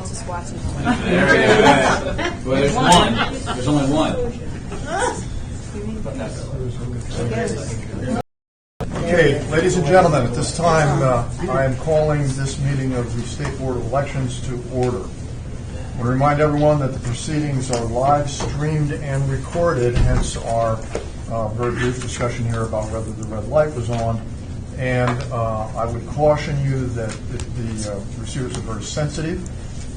else is watching. There we go. Well, there's one. There's only one. Okay, ladies and gentlemen, at this time, I am calling this meeting of the State Board of Elections to order. I want to remind everyone that the proceedings are live streamed and recorded, hence our very brief discussion here about whether the red light was on. And I would caution you that the receivers are very sensitive.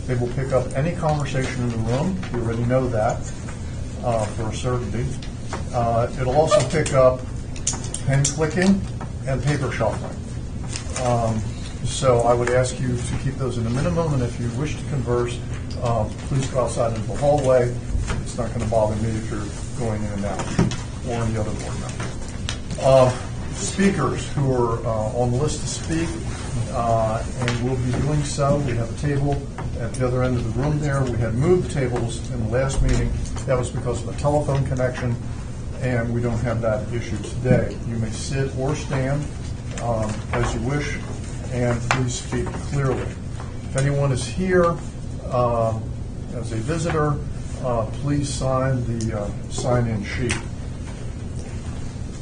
They will pick up any conversation in the room. You already know that for a certainty. It'll also pick up pen clicking and paper shuffling. So I would ask you to keep those in a minimum, and if you wish to converse, please go outside into the hallway. It's not going to bother me if you're going in and out, or any other board member. Speakers who are on the list to speak, and will be doing so. We have a table at the other end of the room there. We had moved tables in the last meeting. That was because of a telephone connection, and we don't have that issue today. You may sit or stand as you wish, and please speak clearly. If anyone is here as a visitor, please sign the sign-in sheet.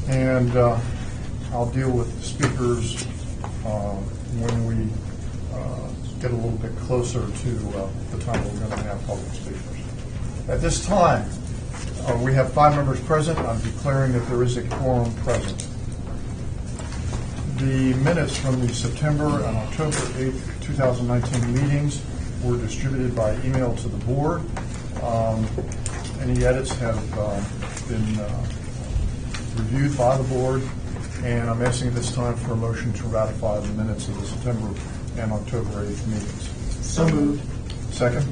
And I'll deal with the speakers when we get a little bit closer to the time we're going to have public speakers. At this time, we have 5 members present. I'm declaring that there is a quorum present. The minutes from the September and October 8th, 2019 meetings were distributed by email to the board. Any edits have been reviewed by the board, and I'm asking at this time for a motion to ratify the minutes of the September and October 8th meetings. So moved. Second?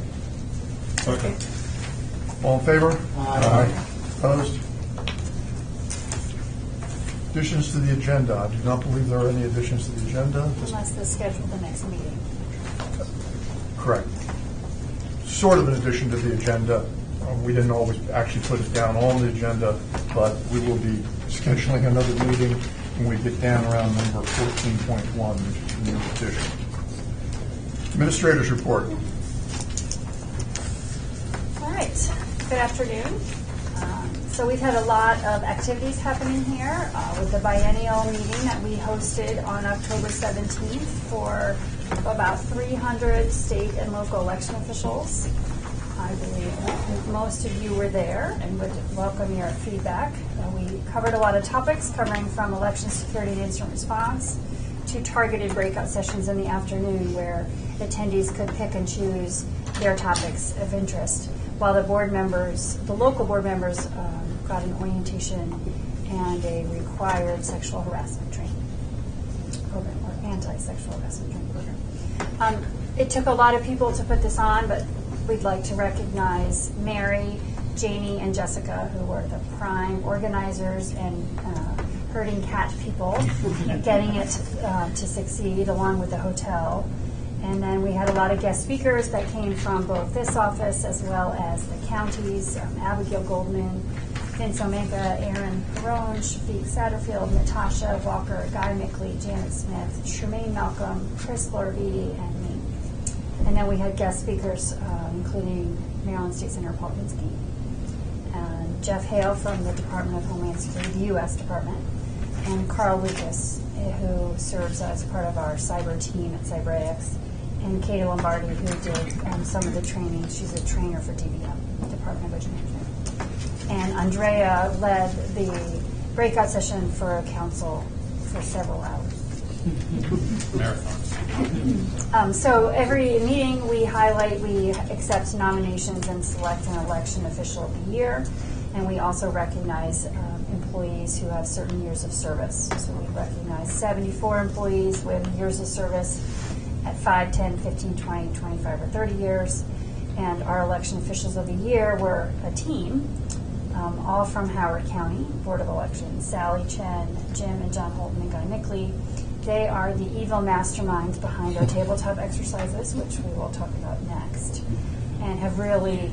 Okay. All in favor? Aye. Opposed? Additions to the agenda. I do not believe there are any additions to the agenda. Unless they schedule the next meeting. Correct. Sort of an addition to the agenda. We didn't always actually put it down on the agenda, but we will be scheduling another meeting when we get down around number 14.1, which is the new petition. Administrator's report. All right. Good afternoon. So we've had a lot of activities happening here with the biennial meeting that we hosted on October 17th for about 300 state and local election officials. I believe most of you were there and would welcome your feedback. We covered a lot of topics covering from election security and incident response to targeted breakout sessions in the afternoon where attendees could pick and choose their topics of interest, while the local board members got an orientation and a required sexual harassment training program, or anti-sexual harassment training program. It took a lot of people to put this on, but we'd like to recognize Mary, Janie, and Jessica, who were the prime organizers and herding cat people, getting it to succeed, along with the hotel. And then we had a lot of guest speakers that came from both this office as well as the counties, Abigail Goldman, Vince Omega, Aaron Perone, Shafiq Satterfield, Natasha Walker, Guy Mickley, Janet Smith, Tremaine Malcolm, Chris Lorby, and me. And then we had guest speakers, including Maryland State Senator Paul Pinsky, and Jeff Hale from the Department of Homeland Security, the U.S. Department, and Carl Lucas, who serves as part of our cyber team at CyberX, and Katie Lombardi, who did some of the training. She's a trainer for DBM, Department of Budget Management. And Andrea led the breakout session for council for several hours. Marathons. So every meeting we accept nominations and select an election official of the year, and we also recognize employees who have certain years of service. So we recognize 74 employees with years of service at 5, 10, 15, 20, 25, or 30 years. And our election officials of the year were a team, all from Harford County Board of Elections: Sally Chen, Jim and John Holton, and Guy Mickley. They are the evil masterminds behind our tabletop exercises, which we will talk about next, and have really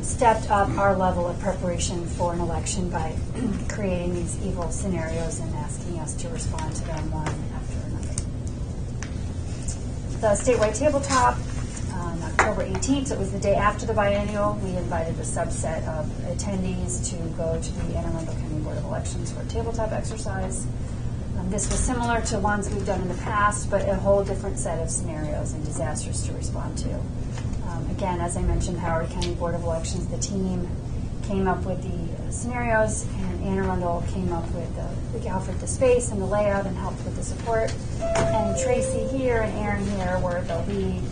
stepped up our level of preparation for an election by creating these evil scenarios and asking us to respond to them one after another. The statewide tabletop on October 18th, so it was the day after the biennial. We invited a subset of attendees to go to the Anne Arundel County Board of Elections for a tabletop exercise. This was similar to ones we've done in the past, but a whole different set of scenarios and disasters to respond to. Again, as I mentioned, Howard County Board of Elections, the team came up with the scenarios, and Anne Arundel came up with offered the space and the layout and helped with the support. And Tracy here and Aaron here were the lead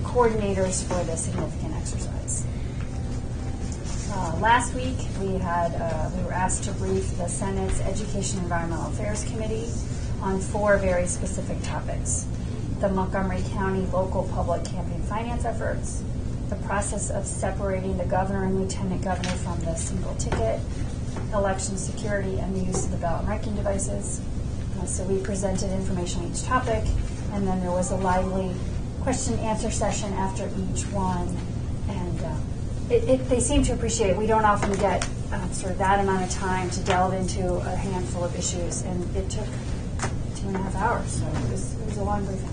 coordinators for the significant exercise. Last week, we were asked to brief the Senate's Education and Environmental Affairs Committee on 4 very specific topics: the Montgomery County local public campaign finance efforts, the process of separating the governor and lieutenant governor from the single ticket, election security, and the use of the ballot marking devices. So we presented information on each topic, and then there was a lively question-answer session after each one. And they seem to appreciate it. We don't often get sort of that amount of time to delve into a handful of issues, and it took 2.5 hours, so it was a long briefing.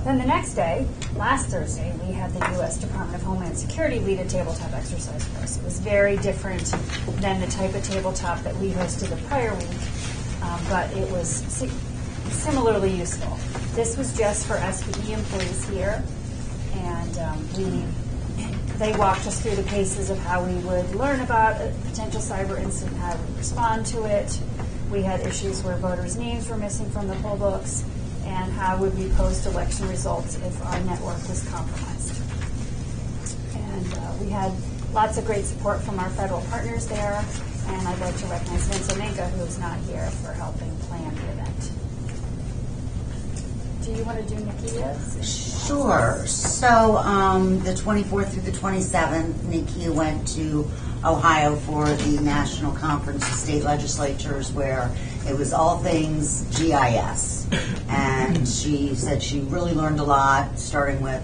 Then the next day, last Thursday, we had the U.S. Department of Homeland Security lead a tabletop exercise for us. It was very different than the type of tabletop that we hosted the prior week, but it was similarly useful. This was just for SPE employees here, and they walked us through the cases of how we would learn about a potential cyber incident, how we respond to it. We had issues where voters' names were missing from the poll books, and how would we post election results if our network was compromised. And we had lots of great support from our federal partners there, and I'd like to recognize Vince Omenka, who is not here, for helping plan the event. Do you want to do Nikia's? Sure. So the 24th through the 27th, Nikia went to Ohio for the National Conference of State Legislatures, where it was all things GIS. And she said she really learned a lot, starting with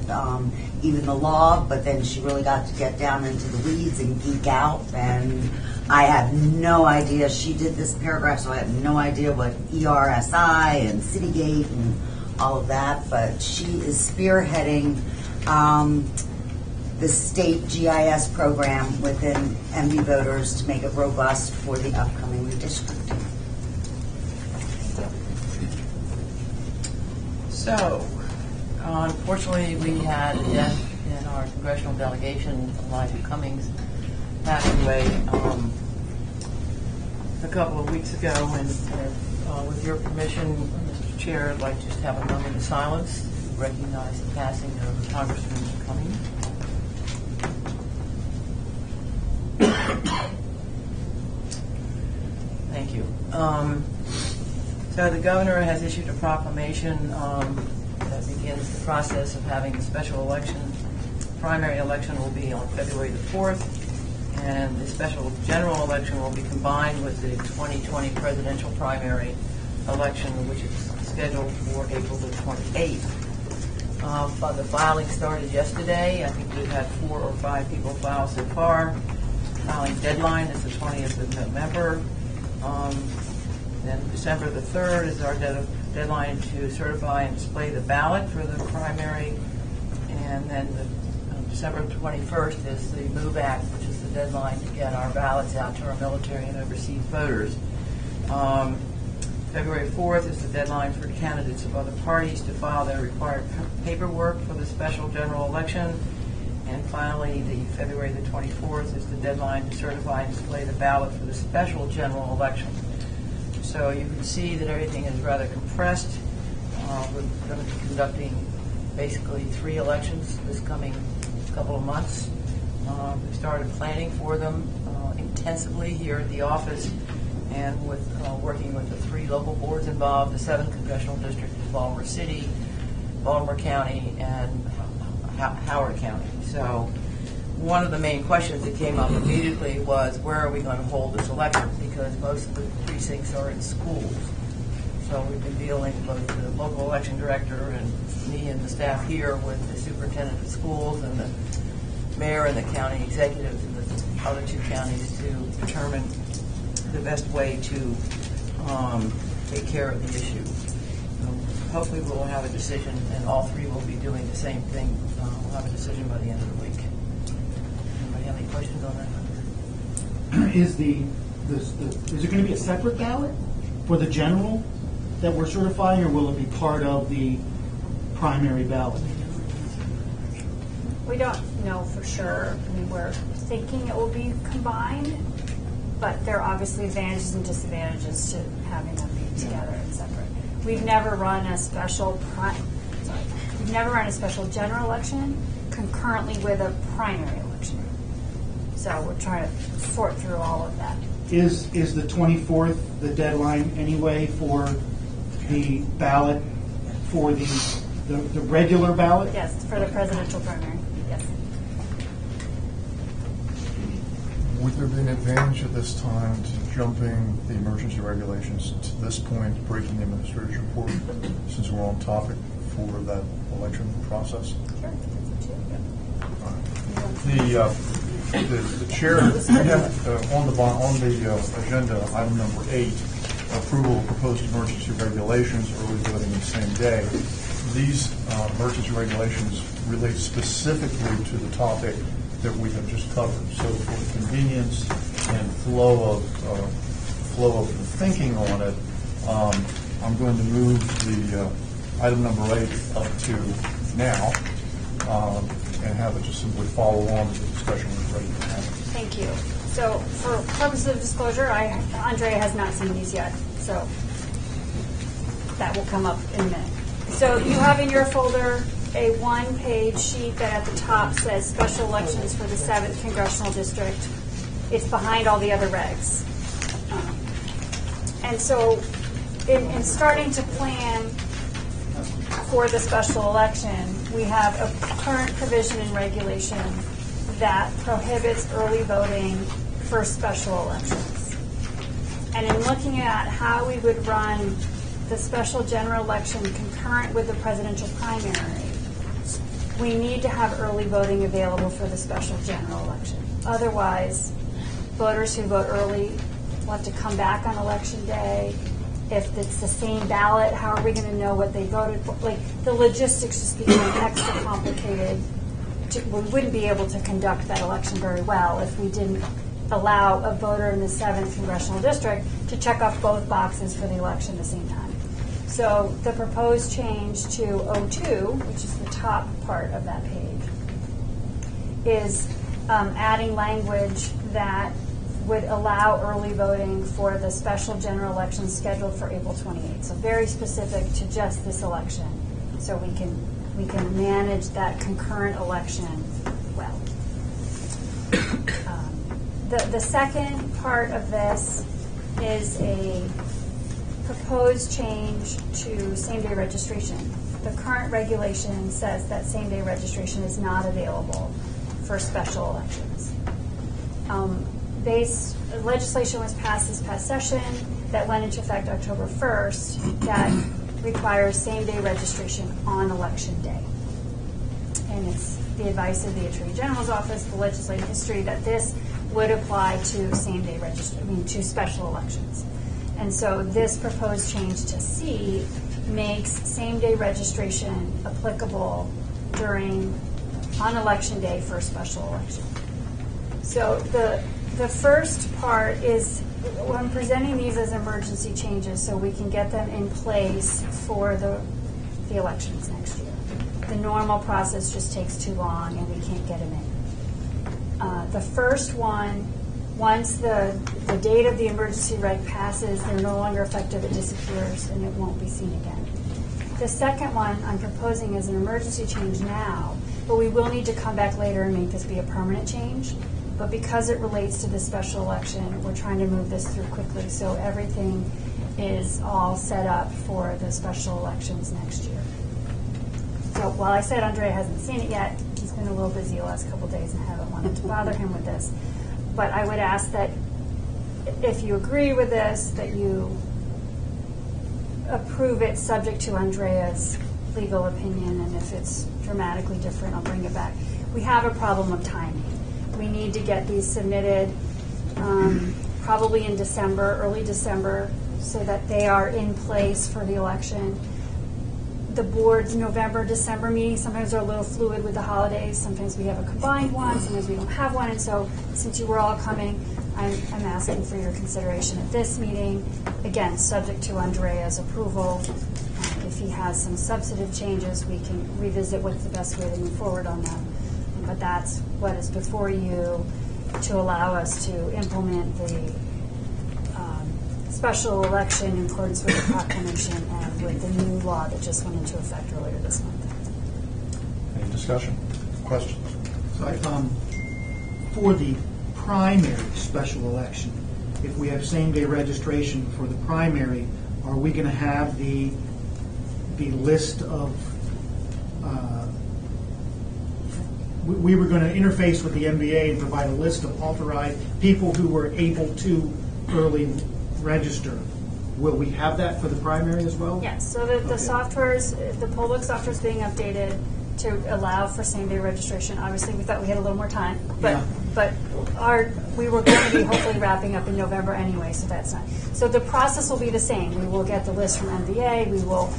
even the law, but then she really got to get down into the weeds and geek out. And I have no idea. She did this paragraph, so I have no idea what ERSI and Citygate and all of that, but she is spearheading the state GIS program within MD voters to make it robust for the upcoming redistricting. So, unfortunately, we had a death in our congressional delegation. Elijah Cummings passed away a couple of weeks ago, and with your permission, Mr. Chair, I'd like to just have a moment of silence to recognize the passing of Congressman Cummings. Thank you. So the governor has issued a proclamation that begins the process of having a special election. Primary election will be on February the 4th, and the special general election will be combined with the 2020 presidential primary election, which is scheduled for April the 28th. But the filing started yesterday. I think we've had 4 or 5 people file so far. Filing deadline is the 20th of November. Then December the 3rd is our deadline to certify and display the ballot for the primary. And then December 21st is the MOVE Act, which is the deadline to get our ballots out to our military and overseas voters. February 4th is the deadline for candidates of other parties to file their required paperwork for the special general election. And finally, the February the 24th is the deadline to certify and display the ballot for the special general election. So you can see that everything is rather compressed. We're going to be conducting basically 3 elections this coming couple of months. We've started planning for them intensively here at the office, and with working with the 3 local boards involved, the 7th congressional district is Baltimore City, Baltimore County, and Howard County. So one of the main questions that came up immediately was, where are we going to hold this election? Because most of the precincts are in schools. So we've been dealing with the local election director and me and the staff here with the superintendent of schools and the mayor and the county executives in the other 2 counties to determine the best way to take care of the issue. hopefully we'll have a decision, and all three will be doing the same thing. We'll have a decision by the end of the week. Anybody have any questions on that? Is it going to be a separate ballot for the general that we're certifying, or will it be part of the primary ballot? We don't know for sure. We were thinking it will be combined, but there are obviously advantages and disadvantages to having them be together and separate. We've never run a special general election concurrently with a primary election. So we're trying to sort through all of that. Is the 24th the deadline anyway for the ballot, for the regular ballot? Yes, for the presidential primary. Yes. Would there be an advantage at this time to jumping the emergency regulations to this point, breaking the administrator's report, since we're on topic for that election process? Sure. The chair, we have on the agenda, item number 8, approval of proposed emergency regulations, early voting the same day. These emergency regulations relate specifically to the topic that we have just covered. So for convenience and flow of the thinking on it, I'm going to move the item number 8 up to now, and have it just simply follow on to the discussion we're ready to have. Thank you. So for purposes of disclosure, Andrea has not seen these yet, so that will come up in a minute. So you have in your folder a one-page sheet that at the top says special elections for the 7th Congressional District. It's behind all the other regs. And so in starting to plan for the special election, we have a current provision in regulation that prohibits early voting for special elections. And in looking at how we would run the special general election concurrent with the presidential primary, we need to have early voting available for the special general election. Otherwise, voters who vote early will have to come back on election day. If it's the same ballot, how are we going to know what they voted for? Like, the logistics just become extra complicated. We wouldn't be able to conduct that election very well if we didn't allow a voter in the 7th Congressional District to check off both boxes for the election at the same time. So the proposed change to 02, which is the top part of that page, is adding language that would allow early voting for the special general election scheduled for April 28th. So very specific to just this election, so we can manage that concurrent election well. The second part of this is a proposed change to same-day registration. The current regulation says that same-day registration is not available for special elections. Legislation was passed this past session that went into effect October 1st that requires same-day registration on election day. And it's the advice of the Attorney General's office, the legislative history, that this would apply to same-day registration, to special elections. And so this proposed change to C makes same-day registration applicable on election day for a special election. So the first part is, I'm presenting these as emergency changes so we can get them in place for the elections next year. The normal process just takes too long and we can't get them in. The first one, once the date of the emergency reg passes, they're no longer effective, it disappears, and it won't be seen again. The second one I'm proposing is an emergency change now, but we will need to come back later and make this be a permanent change. But because it relates to the special election, we're trying to move this through quickly, so everything is all set up for the special elections next year. So while I said Andrea hasn't seen it yet, he's been a little busy the last couple of days and I haven't wanted to bother him with this. But I would ask that if you agree with this, that you approve it subject to Andrea's legal opinion, and if it's dramatically different, I'll bring it back. We have a problem of timing. We need to get these submitted probably in December, early December, so that they are in place for the election. the board's November, December meetings, sometimes are a little fluid with the holidays. Sometimes we have a combined one, sometimes we don't have one. And so since you were all coming, I'm asking for your consideration at this meeting. Again, subject to Andrea's approval. If he has some substantive changes, we can revisit what's the best way to move forward on them. But that's what is before you to allow us to implement the special election in accordance with the proclamation and with the new law that just went into effect earlier this month. Any discussion, questions? So for the primary special election, if we have same-day registration for the primary, are we going to have the list of, we were going to interface with the MBA and provide a list of authorized people who were able to early register. Will we have that for the primary as well? Yes, so the softwares, the poll book software is being updated to allow for same-day registration. Obviously, we thought we had a little more time, but we were going to be hopefully wrapping up in November anyway, so that's not. So the process will be the same. We will get the list from MBA. We will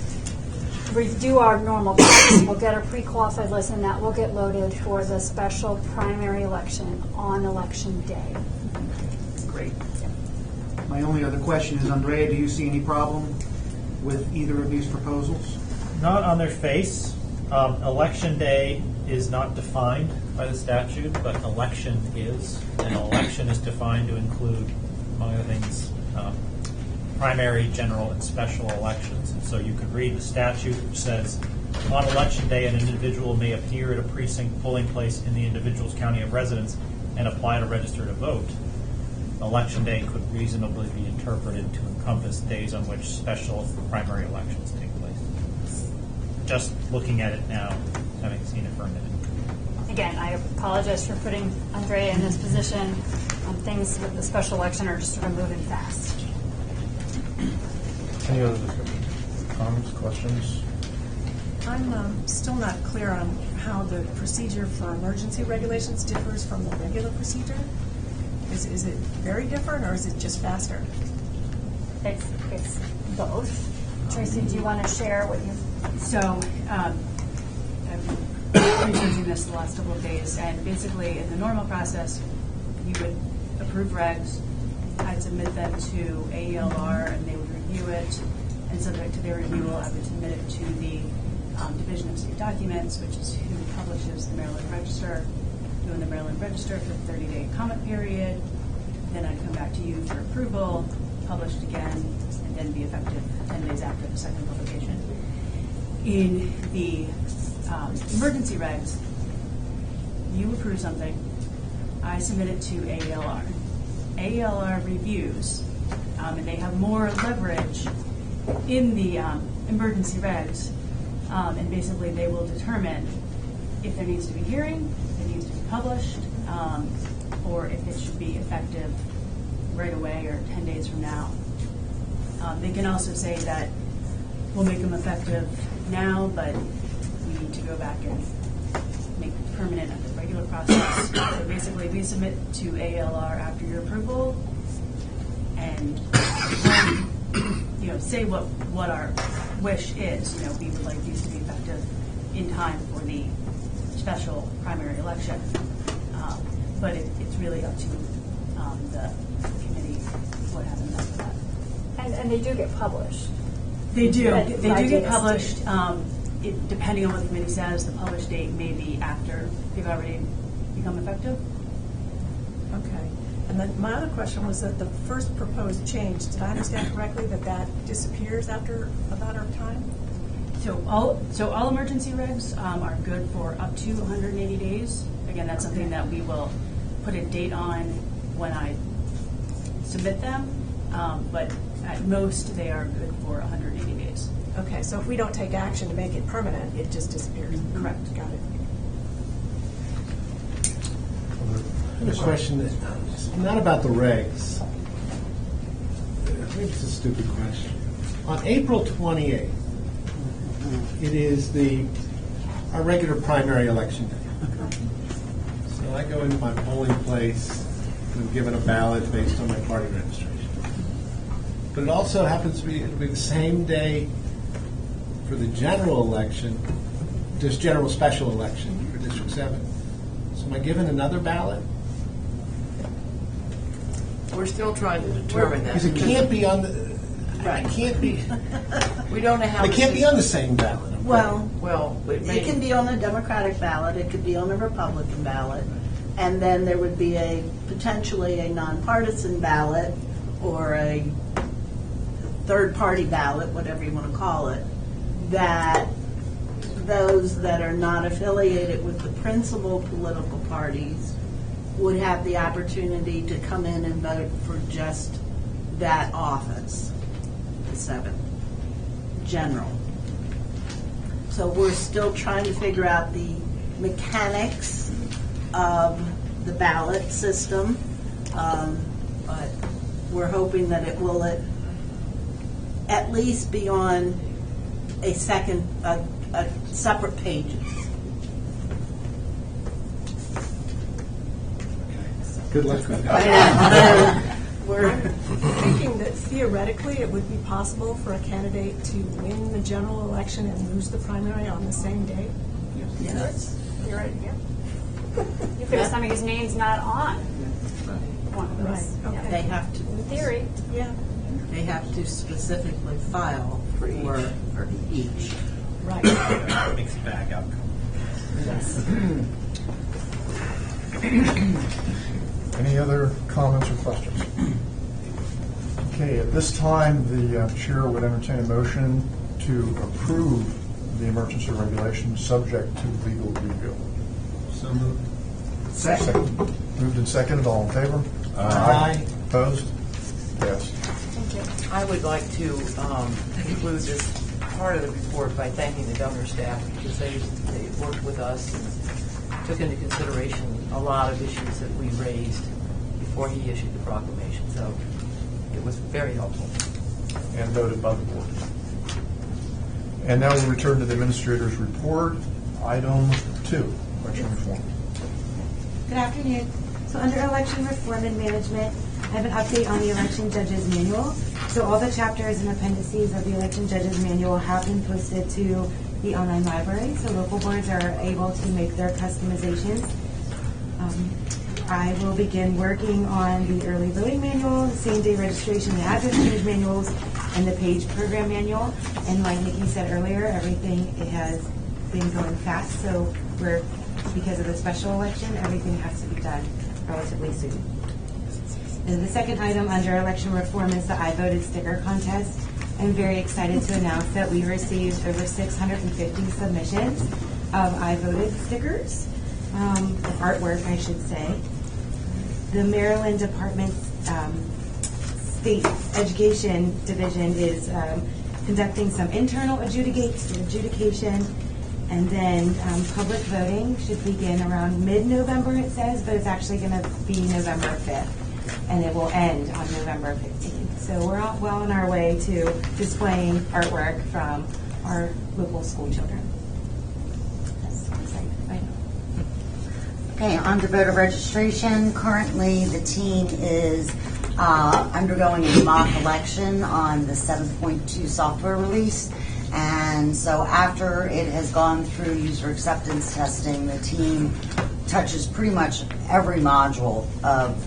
do our normal process. We'll get a pre-qualified list, and that will get loaded for the special primary election on election day. Great. My only other question is, Andrea, do you see any problem with either of these proposals? Not on their face. Election day is not defined by the statute, but election is. And election is defined to include, among other things, primary, general, and special elections. And so you could read the statute which says, on election day, an individual may appear at a precinct polling place in the individual's county of residence and apply to register to vote. Election day could reasonably be interpreted to encompass days on which special primary elections take place. Just looking at it now, having seen it for a minute. Again, I apologize for putting Andrea in this position. Things with the special election are just sort of moving fast. Any other discussion? Comments, questions? I'm still not clear on how the procedure for emergency regulations differs from the regular procedure. Is it very different, or is it just faster? It's both. Tracy, do you want to share what you've... So, I've been researching this the last couple of days, and basically in the normal process, you would approve regs, I'd submit them to AELR, and they would review it, and subject to their review, I would submit it to the Division of State Documents, which is who publishes the Maryland Register, doing the Maryland Register for the 30-day comment period. Then I'd come back to you for approval, published again, and then be effective 10 days after the second publication. In the emergency regs, you approve something, I submit it to AELR. AELR reviews, and they have more leverage in the emergency regs, and basically they will determine if there needs to be hearing, if it needs to be published, or if it should be effective right away or 10 days from now. They can also say that we'll make them effective now, but we need to go back and make it permanent under the regular process. So basically, we submit to AELR after your approval, and say what our wish is. We would like these to be effective in time for the special primary election. But it's really up to the committee what happens after that. And they do get published. They do. Right, They by do get DST. published. Depending on what the committee says, the published date may be after they've already become effective. Okay. And then my other question was that the first proposed change, did I understand correctly that disappears after a matter of time? So all emergency regs are good for up to 180 days. Again, that's something that we will put a date on when I submit them, but at most they are good for 180 days. Okay, so if we don't take action to make it permanent, it just disappears. Correct. Got it. I have a question that's not about the regs. Maybe it's a stupid question. On April 28th, it is our regular primary election day. So I go into my polling place and I'm given a ballot based on my party registration. But it also happens to be, it'll be the same day for the general election, this general special election for District 7. So am I given another ballot? We're still trying to determine that. Because it can't be on the, Right. it can't be, We don't know how. it can't be on the same ballot. Well, It can be on a Democratic ballot, it could be on a Republican ballot, and then there would be potentially a nonpartisan ballot or a third-party ballot, whatever you want to call it, that those that are not affiliated with the principal political parties would have the opportunity to come in and vote for just that office, the 7th, general. So we're still trying to figure out the mechanics of the ballot system, but we're hoping that it will at least be on a separate pages. Good luck with that. We're Thinking that theoretically, it would be possible for a candidate to win the general election and lose the primary on the same day? yes. You're right, yeah. You figure somebody's name's not on one of those. Right, okay. They have to. In theory. Yeah, They have to specifically file for each. right. Mixed bag outcome. Any other comments or questions? Okay, at this time, the chair would entertain a motion to approve the emergency regulations subject to legal review. So moved. Second. Moved and seconded, all in favor? Aye. Opposed? Yes. I would like to conclude this part of the report by thanking the governor's staff because they worked with us and took into consideration a lot of issues that we raised before he issued the proclamation. So it was very helpful. And noted by the board. And now we'll return to the administrator's report. Item 2, election reform. Good afternoon. So under election reform and management, I have an update on the election judges manual. So all the chapters and appendices of the election judges manual have been posted to the online library, so local boards are able to make their customizations. I will begin working on the early voting manual, the same-day registration, the address change manuals, and the page program manual. And like Nikki said earlier, everything it has been going fast, so because of the special election, everything has to be done relatively soon. And the second item under election reform is the I Voted sticker contest. I'm very excited to announce that we received over 650 submissions of I Voted stickers, artwork, I should say. The Maryland Department's State Education Division is conducting some internal adjudication, and then public voting should begin around mid-November, it says, but it's actually going to be November 5th, and it will end on November 15th. So we're well on our way to displaying artwork from our local school children. That's exciting. I know. Okay, on to voter registration. Currently, the team is undergoing a mock election on the 7.2 software release. And so after it has gone through user acceptance testing, the team touches pretty much every module of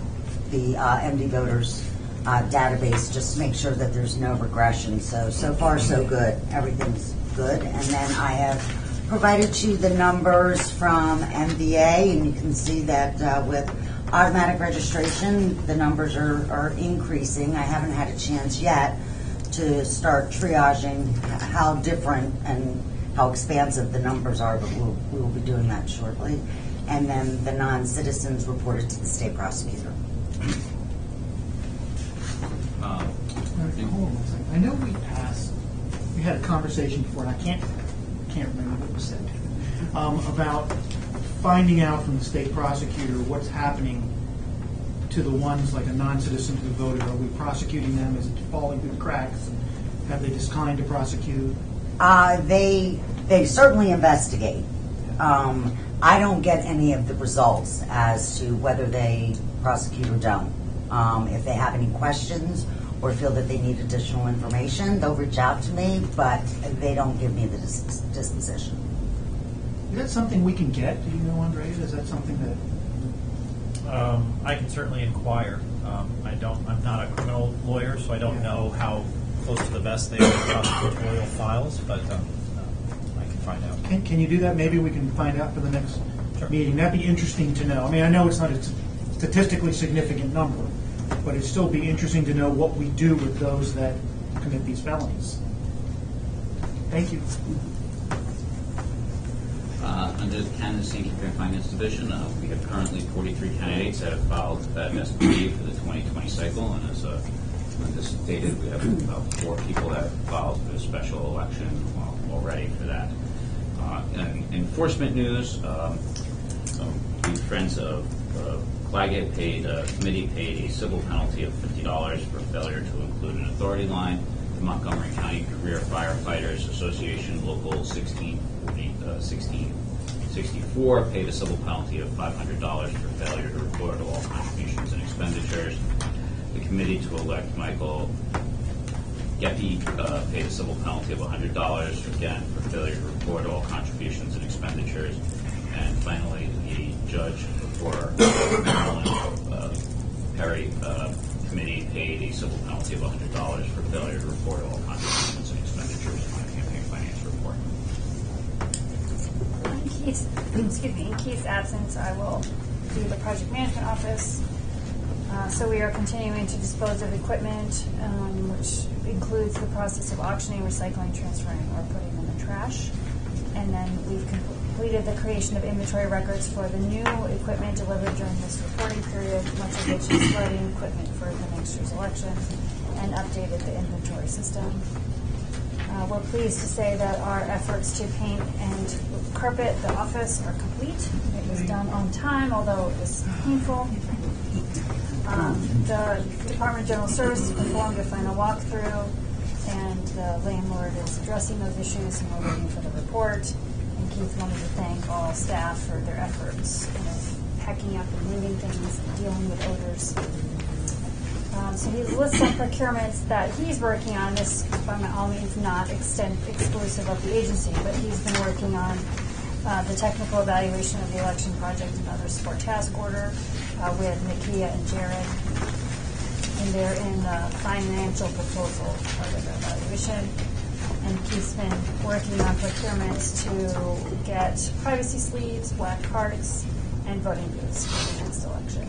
the MD Voters database just to make sure that there's no regression. So far, so good. Everything's good. And then I have provided you the numbers from MVA, and you can see that with automatic registration, the numbers are increasing. I haven't had a chance yet to start triaging how different and how expansive the numbers are, but we will be doing that shortly. And then the non-citizens reported to the state prosecutor. Hold on one second. I know we had a conversation before, and I can't remember what was said, about finding out from the state prosecutor what's happening to the ones like a non-citizen who voted. Are we prosecuting them? Is it falling through the cracks? Have they declined to prosecute? They certainly investigate. I don't get any of the results as to whether they prosecute or don't. If they have any questions or feel that they need additional information, they'll reach out to me, but they don't give me the disposition. Is that something we can get? Do you know, Andrea? Is that something that? I can certainly inquire. I'm not a criminal lawyer, so I don't know how close to the vest they are with prosecutorial files, but I can find out. Can you do that? Maybe we can find out for the next meeting. That'd be interesting to know. I mean, I know it's not a statistically significant number, but it'd still be interesting to know what we do with those that commit these felonies. Thank you. Under the Candidacy and Campaign Finance Division, we have currently 43 candidates that have filed at SPD for the 2020 cycle, and as Linda stated, we have about 4 people that have filed for the special election already for that. In enforcement news, the Friends of Claggett committee paid a civil penalty of $50 for failure to include an authority line. The Montgomery County Career Firefighters Association Local 1664 paid a civil penalty of $500 for failure to report all contributions and expenditures. The committee to elect Michael Geppe paid a civil penalty of $100, again, for failure to report all contributions and expenditures. And finally, the judge for Maryland Perry committee paid a civil penalty of $100 for failure to report all contributions and expenditures on a campaign finance report. In Keith's absence, I will do the project management office. So we are continuing to dispose of equipment, which includes the process of auctioning, recycling, transferring, or putting in the trash. And then we've completed the creation of inventory records for the new equipment delivered during this reporting period, much of which is lighting equipment for the next year's election, and updated the inventory system. We're pleased to say that our efforts to paint and carpet the office are complete. It was done on time, although it was painful. The Department of General Services performed a final walkthrough, and the landlord is addressing those issues, and we're waiting for the report. And Keith wanted to thank all staff for their efforts in packing up and moving things and dealing with odors. So he lists some procurements that he's working on. This, by all means, not exclusive of the agency, but he's been working on the technical evaluation of the election project and other support task order with Nakia and Jared. And they're in the financial proposal part of the evaluation. And Keith's been working on procurements to get privacy sleeves, black cards, and voting booths for the next election.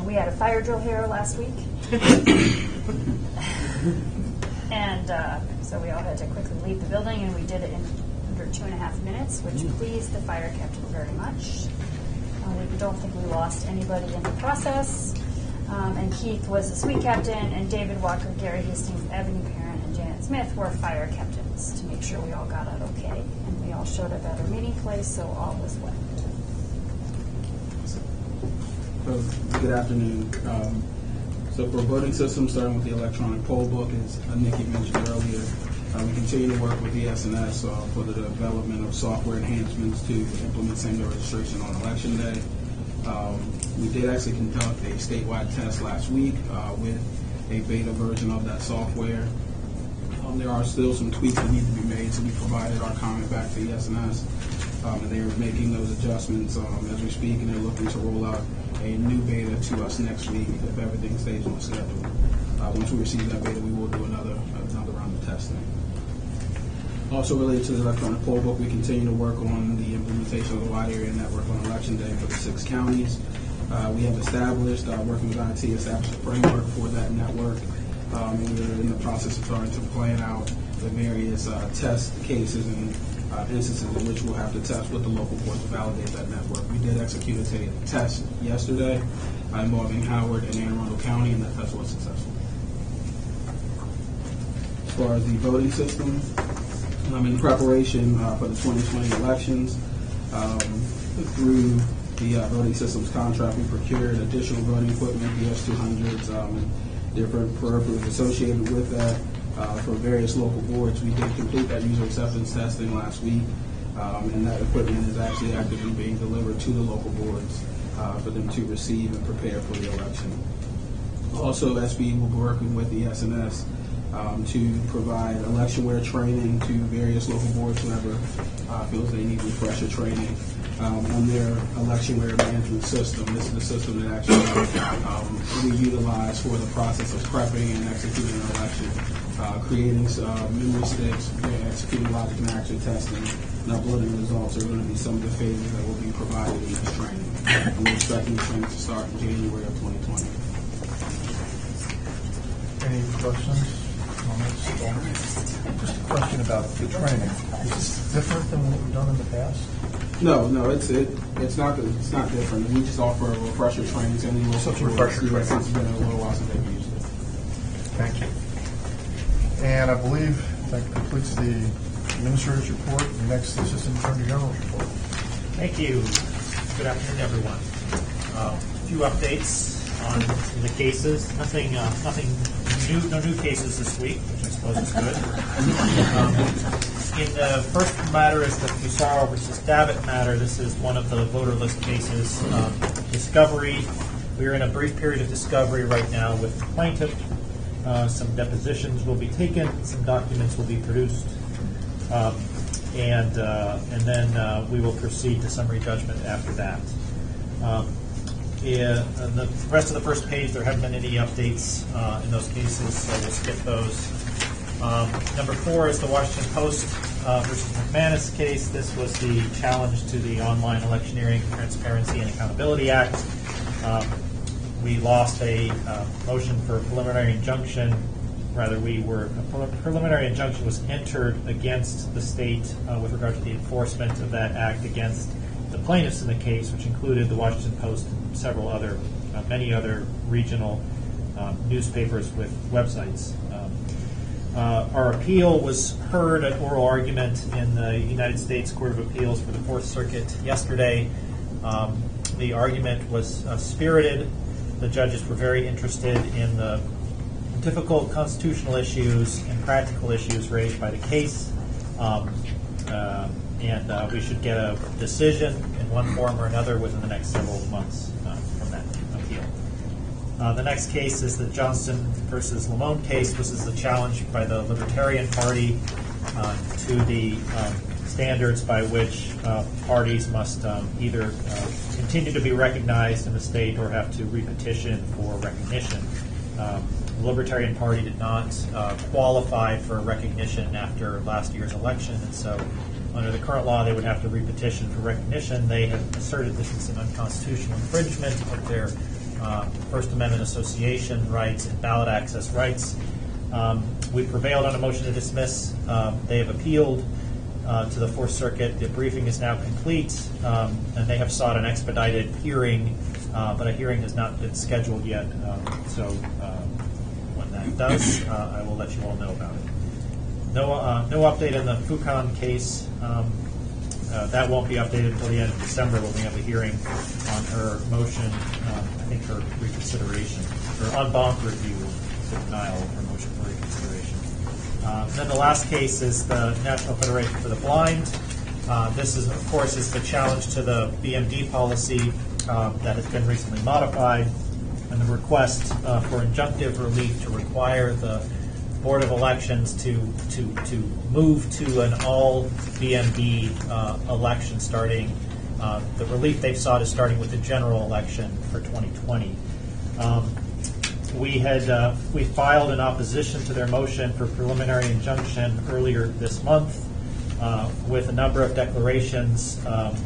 We had a fire drill here last week. And so we all had to quickly leave the building, and we did it in under 2.5 minutes, which pleased the fire captain very much. We don't think we lost anybody in the process. And Keith was a suite captain, and David Walker, Gary Hastings, Ebony Parent, and Janet Smith were fire captains to make sure we all got out okay. And we all showed up at our meeting place, so all was well. Good afternoon. So for voting systems, starting with the electronic poll book, as Nikki mentioned earlier, we continue to work with the SNS for the development of software enhancements to implement same-day registration on Election Day. We did actually conduct a statewide test last week with a beta version of that software. There are still some tweaks that need to be made, so we provided our comment back to the SNS, and they are making those adjustments as we speak, and they're looking to roll out a new beta to us next week if everything stays on schedule. Once we receive that beta, we will do another round of testing. Also related to the electronic poll book, we continue to work on the implementation of the wide area network on Election Day for the 6 counties. We have established, working with IT, established a framework for that network. And we're in the process of starting to plan out the various test cases and instances in which we'll have to test with the local board to validate that network. We did execute a test yesterday involving Howard and Anne Arundel County, and that test was successful. As far as the voting system, in preparation for the 2020 elections, through the voting systems contract, we procured additional voting equipment, the S200s, and different peripherals associated with that. For various local boards, we did complete that user acceptance testing last week, and that equipment is actually actively being delivered to the local boards for them to receive and prepare for the election. Also, SB will be working with the SNS to provide election wear training to various local boards, whoever feels they need refresher training on their election wear management system. This is the system that actually we utilize for the process of prepping and executing an election, creating memory sticks, executing logic and action testing, and uploading the results are going to be some of the phases that will be provided in this training. And we're expecting the training to start in January of 2020. Any questions? Just a question about the training. Is this different than what we've done in the past? No, it's not different. We just offer refresher trainings and then Such a refresher training. It's been a little while since they've used it. Thank you. And I believe that completes the administrator's report. Next, the Assistant Attorney General's report. Thank you. Good afternoon, everyone. A few updates on the cases. Nothing new, no new cases this week, which I suppose is good. In the first matter is the Fusaro versus Talbot matter. This is one of the voter list cases. Discovery. We are in a brief period of discovery right now with the plaintiff. Some depositions will be taken. Some documents will be produced. And then we will proceed to summary judgment after that. The rest of the first page, there haven't been any updates in those cases, so we'll skip those. Number 4 is the Washington Post versus McManus case. This was the challenge to the Online Electioneering Transparency and Accountability Act. We lost a motion for a preliminary injunction. Rather, a preliminary injunction was entered against the state with regard to the enforcement of that act against the plaintiffs in the case, which included the Washington Post and several other, many other regional newspapers with websites. Our appeal was heard at oral argument in the United States Court of Appeals for the Fourth Circuit yesterday. The argument was spirited. The judges were very interested in the difficult constitutional issues and practical issues raised by the case. And we should get a decision in one form or another within the next several months from that appeal. The next case is the Johnson versus Lamone case. This is the challenge by the Libertarian Party to the standards by which parties must either continue to be recognized in the state or have to repetition for recognition. The Libertarian Party did not qualify for recognition after last year's election, and so under the current law, they would have to repetition for recognition. They have asserted this is an unconstitutional infringement of their First Amendment association rights and ballot access rights. We prevailed on a motion to dismiss. They have appealed to the Fourth Circuit. The briefing is now complete, and they have sought an expedited hearing, but a hearing has not been scheduled yet. So when that does, I will let you all know about it. No update in the Fukan case. That won't be updated until the end of December when we have a hearing on her motion, I think her reconsideration, or en banc review, the denial of her motion for reconsideration. Then the last case is the National Federation for the Blind. This is, of course, is the challenge to the BMD policy that has been recently modified, and the request for injunctive relief to require the Board of Elections to move to an all BMD election starting. The relief they've sought is starting with the general election for 2020. We filed an opposition to their motion for preliminary injunction earlier this month with a number of declarations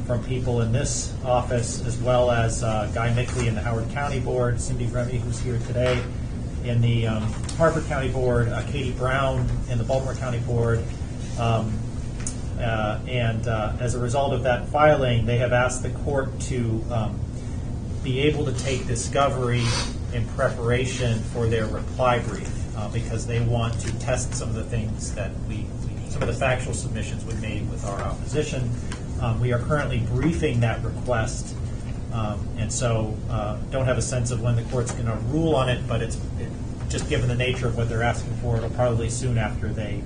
from people in this office, as well as Guy Mickley in the Howard County Board, Cindy Remy, who's here today, in the Harford County Board, Katie Brown in the Baltimore County Board. And as a result of that filing, they have asked the court to be able to take discovery in preparation for their reply brief because they want to test some of the things that some of the factual submissions we made with our opposition. We are currently briefing that request, and so don't have a sense of when the court's going to rule on it, but it's just given the nature of what they're asking for, it'll probably soon after they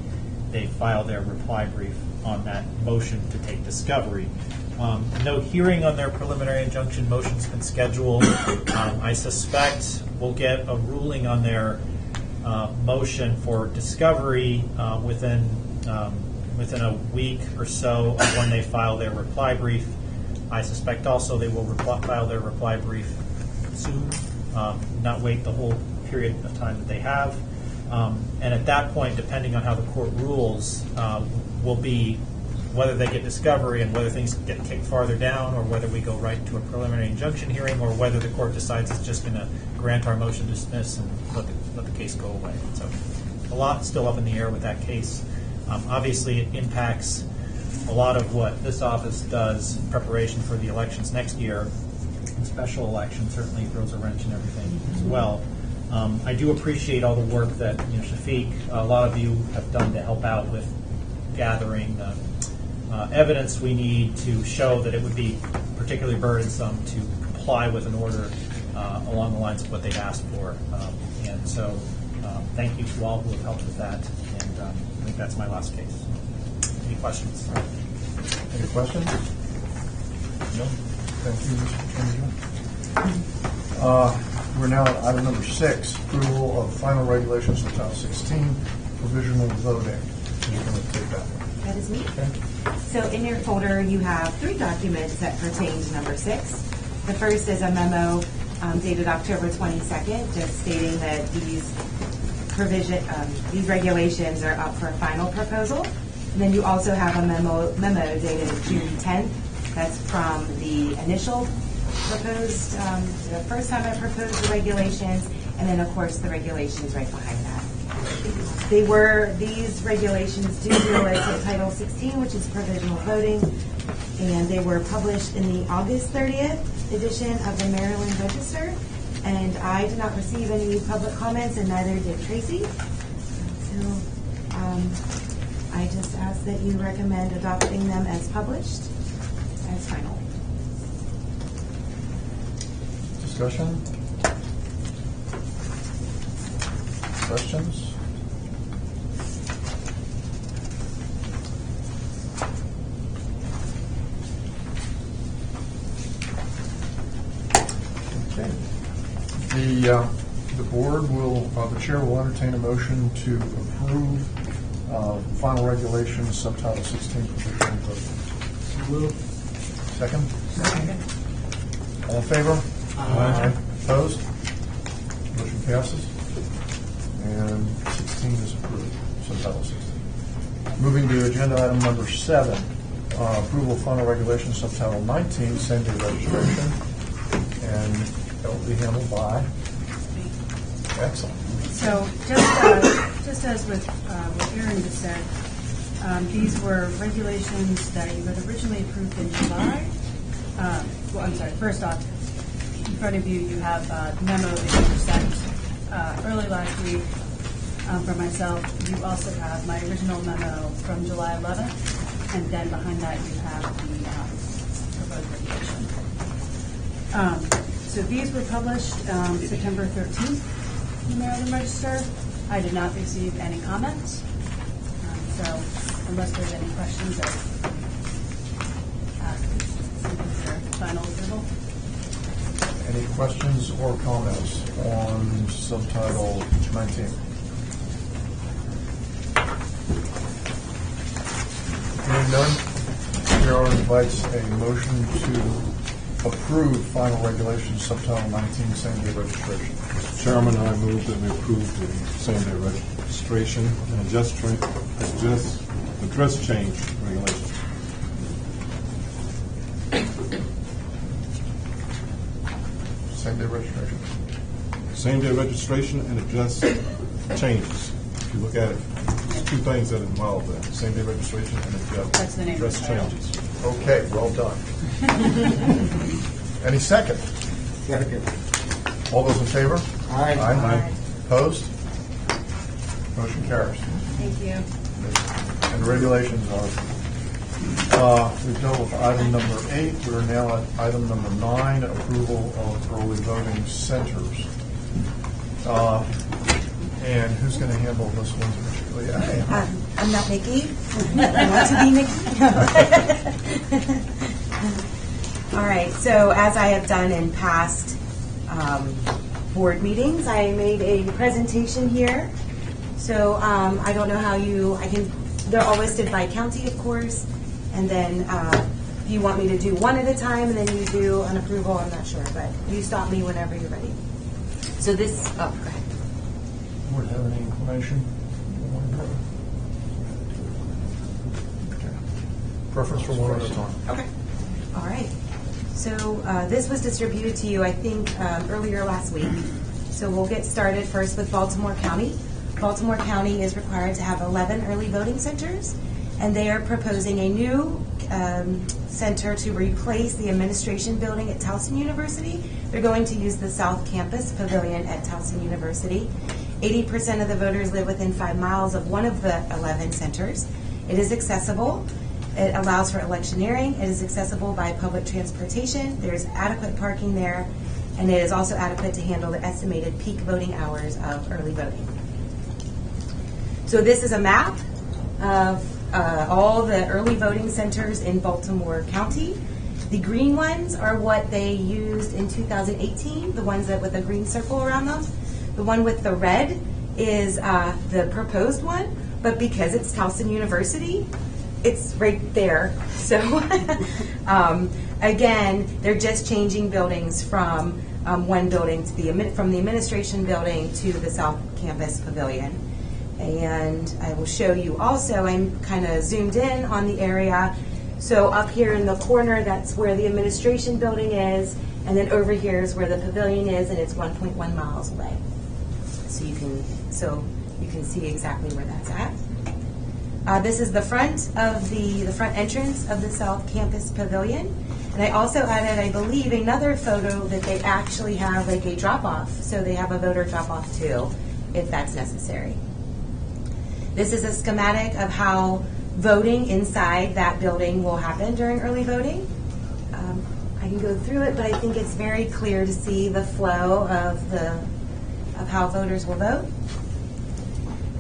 file their reply brief on that motion to take discovery. No hearing on their preliminary injunction motion's been scheduled. I suspect we'll get a ruling on their motion for discovery within a week or so of when they file their reply brief. I suspect also they will file their reply brief soon, not wait the whole period of time that they have. And at that point, depending on how the court rules, will be whether they get discovery and whether things get kicked farther down, or whether we go right to a preliminary injunction hearing, or whether the court decides it's just going to grant our motion to dismiss and let the case go away. So a lot still up in the air with that case. Obviously, it impacts a lot of what this office does in preparation for the elections next year. The special election certainly throws a wrench in everything as well. I do appreciate all the work that Shafiq, a lot of you have done to help out with gathering the evidence we need to show that it would be particularly burdensome to comply with an order along the lines of what they've asked for. And so thank you to all who have helped with that. And I think that's my last case. Any questions? Any questions? No? Thank you, Mr. Attorney. We're now at item number 6, approval of final regulations of Title 16, provisional voting. You're going to take that one. That is me. Okay. So in your folder, you have 3 documents that pertain to number 6. The first is a memo dated October 22nd, just stating that these regulations are up for a final proposal. And then you also have a memo dated June 10th. That's from the initial proposed, the first time I proposed the regulations, and then of course the regulations right behind that. These regulations do relate to Title 16, which is provisional voting, and they were published in the August 30th edition of the Maryland Register, and I did not receive any public comments, and neither did Tracy. So I just ask that you recommend adopting them as published, as final. Discussion? Questions? Okay. The board will, the chair will entertain a motion to approve final regulations, subtitle 16, provisional voting. Second? Second. All in favor? Aye. Opposed? Motion passes. And 16 is approved, subtitle 16. Moving to agenda item number 7, approval of final regulations, subtitle 19, same-day registration. And that will be handled by? Excellent. So just as with what Aaron just said, these were regulations that you had originally approved in July. First off, in front of you, you have the memo that you were sent early last week from myself. You also have my original memo from July 11th, and then behind that you have the proposed regulation. So these were published September 13th in the Maryland Register. I did not receive any comments. So unless there's any questions, I ask for final approval. Any questions or comments on subtitle 19? Hearing none, Chair invites a motion to approve final regulations, subtitle 19, same-day registration. Mr. Chairman, I move that we approve the same-day registration and address change regulations. Same-day registration. Same-day registration and address changes. If you look at it, there's 2 things that involve that. Same-day registration and That's the name address of the title. changes. Okay, well done. Any second? Second. All those in favor? Aye. Aye. Opposed? Motion carries. Thank you. And the regulations are, we've dealt with item number 8. We're now at item number 9, approval of early voting centers. And who's going to handle this one particularly? I'm not Nikki. I want to be Nikki. All right, so as I have done in past board meetings, I made a presentation here. So I don't know how they're all listed by county, of course, and then if you want me to do one at a time and then you do an approval, I'm not sure, but you stop me whenever you're ready. So go ahead. Board have any inclination? Okay. Preference for one at a time. Okay. All right. So this was distributed to you, I think, earlier last week. So we'll get started first with Baltimore County. Baltimore County is required to have 11 early voting centers, and they are proposing a new center to replace the administration building at Towson University. They're going to use the South Campus Pavilion at Towson University. 80% of the voters live within 5 miles of one of the 11 centers. It is accessible. It allows for electioneering. It is accessible by public transportation. There's adequate parking there, and it is also adequate to handle the estimated peak voting hours of early voting. So this is a map of all the early voting centers in Baltimore County. The green ones are what they used in 2018, the ones that with a green circle around them. The one with the red is the proposed one, but because it's Towson University, it's right there. So again, they're just changing buildings from one building to from the administration building to the South Campus Pavilion. And I will show you also, I'm kind of zoomed in on the area. So up here in the corner, that's where the administration building is, and then over here is where the pavilion is, and it's 1.1 miles away. So you can see exactly where that's at. This is the front of the front entrance of the South Campus Pavilion. And I also added, I believe, another photo that they actually have like a drop-off. So they have a voter drop-off too, if that's necessary. This is a schematic of how voting inside that building will happen during early voting. I can go through it, but I think it's very clear to see the flow of how voters will vote.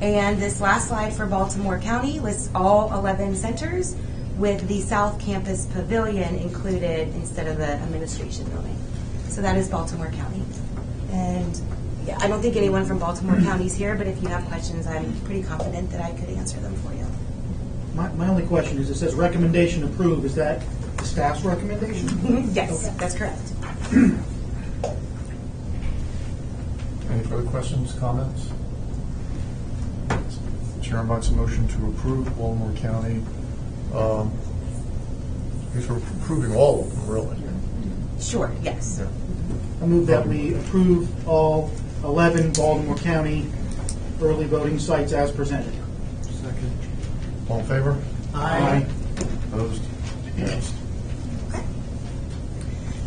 And this last slide for Baltimore County lists all 11 centers with the South Campus Pavilion included instead of the administration building. So that is Baltimore County. And yeah, I don't think anyone from Baltimore County is here, but if you have questions, I'm pretty confident that I could answer them for you. My only question is, it says recommendation approved. Is that the staff's recommendation? Yes, Okay. that's correct. Any further questions, comments? Chair invites a motion to approve Baltimore County. I guess we're approving all of them, really. Sure, yes. Yeah. I move that we approve all 11 Baltimore County early voting sites as presented. Second. All in favor? Aye. Opposed? Passed.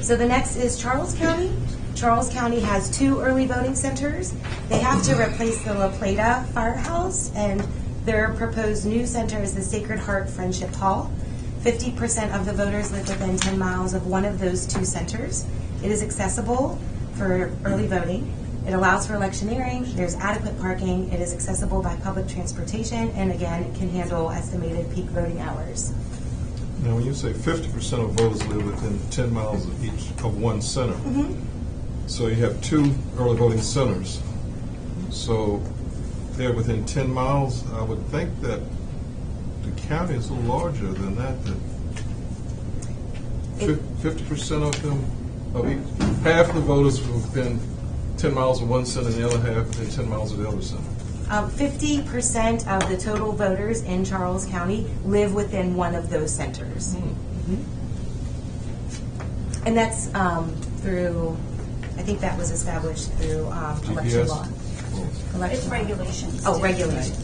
So the next is Charles County. Charles County has 2 early voting centers. They have to replace the La Plata Firehouse, and their proposed new center is the Sacred Heart Friendship Hall. 50% of the voters live within 10 miles of one of those 2 centers. It is accessible for early voting. It allows for electioneering. There's adequate parking. It is accessible by public transportation, and again, it can handle estimated peak voting hours. Now, when you say 50% of voters live within 10 miles of one center, so you have 2 early voting centers. So they're within 10 miles. I would think that the county is a little larger than that. 50% of them, half the voters within 10 miles of one center, and the other half within 10 miles of the other center. 50% of the total voters in Charles County live within one of those centers. And that's through, I think that was established through election GPS? law. It's regulations. Oh, regulations.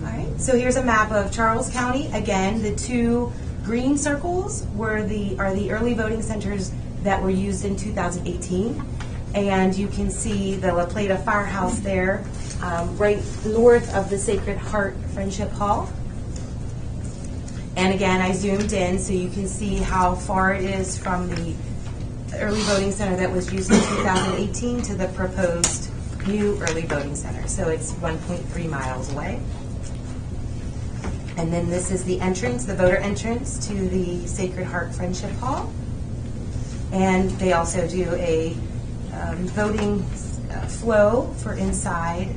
All right, so here's a map of Charles County. Again, the 2 green circles are the early voting centers that were used in 2018. And you can see the La Plata Firehouse there, right north of the Sacred Heart Friendship Hall. And again, I zoomed in so you can see how far it is from the early voting center that was used in 2018 to the proposed new early voting center. So it's 1.3 miles away. And then this is the entrance, the voter entrance to the Sacred Heart Friendship Hall. And they also do a voting flow for inside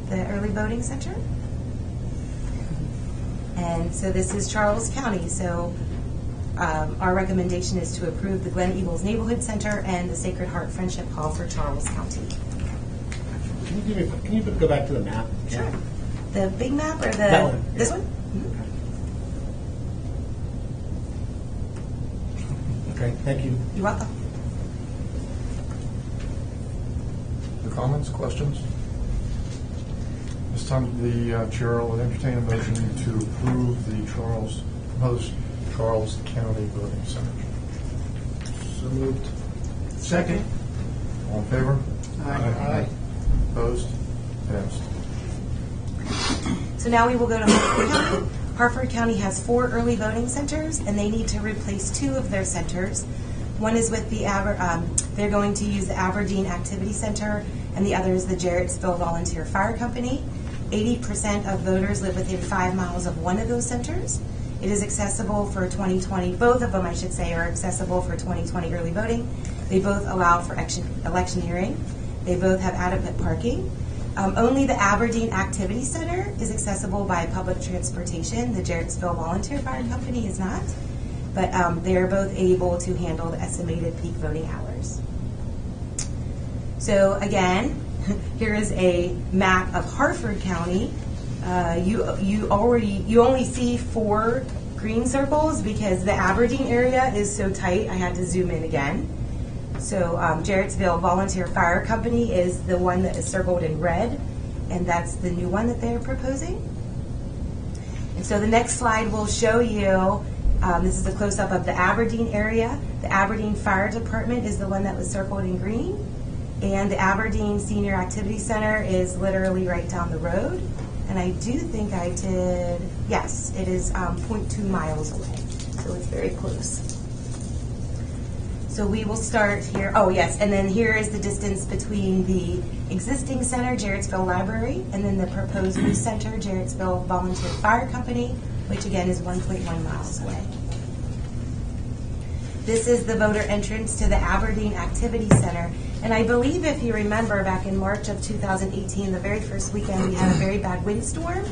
the early voting center. And so this is Charles County. So our recommendation is to approve the Glen Eagles Neighborhood Center and the Sacred Heart Friendship Hall for Charles County. Can you go back to the map? Sure. The big map or the That one. this one? Okay, thank you. You're welcome. The comments, questions? This time the chair will entertain a motion to approve the proposed Charles County Voting Center. So moved. Second. All in favor? Aye. Opposed? Passed. So now we will go to Harford County. Harford County has 4 early voting centers, and they need to replace 2 of their centers. One is with the they're going to use the Aberdeen Activity Center, and the other is the Jarrettsville Volunteer Fire Company. 80% of voters live within 5 miles of one of those centers. It is accessible for 2020. Both of them, I should say, are accessible for 2020 early voting. They both allow for electioneering. They both have adequate parking. Only the Aberdeen Activity Center is accessible by public transportation. The Jarrettsville Volunteer Fire Company is not, but they are both able to handle the estimated peak voting hours. So again, here is a map of Harford County. You only see 4 green circles because the Aberdeen area is so tight. I had to zoom in again. So Jarrettsville Volunteer Fire Company is the one that is circled in red, and that's the new one that they're proposing. And so the next slide will show you, this is a close-up of the Aberdeen area. The Aberdeen Fire Department is the one that was circled in green, and the Aberdeen Senior Activity Center is literally right down the road. And I do think I did, yes, it is 0.2 miles away, so it's very close. So we will start here. Oh, yes, and then here is the distance between the existing center, Jarrettsville Library, and then the proposed new center, Jarrettsville Volunteer Fire Company, which again is 1.1 miles away. This is the voter entrance to the Aberdeen Activity Center. And I believe if you remember back in March of 2018, the very first weekend, we had a very bad windstorm,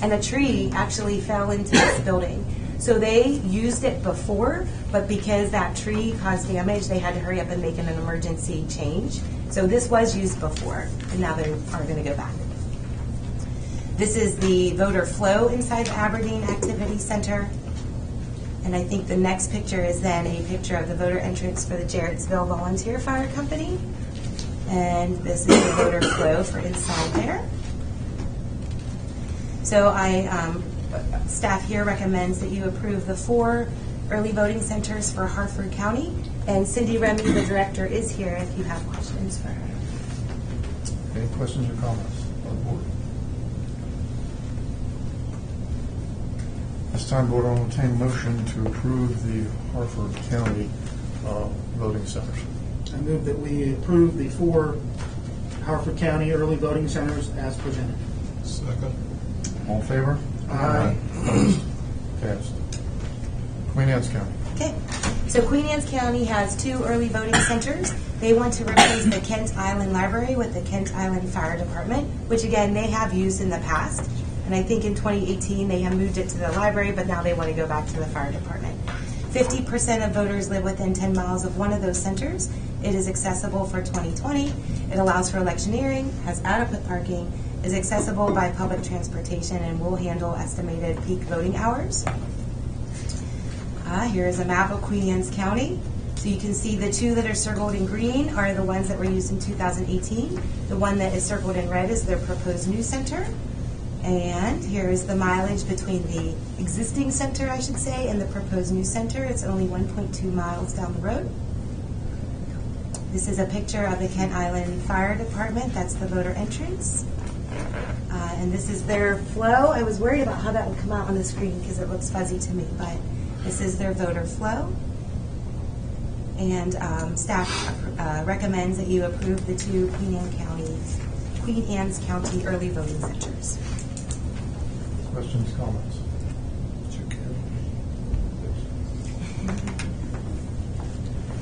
and a tree actually fell into this building. So they used it before, but because that tree caused damage, they had to hurry up and make an emergency change. So this was used before, and now they are going to go back. This is the voter flow inside the Aberdeen Activity Center. And I think the next picture is then a picture of the voter entrance for the Jarrettsville Volunteer Fire Company. And this is the voter flow for inside there. So staff here recommends that you approve the 4 early voting centers for Harford County. And Cindy Remy, the director, is here if you have questions for her. Any questions or comments on the board? This time, board will entertain a motion to approve the Harford County voting centers. I move that we approve the 4 Harford County early voting centers as presented. Second. All in favor? Aye. Opposed? Passed. Queen Anne's County. Okay, so Queen Anne's County has 2 early voting centers. They want to replace the Kent Island Library with the Kent Island Fire Department, which again, they have used in the past. And I think in 2018, they have moved it to the library, but now they want to go back to the fire department. 50% of voters live within 10 miles of one of those centers. It is accessible for 2020. It allows for electioneering, has adequate parking, is accessible by public transportation, and will handle estimated peak voting hours. Here is a map of Queen Anne's County. So you can see the 2 that are circled in green are the ones that were used in 2018. The one that is circled in red is their proposed new center. And here is the mileage between the existing center, I should say, and the proposed new center. It's only 1.2 miles down the road. This is a picture of the Kent Island Fire Department. That's the voter entrance. And this is their flow. I was worried about how that would come out on the screen because it looks fuzzy to me, but this is their voter flow. And staff recommends that you approve the 2 Queen Anne's County early voting centers. Questions, comments?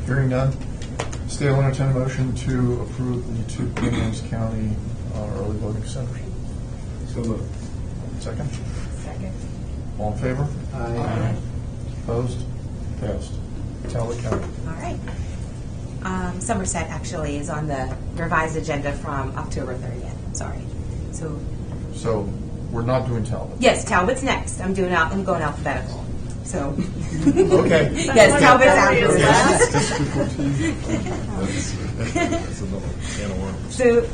Hearing none, State will entertain a motion to approve the two Queen County early voting centers. So moved. Second? Second. All in favor? Aye. Opposed? Passed. Talbot County. All right. Somerset actually is on the revised agenda from October 30th. I'm sorry. So we're not doing Talbot. Yes, Talbot's next. I'm going alphabetical. So. Okay. Yes, Talbot's after. That's another can of worms. So,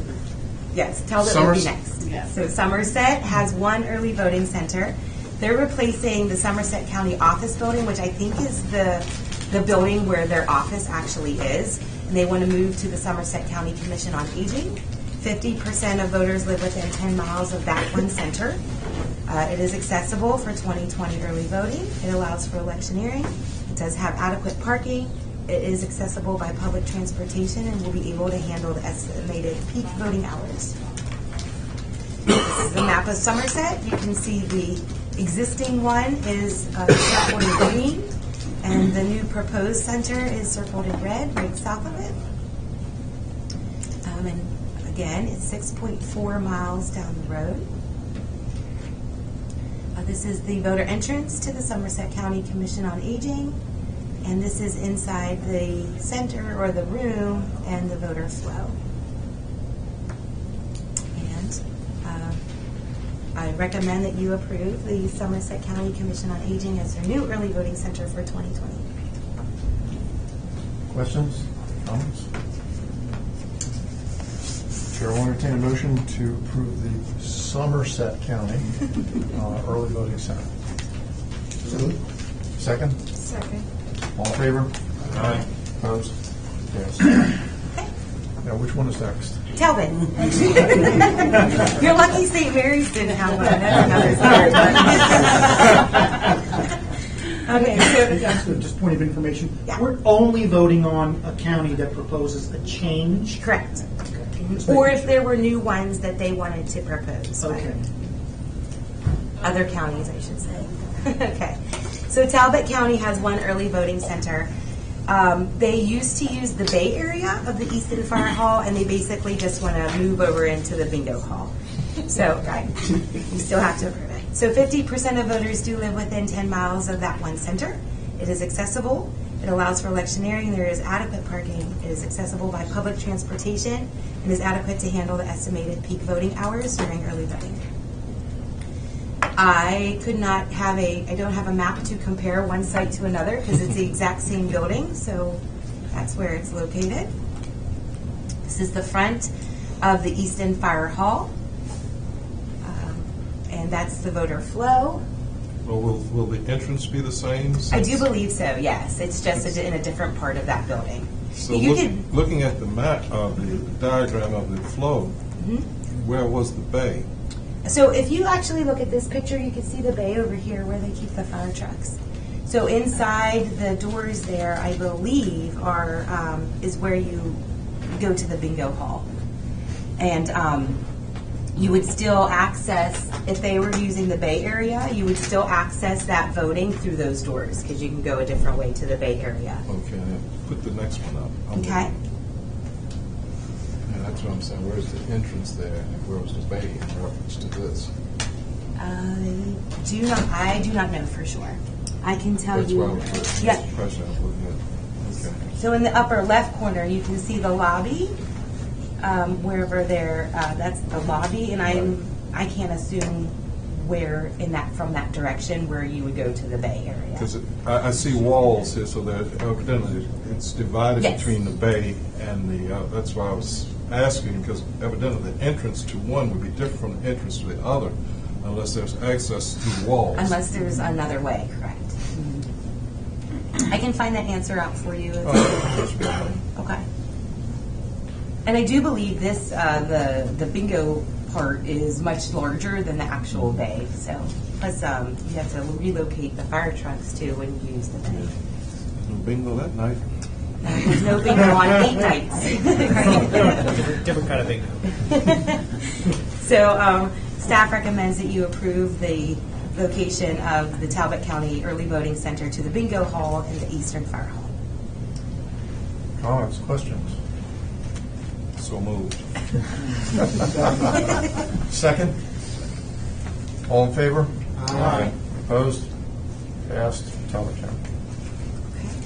yes, Talbot will be Somerset. next. So Somerset has one early voting center. They're replacing the Somerset County office building, which I think is the building where their office actually is. And they want to move to the Somerset County Commission on Aging. 50% of voters live within 10 miles of that one center. It is accessible for 2020 early voting. It allows for electioneering. It does have adequate parking. It is accessible by public transportation and will be able to handle the estimated peak voting hours. This is the map of Somerset. You can see the existing one is circled in green, and the new proposed center is circled in red right south of it. And again, it's 6.4 miles down the road. This is the voter entrance to the Somerset County Commission on Aging, and this is inside the center or the room and the voter flow. And I recommend that you approve the Somerset County Commission on Aging as their new early voting center for 2020. Questions? Comments? Chair will entertain a motion to approve the Somerset County early voting center. Second? Second. All in favor? Aye. Opposed? Yes. Now, which one is next? Talbot. You're lucky St. Mary's didn't have one. Okay, so Just point of information. Yeah. We're only voting on a county that proposes a change. correct. Just Or making if there were new ones that they wanted to propose. sure. Okay. Other counties, I should say. Okay. So Talbot County has one early voting center. They used to use the Bay area of the Easton Fire Hall, and they basically just want to move over into the bingo hall. So, right, you still have to approve it. So 50% of voters do live within 10 miles of that one center. It is accessible. It allows for electioneering. There is adequate parking. It is accessible by public transportation and is adequate to handle the estimated peak voting hours during early voting. I don't have a map to compare one site to another because it's the exact same building, so that's where it's located. This is the front of the Easton Fire Hall, and that's the voter flow. Well, will the entrance be the same? I do believe so, yes. It's just in a different part of that building. So You could- looking at the map, the diagram of the flow, where was the bay? So if you actually look at this picture, you can see the bay over here where they keep the fire trucks. So inside the doors there, I believe, is where you go to the bingo hall. And you would still access, if they were using the bay area, you would still access that voting through those doors because you can go a different way to the bay area. Okay, put the next one up. Okay? Yeah, that's what I'm saying. Where's the entrance there, and where was the bay in reference to this? I do not know for sure. I can tell That's you. why I was that's Yeah. the question I was looking at. Okay. So in the upper left corner, you can see the lobby. Wherever there, that's the lobby, and I can't assume where from that direction where you would go to the bay area. Because I see walls here, so that evidently it's divided Yes. between the bay and the. That's why I was asking, because evidently the entrance to one would be different from the entrance to the other, unless there's access through walls. Unless there's another way, correct? I can find that answer out for you. Okay. And I do believe this, the bingo part is much larger than the actual bay. So, plus you have to relocate the fire trucks too when you use the bay. No bingo that night. There's no bingo on 8 nights. Different kind of bingo. Staff recommends that you approve the location of the Talbot County Early Voting Center to the Bingo Hall and the Eastern Fire Hall. Comments, questions? So moved. Second? All in favor? Aye. Opposed? Passed. Talbot County.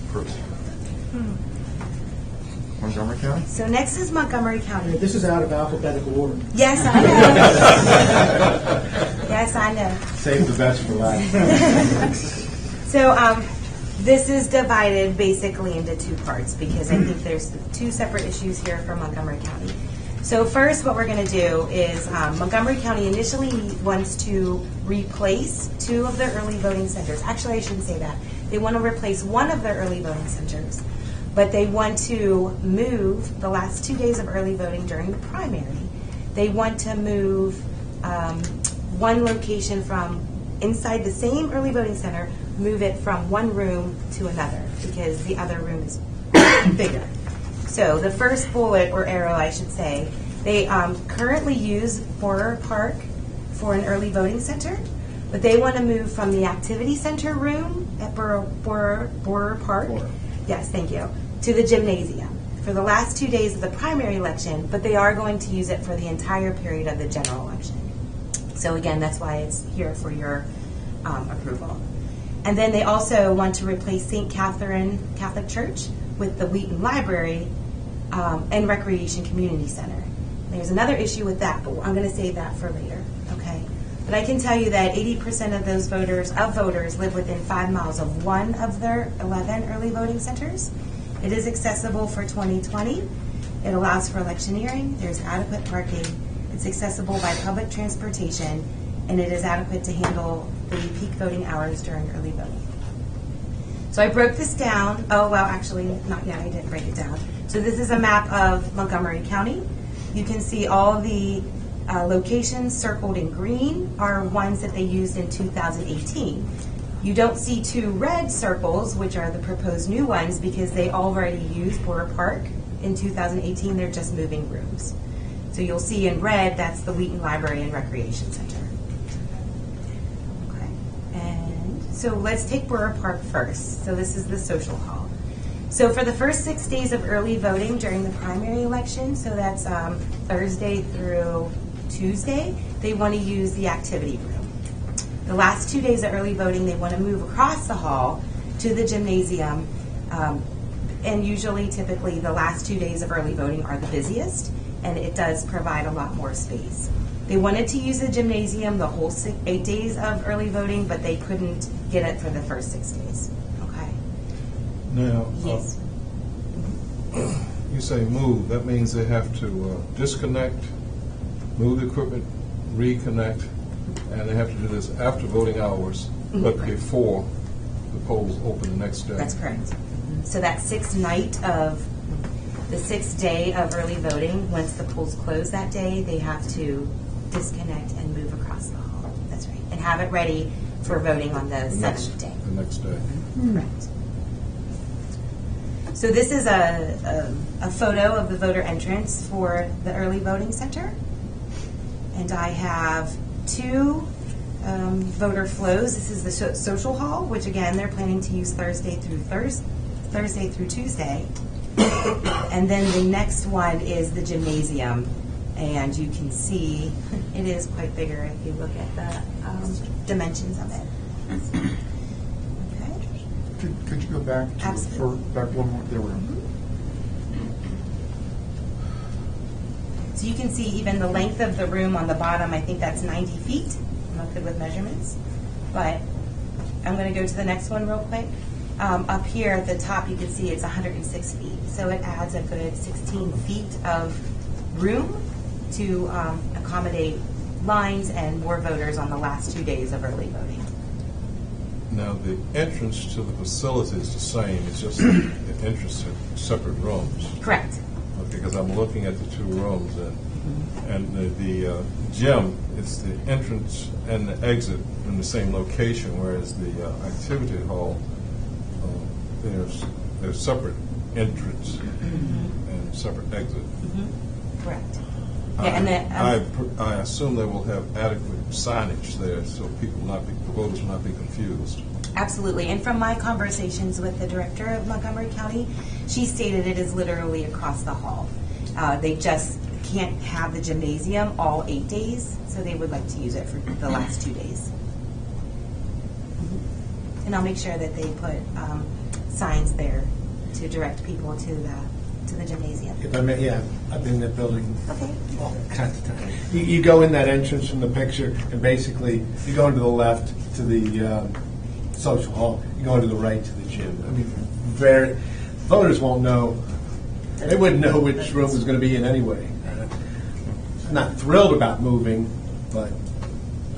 Approved. Montgomery County? So next is Montgomery County. This is out of alphabetical order. Yes, I know. Yes, I know. Save the best for last. So this is divided basically into two parts because I think there's two separate issues here for Montgomery County. So first, what we're going to do is Montgomery County initially wants to replace two of their early voting centers. Actually, I shouldn't say that. They want to replace one of their early voting centers, but they want to move the last 2 days of early voting during the primary. They want to move one location from inside the same early voting center, move it from one room to another because the other room is bigger. So the first bullet, or arrow I should say, they currently use Bohrer Park for an early voting center, but they want to move from the activity center room at Bohrer Park, yes, thank you, to the gymnasium for the last 2 days of the primary election, but they are going to use it for the entire period of the general election. So again, that's why it's here for your approval. And then they also want to replace St. Catherine Catholic Church with the Wheaton Library and Recreation Community Center. There's another issue with that, but I'm going to save that for later, okay? But I can tell you that 80% of those voters live within 5 miles of one of their 11 early voting centers. It is accessible for 2020. It allows for electioneering. There's adequate parking. It's accessible by public transportation, and it is adequate to handle the peak voting hours during early voting. So I broke this down. Oh, well, actually, not yet. I didn't break it down. So this is a map of Montgomery County. You can see all the locations circled in green are ones that they used in 2018. You don't see two red circles, which are the proposed new ones, because they already used Bohrer Park in 2018. They're just moving rooms. So you'll see in red, that's the Wheaton Library and Recreation Center. Okay. And so let's take Bohrer Park first. So this is the social hall. So for the first 6 days of early voting during the primary election, so that's Thursday through Tuesday, they want to use the activity room. The last 2 days of early voting, they want to move across the hall to the gymnasium. And usually, typically, the last 2 days of early voting are the busiest, and it does provide a lot more space. They wanted to use the gymnasium the whole 8 days of early voting, but they couldn't get it for the first 6 days. Okay. Now, Yes. you say move, that means they have to disconnect, move the equipment, reconnect, and they have to do this after voting hours, but Right. before the polls open the next day. That's correct. So that sixth day of early voting, once the polls close that day, they have to disconnect and move across the hall. That's right. And have it ready for voting on the seventh day. The next day. Correct. So this is a photo of the voter entrance for the early voting center. And I have two voter flows. This is the social hall, which again, they're planning to use Thursday through Tuesday. And then the next one is the gymnasium. And you can see it is quite bigger if you look at the dimensions of it. Okay. Could you go back to Absolutely. back one more? There we go. So you can see even the length of the room on the bottom, I think that's 90 feet. I'm not good with measurements. But I'm going to go to the next one real quick. Up here at the top, you can see it's 106 feet. So it adds a good 16 feet of room to accommodate lines and more voters on the last 2 days of early voting. Now, the entrance to the facility is the same, it's just the entrance to separate rooms. Correct. Okay, because I'm looking at the two rooms, and the gym, it's the entrance and the exit in the same location, whereas the activity hall, there's separate entrance and separate exit. Correct. Yeah, and then, I assume they will have adequate signage there, so voters will not be confused. absolutely. And from my conversations with the director of Montgomery County, she stated it is literally across the hall. They just can't have the gymnasium all 8 days, so they would like to use it for the last 2 days. And I'll make sure that they put signs there to direct people to the gymnasium. If I may, yeah, I've been in that building Okay. all kinds of times. You go in that entrance from the picture, and basically, you go into the left to the social hall, you go into the right to the gym. I mean, voters won't know, they wouldn't know which room was going to be in anyway. I'm not thrilled about moving, but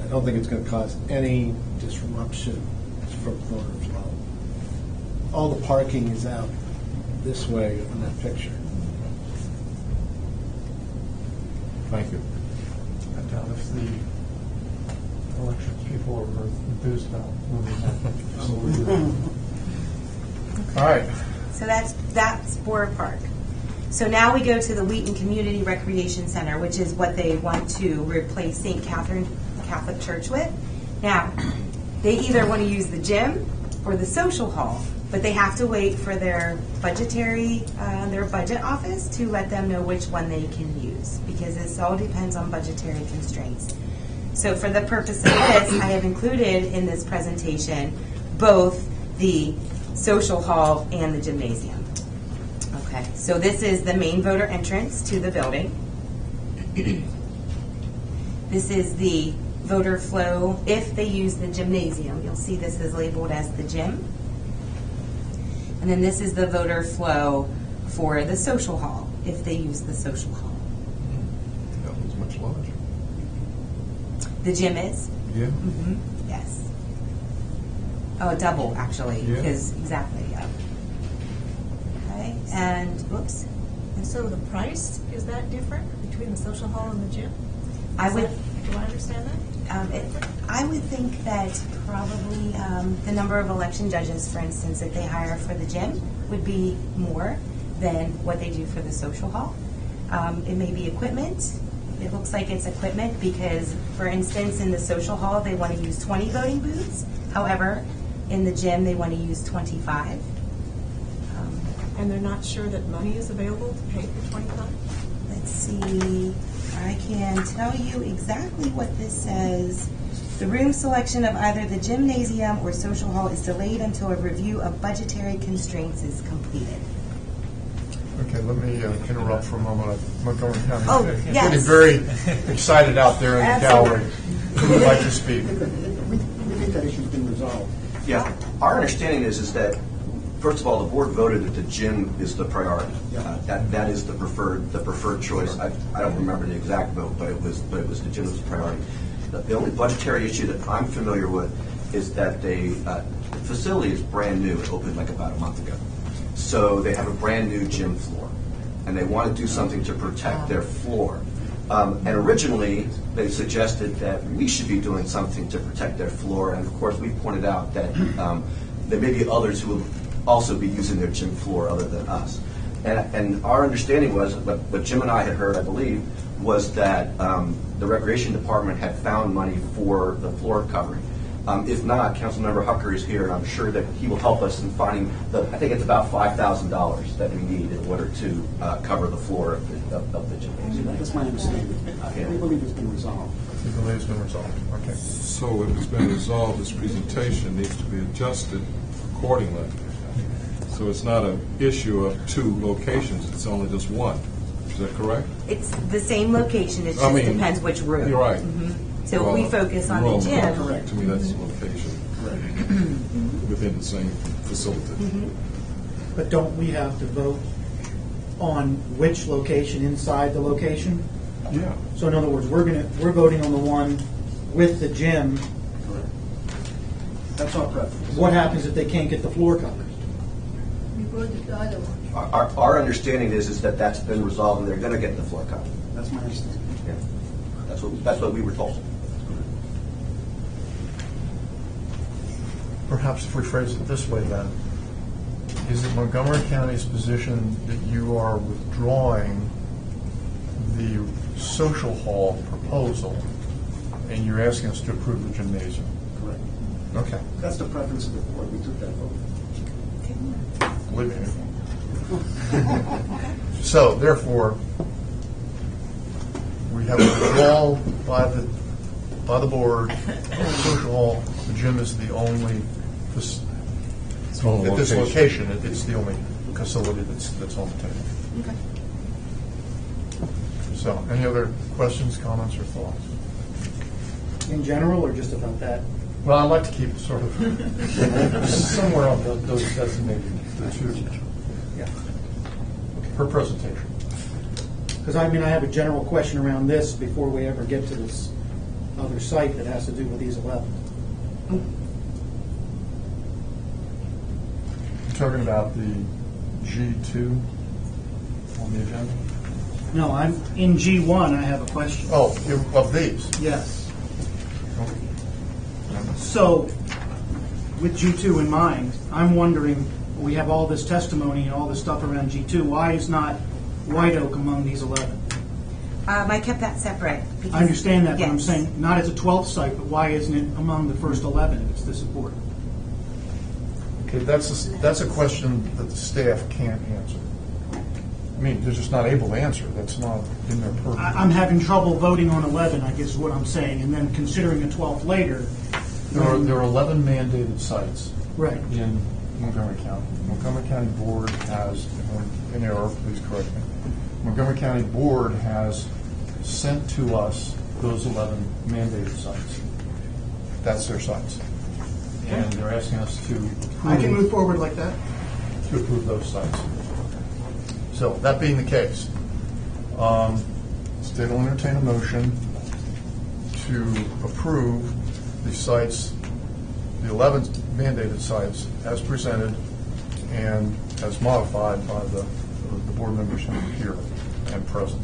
I don't think it's going to cause any disruption for voters. All the parking is out this way in that picture. Thank you. I doubt if the elections people are enthused about moving that. All right. So that's Bohrer Park. So now we go to the Wheaton Community Recreation Center, which is what they want to replace St. Catherine Catholic Church with. Now, they either want to use the gym or the social hall, but they have to wait for their budget office to let them know which one they can use, because this all depends on budgetary constraints. So for the purpose of this, I have included in this presentation both the social hall and the gymnasium. Okay, so this is the main voter entrance to the building. This is the voter flow if they use the gymnasium. You'll see this is labeled as the gym. And then this is the voter flow for the social hall if they use the social hall. That was much larger. The gym is? Yeah. Mm-hmm. Yes. Oh, double, actually. Yeah. Because exactly, yeah. Okay, and, whoops. And so the price, is that different between the social hall and the gym? Do I understand that? I would think that probably the number of election judges, for instance, that they hire for the gym would be more than what they do for the social hall. It may be equipment. It looks like it's equipment because, for instance, in the social hall, they want to use 20 voting booths. However, in the gym, they want to use 25. And they're not sure that money is available to pay for 25? Let's see. I can tell you exactly what this says. The room selection of either the gymnasium or social hall is delayed until a review of budgetary constraints is completed. Okay, let me interrupt for a moment. Montgomery County. Oh, yes. Getting very excited out there in the gallery. Who would like to speak? We think that issue's been resolved. Yeah, our understanding is that, first of all, the board voted that the gym is the priority. That is the preferred choice. I don't remember the exact vote, but it was the gym was the priority. The only budgetary issue that I'm familiar with is that the facility is brand new. It opened like about a month ago. So they have a brand new gym floor, and they want to do something to protect their floor. And originally, they suggested that we should be doing something to protect their floor. And of course, we pointed out that there may be others who will also be using their gym floor other than us. And our understanding was, what Jim and I had heard, I believe, was that the Recreation Department had found money for the floor covering. If not, Councilmember Hucker is here, and I'm sure that he will help us in finding I think it's about $5,000 that we need in order to cover the floor of the gymnasium. That's my understanding. We believe it's been resolved. You believe it's been resolved? Okay. So if it's been resolved, this presentation needs to be adjusted accordingly. So it's not an issue of two locations, it's only just one. Is that correct? It's the same location, it just depends which room. You're right. Mm-hmm. So if we focus on the gym. Correct. To me, that's the location. Within the same facility. Mm-hmm. But don't we have to vote on which location inside the location? Yeah. So in other words, we're voting on the one with the gym. Correct. That's our preference. What happens if they can't get the floor covered? We voted the other one. Our understanding is that that's been resolved, and they're going to get the floor covered. That's my understanding. Yeah. That's what we were told. Perhaps if we phrase it this way then, is it Montgomery County's position that you are withdrawing the social hall proposal, and you're asking us to approve the gymnasium. Correct. Okay. That's the preference of the board. We took that vote. Believe me. So, therefore, we have a withdrawal by the board, social hall. The gym is the only, at this location, it's the only facility that's on the table. Okay. So, any other questions, comments, or thoughts? In general, or just about that? Well, I'd like to keep it sort of somewhere on those designated, the two. Yeah. Per presentation. Because I mean, I have a general question around this before we ever get to this other site that has to do with these 11. You're talking about the G2 on the agenda? No, I'm in G1. I have a question. Oh, of these? Yes. So, with G2 in mind, I'm wondering, we have all this testimony and all this stuff around G2. Why is not White Oak among these 11? I kept that separate. I understand that, but I'm Yes. saying, not as a 12th site, but why isn't it among the first 11 if it's this important? Okay, that's a question that the staff can't answer. I mean, they're just not able to answer. That's not in their purview. I'm having trouble voting on 11, I guess is what I'm saying, and then considering a 12th later. There are 11 mandated sites Right. in Montgomery County. Montgomery County Board has, if I'm in error, please correct me. Montgomery County Board has sent to us those 11 mandated sites. That's their sites. And they're asking us to approve. I can move forward like that. To approve those sites. So, that being the case, State will entertain a motion to approve the sites, the 11 mandated sites, as presented and as modified by the board members who are here and present.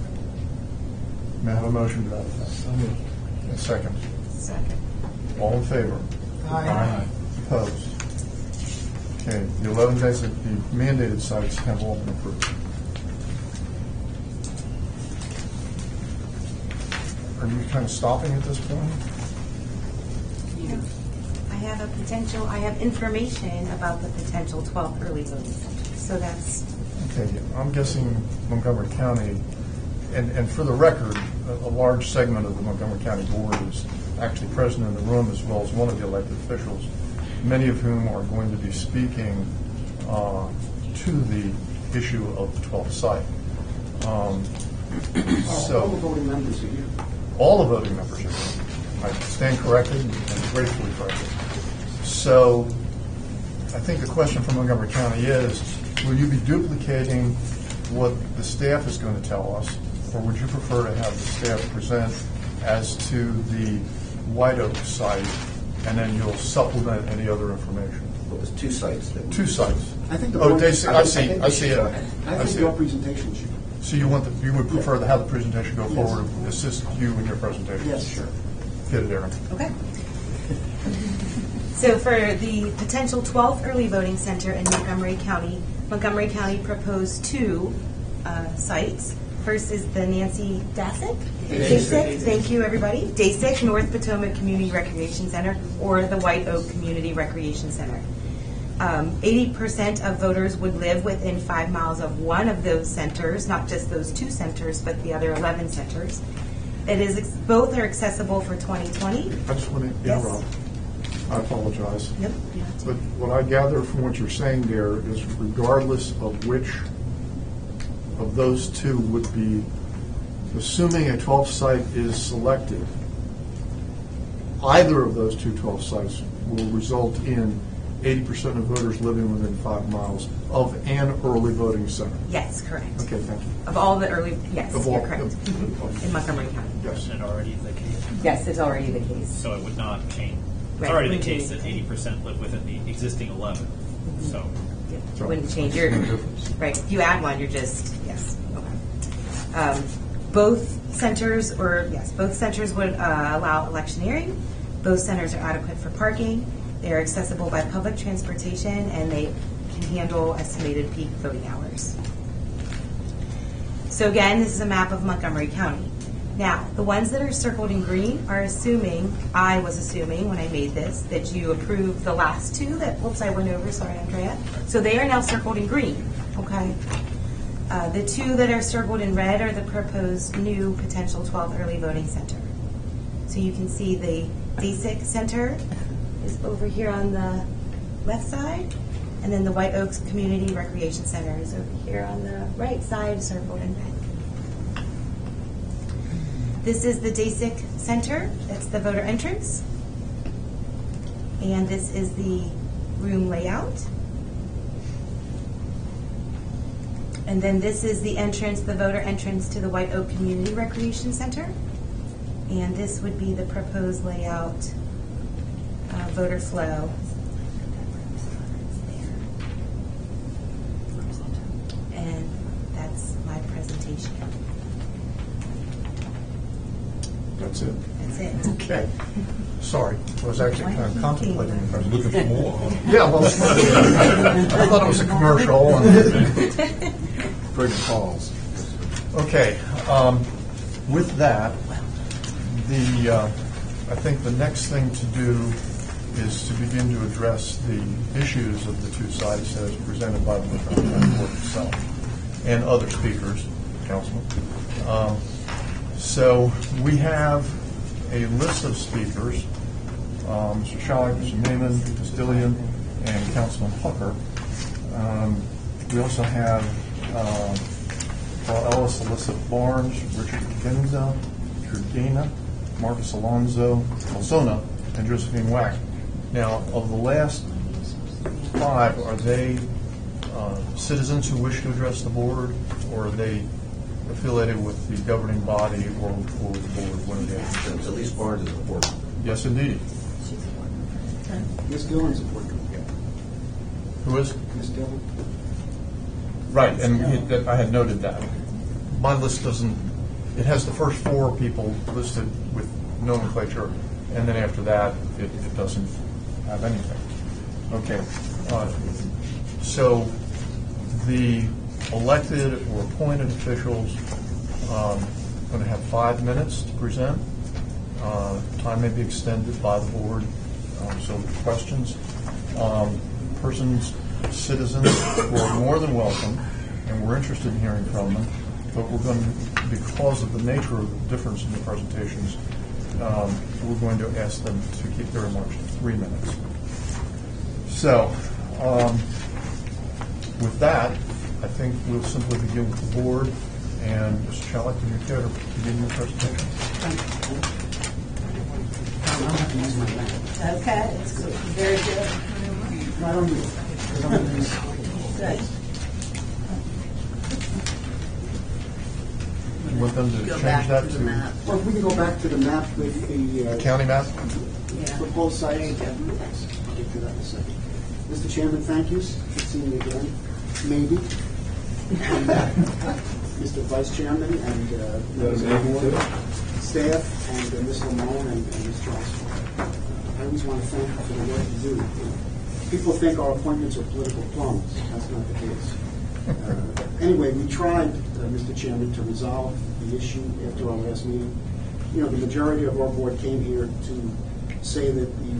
May I have a motion to that effect? A second. Second. All in favor? Aye. Opposed? Okay, the 11 days, the mandated sites have all been approved. Are you kind of stopping at this point? I have information about the potential 12 early voting centers. So that's, Okay, I'm guessing Montgomery County, and for the record, a large segment of the Montgomery County Board is actually present in the room, as well as one of the elected officials, many of whom are going to be speaking to the issue of the 12th site. All the voting members are here. All the voting members are here. I stand corrected and gratefully corrected. So I think the question from Montgomery County is, will you be duplicating what the staff is going to tell us, or would you prefer to have the staff present as to the White Oak site, and then you'll supplement any other information? Well, there's two sites. Two sites. I think the Oh, board- I see it. I think your it. presentation should. So you would prefer to have the presentation go forward and assist you in your presentation? Yes, sure. Get it, Aaron. okay. So for the potential 12th early voting center in Montgomery County proposed two sites. First is the Nancy Dasick. Thank you, everybody. Dasick North Potomac Community Recreation Center, or the White Oak Community Recreation Center. 80% of voters would live within 5 miles of one of those centers, not just those two centers, but the other 11 centers. Both are accessible for 2020. I just want to interrupt. I apologize. Yep. But what I gather from what you're saying there is regardless of which of those two would be, assuming a 12th site is selected, either of those two 12 sites will result in 80% of voters living within 5 miles of an early voting center. Yes, correct. Okay, thank you. Of all the early, yes, Of you're all- correct. In Montgomery County. Yes. Isn't it already the case? Yes, it's already the case. So it would not change. It's Right. already the case that 80% live within the existing 11. So You wouldn't change your, right, if you add one, you're just, yes. Okay. Both centers would allow electioneering. Both centers are adequate for parking. They are accessible by public transportation, and they can handle estimated peak voting hours. So again, this is a map of Montgomery County. Now, the ones that are circled in green are assuming, I was assuming when I made this, that you approved the last two that, whoops, I went over, sorry, Andrea. So they are now circled in green, okay? The two that are circled in red are the proposed new potential 12th early voting center. So you can see the basic center is over here on the left side, and then the White Oaks Community Recreation Center is over here on the right side, circled in red. This is the DASIC Center. That's the voter entrance. And this is the room layout. And then this is the entrance, the voter entrance to the White Oak Community Recreation Center. And this would be the proposed layout, voter flow. And that's my presentation. That's it? That's it. Okay. Sorry, I was actually kind of contemplating if I was looking for more. Yeah, well, I thought it was a commercial. Great calls. Okay, with that, I think the next thing to do is to begin to address the issues of the two sites as presented by the County Board itself and other speakers, Councilman. So we have a list of speakers, Mr. Schallert, Mr. Naaman, Ms. Dillian, and Councilman Hucker. We also have Paul Ellis, Alyssa Barnes, Richard Genza, Richard Gaina, Marcus Alzona, and Josephine Wack. Now, of the last 5, are they citizens who wish to address the board, or are they affiliated with the governing body or the board? One of the At least Barnes is a board. Yes, indeed. Ms. Dillon's a board member. Who is? Ms. Dillon. Right, and I had noted that. My list doesn't, it has the first 4 people listed with nomenclature, and then after that, it doesn't have anything. Okay. So the elected or appointed officials going to have 5 minutes to present. Time may be extended by the board, so questions. Persons, citizens who are more than welcome, and we're interested in hearing from them, but we're going to, because of the nature of the difference in the presentations, we're going to ask them to keep their remarks to 3 minutes. So, with that, I think we'll simply begin with the board. And Mr. Schallert, do you care to begin your presentation? Okay, very good. Not on you. Good. You want them to Go change back that to to the map. Well, if we can go back to the map with the county map? proposed site. I'll get to that in a second. Mr. Chairman, thank you. Good seeing you again. Maybe. And, Mr. Vice Chairman and members of the board, staff, and Ms. Lamone and Ms. Johnson. I always want to thank you for the work you do. People think our appointments are political plums. That's not the case. Anyway, we tried, Mr. Chairman, to resolve the issue after our last meeting. You know, the majority of our board came here to say that the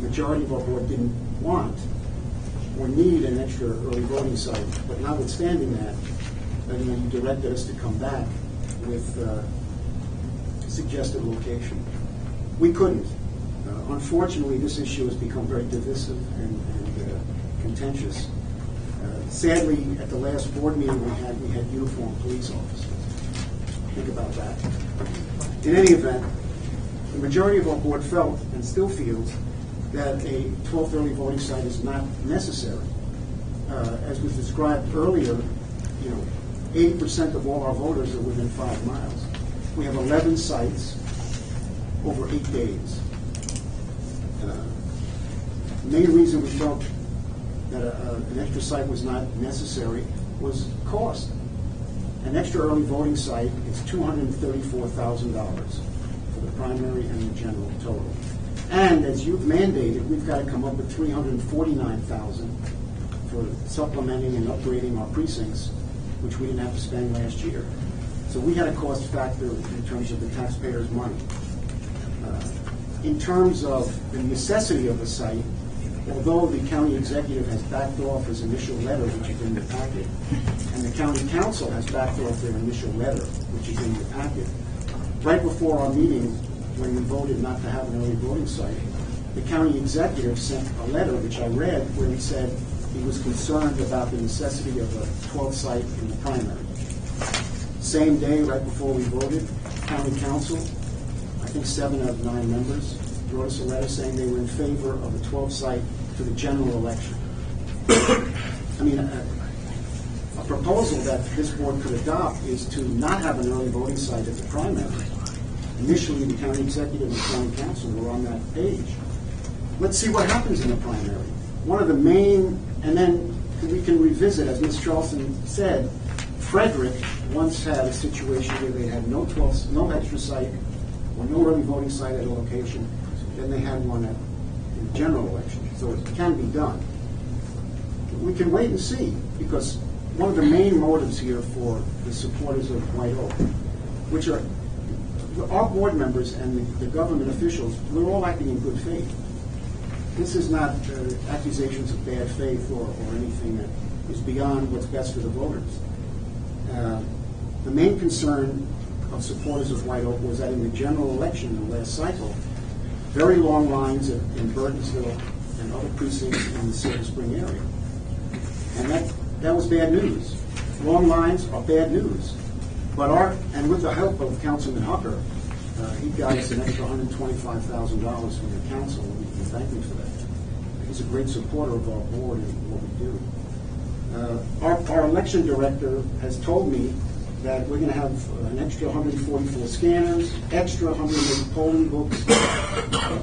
majority of our board didn't want or need an extra early voting site. But notwithstanding that, you directed us to come back with a suggested location. We couldn't. Unfortunately, this issue has become very divisive and contentious. Sadly, at the last board meeting we had uniformed police officers. Think about that. In any event, the majority of our board felt, and still feels, that a 12th early voting site is not necessary. As was described earlier, 80% of all our voters are within 5 miles. We have 11 sites over 8 days. The main reason we felt that an extra site was not necessary was cost. An extra early voting site is $234,000 for the primary and the general total. And as you've mandated, we've got to come up with $349,000 for supplementing and upgrading our precincts, which we didn't have to spend last year. So we had a cost factor in terms of the taxpayers' money. In terms of the necessity of the site, although the county executive has backed off his initial letter, which is in the packet, and the county council has backed off their initial letter, which is in the packet, right before our meeting, when we voted not to have an early voting site, the county executive sent a letter, which I read, where he said he was concerned about the necessity of a 12th site in the primary. Same day, right before we voted, county council, I think 7 of 9 members, wrote us a letter saying they were in favor of a 12th site for the general election. I mean, a proposal that this board could adopt is to not have an early voting site at the primary. Initially, the county executive and the county council were on that page. Let's see what happens in the primary. One of the main, and then we can revisit, as Ms. Charleston said, Frederick once had a situation where they had no extra site, or no early voting site at a location. Then they had one in the general election. So it can be done. We can wait and see, because one of the main motives here for the supporters of White Oak, which are our board members and the government officials, we're all acting in good faith. This is not accusations of bad faith or anything that is beyond what's best for the voters. The main concern of supporters of White Oak was that in the general election in the last cycle, very long lines in Burtonsville and other precincts in the Silver Spring area. And that was bad news. Long lines are bad news. But and with the help of Councilman Hucker, he got us an extra $125,000 from the council, and we can thank him for that. He's a great supporter of our board and what we do. Our election director has told me that we're going to have an extra 144 scanners, extra 108 polling books,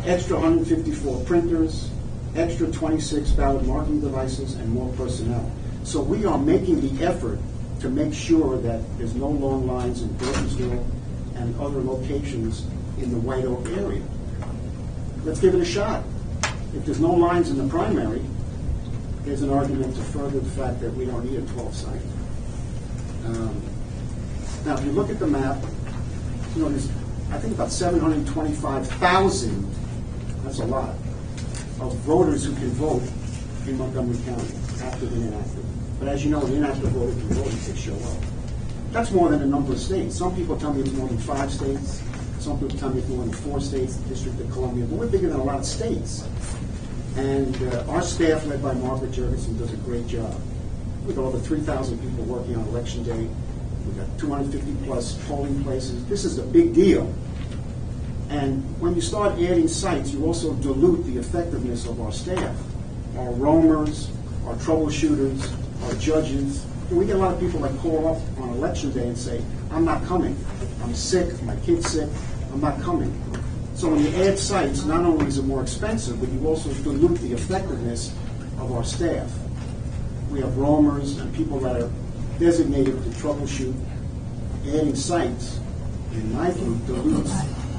extra 154 printers, extra 26 ballot marking devices, and more personnel. So we are making the effort to make sure that there's no long lines in Burtonsville and other locations in the White Oak area. Let's give it a shot. If there's no lines in the primary, there's an argument to further the fact that we don't need a 12th site. Now, if you look at the map, you know, there's, I think, about 725,000, that's a lot, of voters who can vote in Montgomery County, active and inactive. But as you know, an inactive voter can vote if they show up. That's more than a number of states. Some people tell me it's more than 5 states. Some people tell me it's more than 4 states, the District of Columbia. But we're bigger than a lot of states. And our staff, led by Margaret Jurgensen, does a great job. With over 3,000 people working on Election Day, we've got 250-plus polling places. This is a big deal. And when you start adding sites, you also dilute the effectiveness of our staff, our roamers, our troubleshooters, our judges. And we get a lot of people that call up on Election Day and say, I'm not coming. I'm sick, my kid's sick, I'm not coming. So when you add sites, not only is it more expensive, but you also dilute the effectiveness of our staff. We have roamers and people that are designated to troubleshoot. Adding sites, in my view, dilutes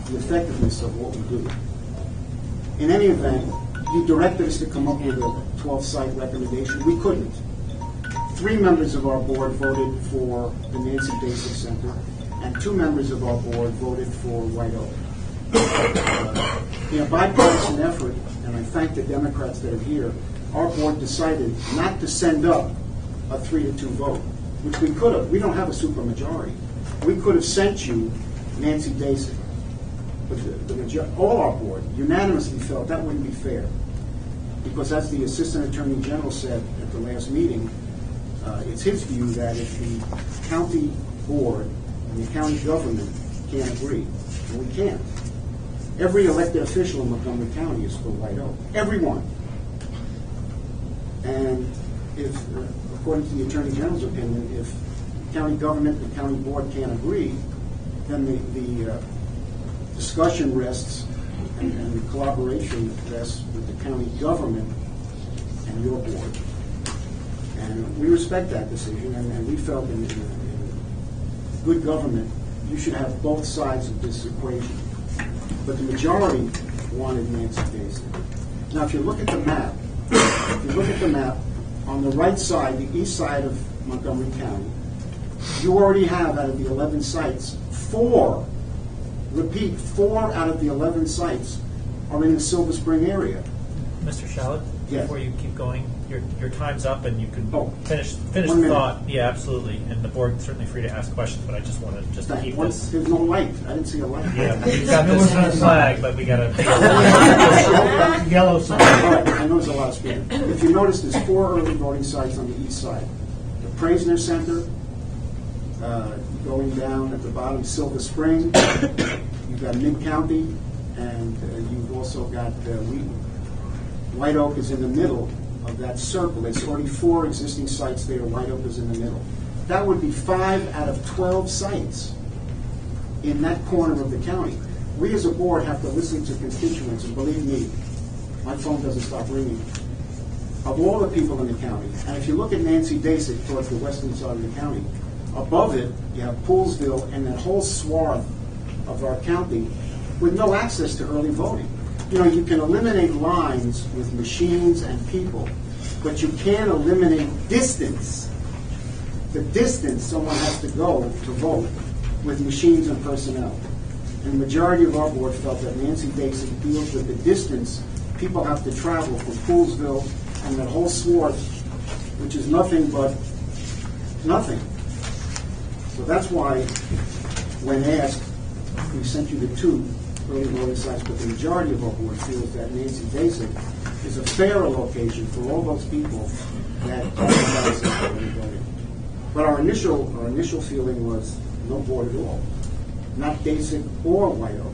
the effectiveness of what we do. In any event, you directed us to come up with a 12th site recommendation. We couldn't. 3 members of our board voted for the Nancy Basic Center, and 2 members of our board voted for White Oak. In a bipartisan effort, and I thank the Democrats that are here, our board decided not to send up a 3-2 vote, which we could have. We don't have a supermajority. We could have sent you Nancy Basic. But all our board unanimously felt that wouldn't be fair. Because as the Assistant Attorney General said at the last meeting, it's his view that if the county board and the county government can't agree, and we can't. Every elected official in Montgomery County is for White Oak. Everyone. And if, according to the Attorney General's opinion, if county government and county board can't agree, then the discussion rests and the collaboration rests with the county government and your board. And we respect that decision, and we felt in good government, you should have both sides of this equation. But the majority wanted Nancy Basic. Now, if you look at the map, on the right side, the east side of Montgomery County, You already have, out of the 11 sites, 4 out of the 11 sites are in the Silver Spring area. Mr. Shallot, Yes. before you keep going, your time's up and you can finish 1 the minute. thought. Yeah, absolutely. And the board's certainly free to ask questions, but I just want to just keep this. There's no light. I didn't see a light. Yeah, we've got this flag, but we got to. Yellow sign. I know there's a lot of speaking. If you notice, there's 4 early voting sites on the east side. The Praisner Center, going down at the bottom, Silver Spring. You've got Mid-County, and you've also got Wheaton. White Oak is in the middle of that circle. There's already 4 existing sites there. White Oak is in the middle. That would be 5 out of 12 sites in that corner of the county. We as a board have to listen to constituents, and believe me, my phone doesn't stop ringing, of all the people in the county. And if you look at Nancy Dasick towards the western side of the county, above it, you have Poolsville and that whole swath of our county with no access to early voting. You know, you can eliminate lines with machines and people, but you can't eliminate distance. The distance someone has to go to vote with machines and personnel. And the majority of our board felt that Nancy Dasick deals with the distance people have to travel from Poolsville and that whole swath, which is nothing but nothing. So that's why, when asked, we sent you the 2 early voting sites, but the majority of our board feels that Nancy Dasick is a fairer location for all those people that qualify for early voting. But our initial feeling was no board at all, not Dasick or White Oak.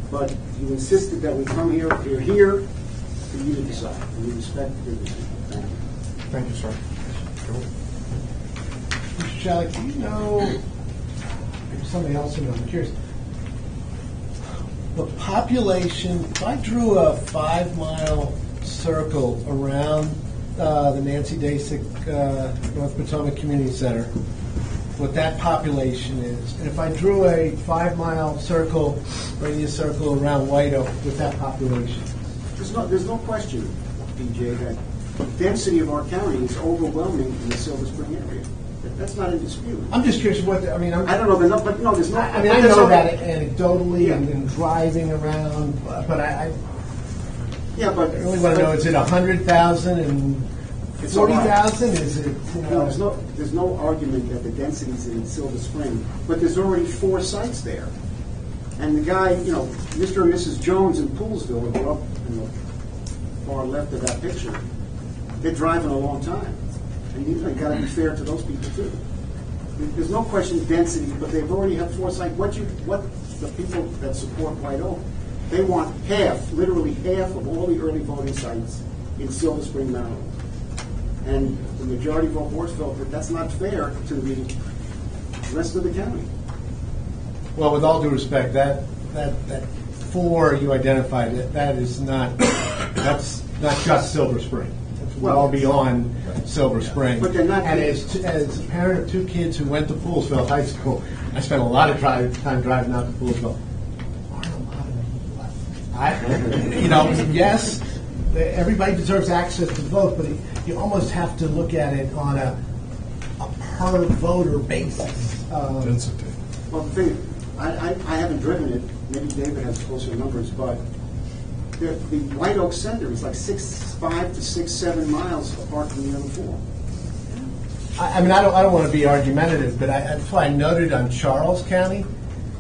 But you insisted that we come here, we're here for you to decide, and we respect your decision. Thank you. Thank you, sir. Mr. Shallot, do you know, if somebody else knows, I'm curious, the population, if I drew a 5-mile circle around the Nancy Dasick North Potomac Community Center, what that population is, and if I drew a 5-mile circle, radius circle around White Oak, what that population is? There's no question, DJ, that the density of our county is overwhelming in the Silver Spring area. That's not in dispute. I'm just curious what, I don't know, but no, there's no. I mean, I know that anecdotally and driving around, but I really want to know, is it 100,000 and 40,000? Is it, No, there's no argument that the density is in Silver Spring, but there's already 4 sites there. And the guy, Mr. and Mrs. Jones in Poolsville, who are up in the far left of that picture, they're driving a long time. And you got to be fair to those people too. There's no question of density, but they've already had 4 sites. What the people that support White Oak, they want half, literally half of all the early voting sites in Silver Spring, Maryland. And the majority of our board felt that that's not fair to the rest of the county. Well, with all due respect, that 4 you identified, that's not just Silver Spring. It's well beyond Silver Spring. But they're not. And as a parent of 2 kids who went to Poolsville High School, I spent a lot of time driving out to Poolsville. Aren't a lot of people left. Yes, everybody deserves access to vote, but you almost have to look at it on a per voter basis. Density. Well, the thing, I haven't driven it. Maybe David has closer numbers, but the White Oak Center is like 5 to 6, 7 miles apart from the other 4. I don't want to be argumentative, but that's why I noted on Charles County.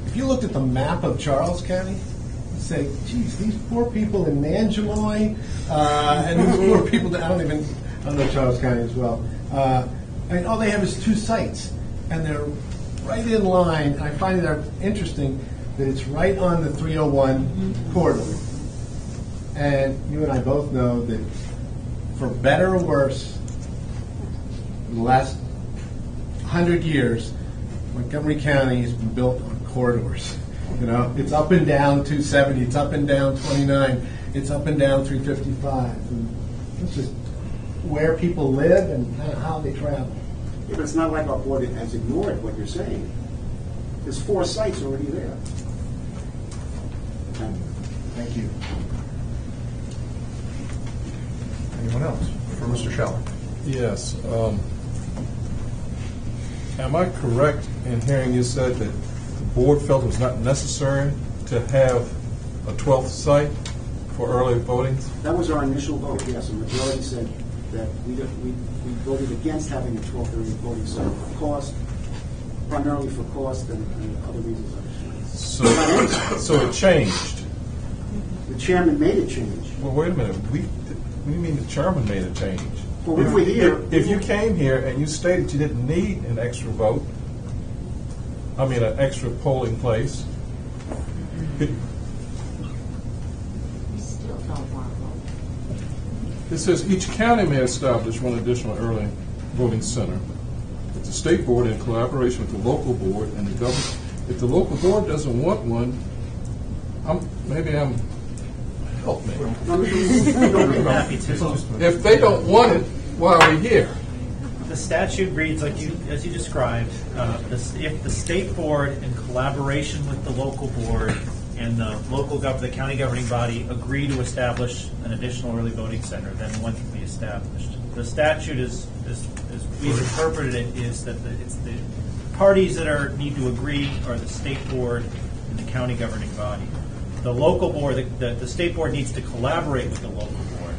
If you looked at the map of Charles County, you say, geez, these poor people in Nanjemoy, and these poor people that I don't know Charles County as well. All they have is 2 sites, and they're right in line. I find it interesting that it's right on the 301 corridor. And you and I both know that, for better or worse, in the last 100 years, Montgomery County has been built on corridors. It's up and down 270, it's up and down 29, it's up and down 355. And it's just where people live and how they travel. Yeah, but it's not like our board has ignored what you're saying. There's 4 sites already there. Thank you. Anyone else? For Mr. Shallot. Yes. Am I correct in hearing you said that the board felt it was not necessary to have a 12th site for early voting? That was our initial vote, yes. The majority said that we voted against having a 12th early voting site for cost, primarily for cost and other reasons. So it changed? The chairman made a change. Well, wait a minute. What do you mean the chairman made a change? Well, we were here. If you came here and you stated you didn't need an extra vote, an extra polling place, We still don't want to vote. it says each county may establish one additional early voting center. It's the state board in collaboration with the local board and the government. If the local board doesn't want one, help me. Happy to. If they don't want it, why are we here? The statute reads as you described. If the state board, in collaboration with the local board and the county governing body, agree to establish an additional early voting center, then one can be established. The statute, as we've interpreted it, is that it's the parties that need to agree are the state board and the county governing body. The local board, the state board needs to collaborate with the local board.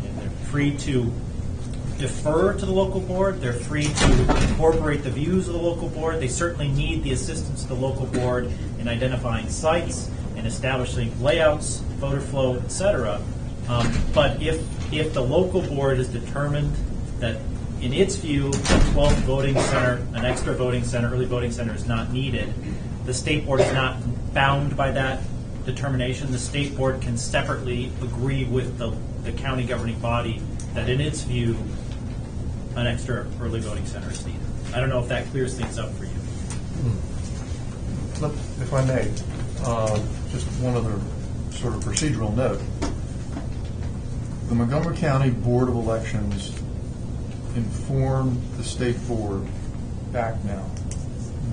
And they're free to defer to the local board. They're free to incorporate the views of the local board. They certainly need the assistance of the local board in identifying sites and establishing layouts, voter flow, etc. But if the local board is determined that, in its view, a 12th voting center, an extra voting center, early voting center is not needed, the state board is not bound by that determination. The state board can separately agree with the county governing body that, in its view, an extra early voting center is needed. I don't know if that clears things up for you. If I may, just one other sort of procedural note. The Montgomery County Board of Elections informed the state board back now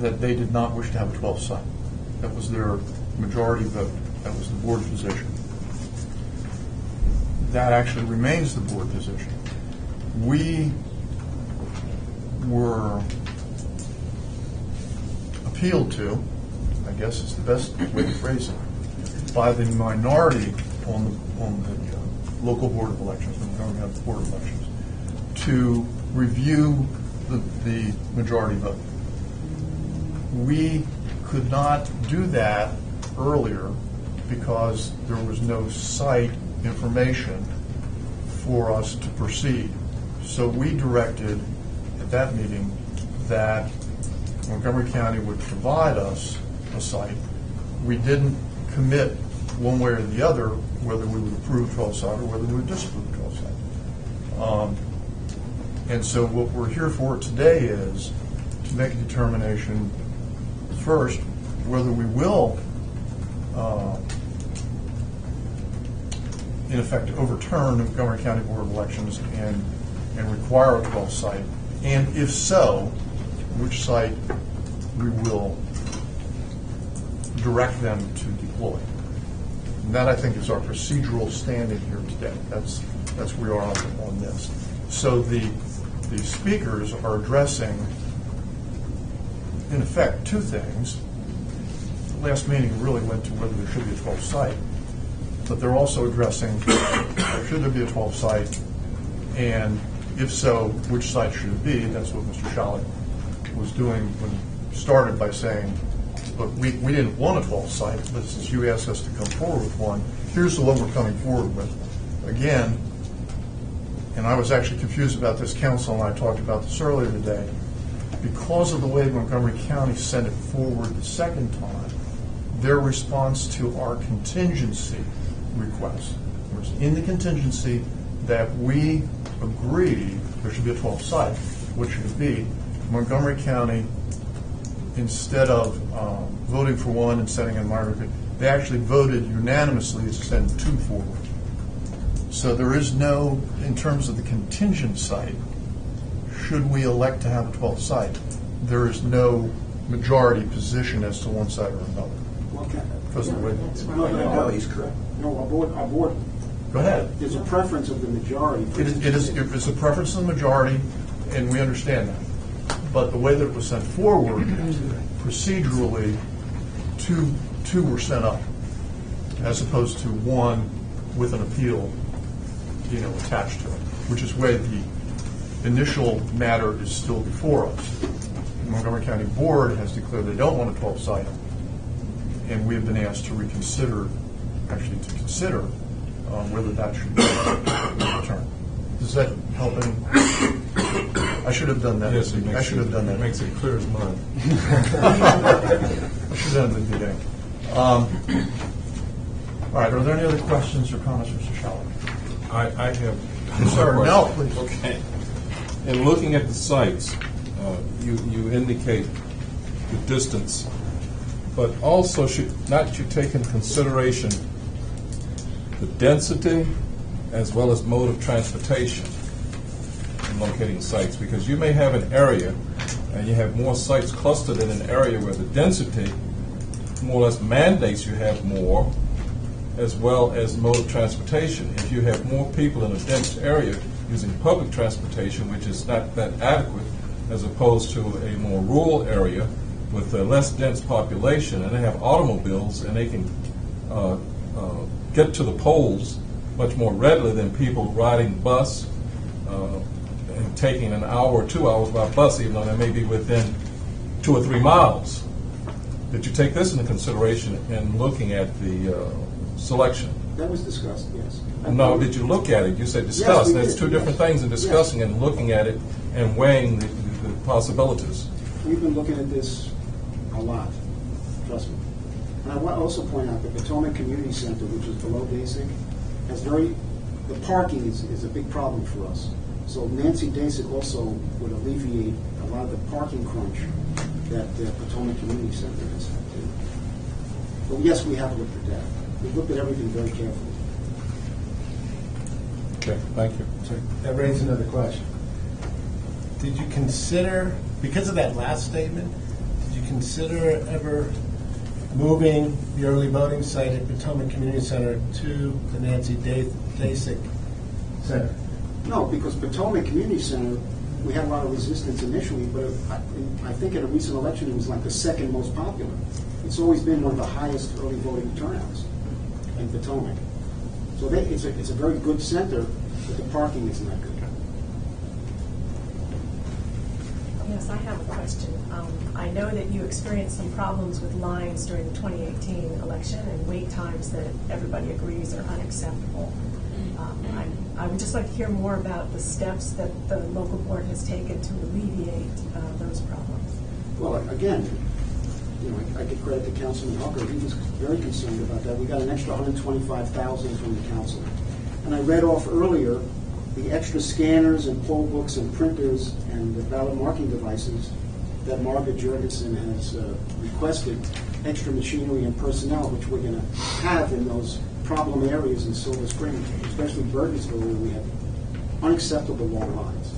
that they did not wish to have a 12th site. That was their majority vote. That was the board position. That actually remains the board position. We were appealed to, I guess is the best way to phrase it, by the minority on the local board of elections, the Montgomery County Board of Elections, to review the majority vote. We could not do that earlier because there was no site information for us to proceed. So we directed at that meeting that Montgomery County would provide us a site. We didn't commit one way or the other whether we would approve 12 site or whether we would disapprove 12 site. And so what we're here for today is to make a determination first whether we will in effect overturn the Montgomery County Board of Elections and require a 12 site, and if so, which site we will direct them to deploy. And that, I think, is our procedural standing here today. That's where we are on this. So the speakers are addressing, in effect, two things. The last meeting really went to whether there should be a 12 site, but they're also addressing should there be a 12 site, and if so, which site should it be? That's what Mr. Shallett was doing when he started by saying, look, we didn't want a 12 site, but since you asked us to come forward with one, here's the one we're coming forward with. Again, and I was actually confused about this, council, and I talked about this earlier today, because of the way Montgomery County sent it forward the second time, their response to our contingency request was in the contingency that we agree there should be a 12 site. What should it be? Montgomery County, instead of voting for one and sending a minority, they actually voted unanimously to send two forward. So there is no, in terms of the contingent site, should we elect to have a 12th site, there is no majority position as to one side or another. Okay. Because of the way No, he's correct. No, our board. Go ahead. There's a preference of the majority. It is a preference of the majority, and we understand that. But the way that it was sent forward, procedurally, two were sent up, as opposed to one with an appeal, attached to it, which is where the initial matter is still before us. The Montgomery County Board has declared they don't want a 12th site, and we have been asked to consider whether that should be returned. Does that help any? I should have done that. Yes, I should have done that. It makes it clear as mud. I should have done it at the beginning. All right, are there any other questions or comments, Mr. Shallow? I have. Sir, no, please. Okay. In looking at the sites, you indicate the distance, but also should you take into consideration the density as well as mode of transportation in locating sites? Because you may have an area and you have more sites clustered in an area where the density more or less mandates you have more, as well as mode of transportation. If you have more people in a dense area using public transportation, which is not that adequate, as opposed to a more rural area with a less dense population, and they have automobiles and they can get to the polls much more readily than people riding bus and taking an hour or 2 hours by bus, even though they may be within 2 or 3 miles. Did you take this into consideration in looking at the selection? That was discussed, yes. No, did you look at it? You said discuss. Yes, we There's did, two different things in discussing Yes. and looking at it and weighing the possibilities. We've been looking at this a lot, trust me. And I want to also point out that Potomac Community Center, which is below basic, has the parking is a big problem for us. So Nancy Dasick also would alleviate a lot of the parking crunch that Potomac Community Center has had too. But yes, we have looked at that. We've looked at everything very carefully. Okay, thank you. So that raises another question. Did you consider, because of that last statement, did you consider ever moving the early voting site at Potomac Community Center to the Nancy Dasick Center? No, because Potomac Community Center, we had a lot of resistance initially, but I think at a recent election it was like the second most popular. It's always been one of the highest early voting turnouts in Potomac. So it's a very good center, but the parking is not good. Yes, I have a question. I know that you experienced some problems with lines during the 2018 election and wait times that everybody agrees are unacceptable. I would just like to hear more about the steps that the local board has taken to alleviate those problems. Well, again, I give credit to Councilman Hooker. He was very concerned about that. We got an extra $125,000 from the council. And I read off earlier the extra scanners and poll books and printers and the ballot marking devices that Margaret Jorgensen has requested, extra machinery and personnel, which we're going to have in those problem areas in Silver Spring, especially Burgessville, where we have unacceptable long lines.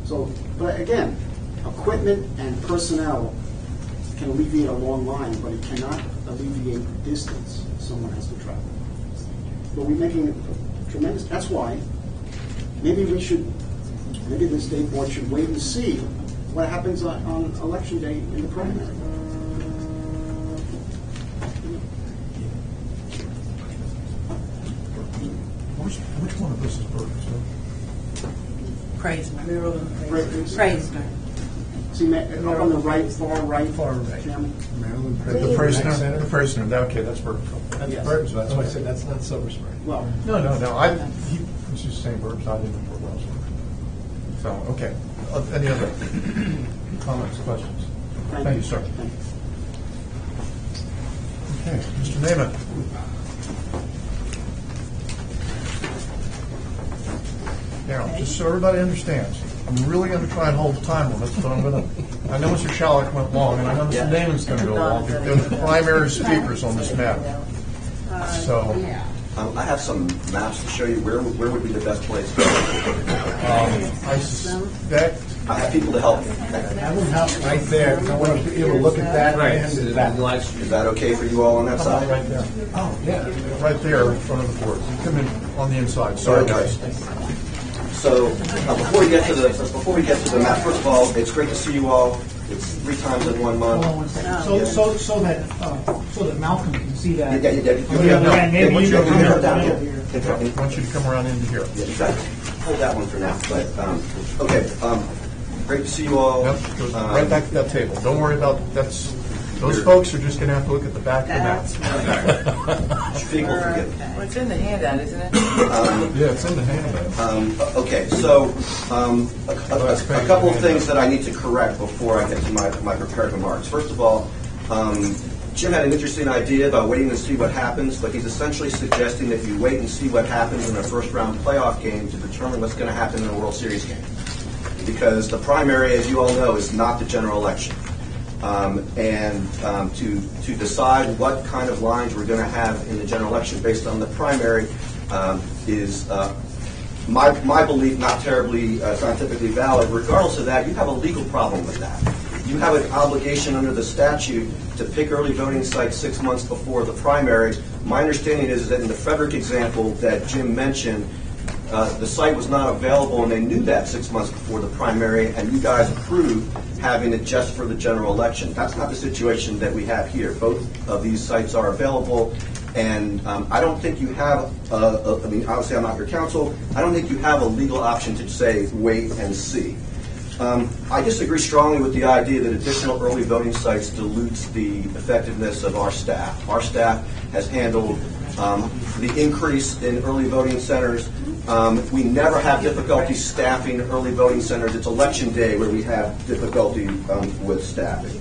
So, but again, equipment and personnel can alleviate a long line, but it cannot alleviate the distance someone has to travel. But we're making a tremendous, that's why maybe the state board should wait and see what happens on election day in the primary. Which one of this is Burgessville? Praisner. Praisner. See, up on the right, far right, Chairman? Maryland The Praisner, okay, that's Burgessville. That's Yes. Burgessville. That's why I said that's not Silver Spring. Well, No, he was just saying Burgessville, I didn't know where else. So, okay. Any other comments, questions? Thank you, sir. Thank you. Okay, Mr. Naaman. Now, just so everybody understands, I'm really going to try and hold the time limits, but I know Mr. Shalleck went long, and I know Mr. Naaman's going to go long. They're the primary speakers on this map. So, I have some maps to show you where would be the best place. I suspect I have people to help. Have them help right there. I want to be able to look at that and that. Is that okay for you all on that side? right there. Oh, yeah, right there in front of the board. You come in on the inside. Sorry, guys. So before we get to the map, first of all, it's great to see you all. It's 3 times in 1 month. Hold on one second. So that Malcolm can see that. Yeah. Maybe you can come I want you to come around into here. Yeah, exactly. Hold that one for now. But okay, great to see you all. Yep, goes right back to that table. Don't worry about those folks are just going to have to look at the back of the map. Well, it's in the handout, isn't it? Yeah, it's in the handout. Okay, so a couple of things that I need to correct before I get to my prepared remarks. First of all, Jim had an interesting idea about waiting to see what happens, but he's essentially suggesting that you wait and see what happens in a first-round playoff game to determine what's going to happen in a World Series game. Because the primary, as you all know, is not the general election. To decide what kind of lines we're going to have in the general election based on the primary is my belief not terribly scientifically valid. Regardless of that, you have a legal problem with that. You have an obligation under the statute to pick early voting sites 6 months before the primary. My understanding is that in the Frederick example that Jim mentioned, the site was not available, and they knew that 6 months before the primary, and you guys approved having it just for the general election. That's not the situation that we have here. Both of these sites are available, and I don't think you have, I mean, obviously I'm not your counsel, I don't think you have a legal option to say wait and see. I disagree strongly with the idea that additional early voting sites dilutes the effectiveness of our staff. Our staff has handled the increase in early voting centers. We never have difficulty staffing early voting centers. It's election day where we have difficulty with staffing.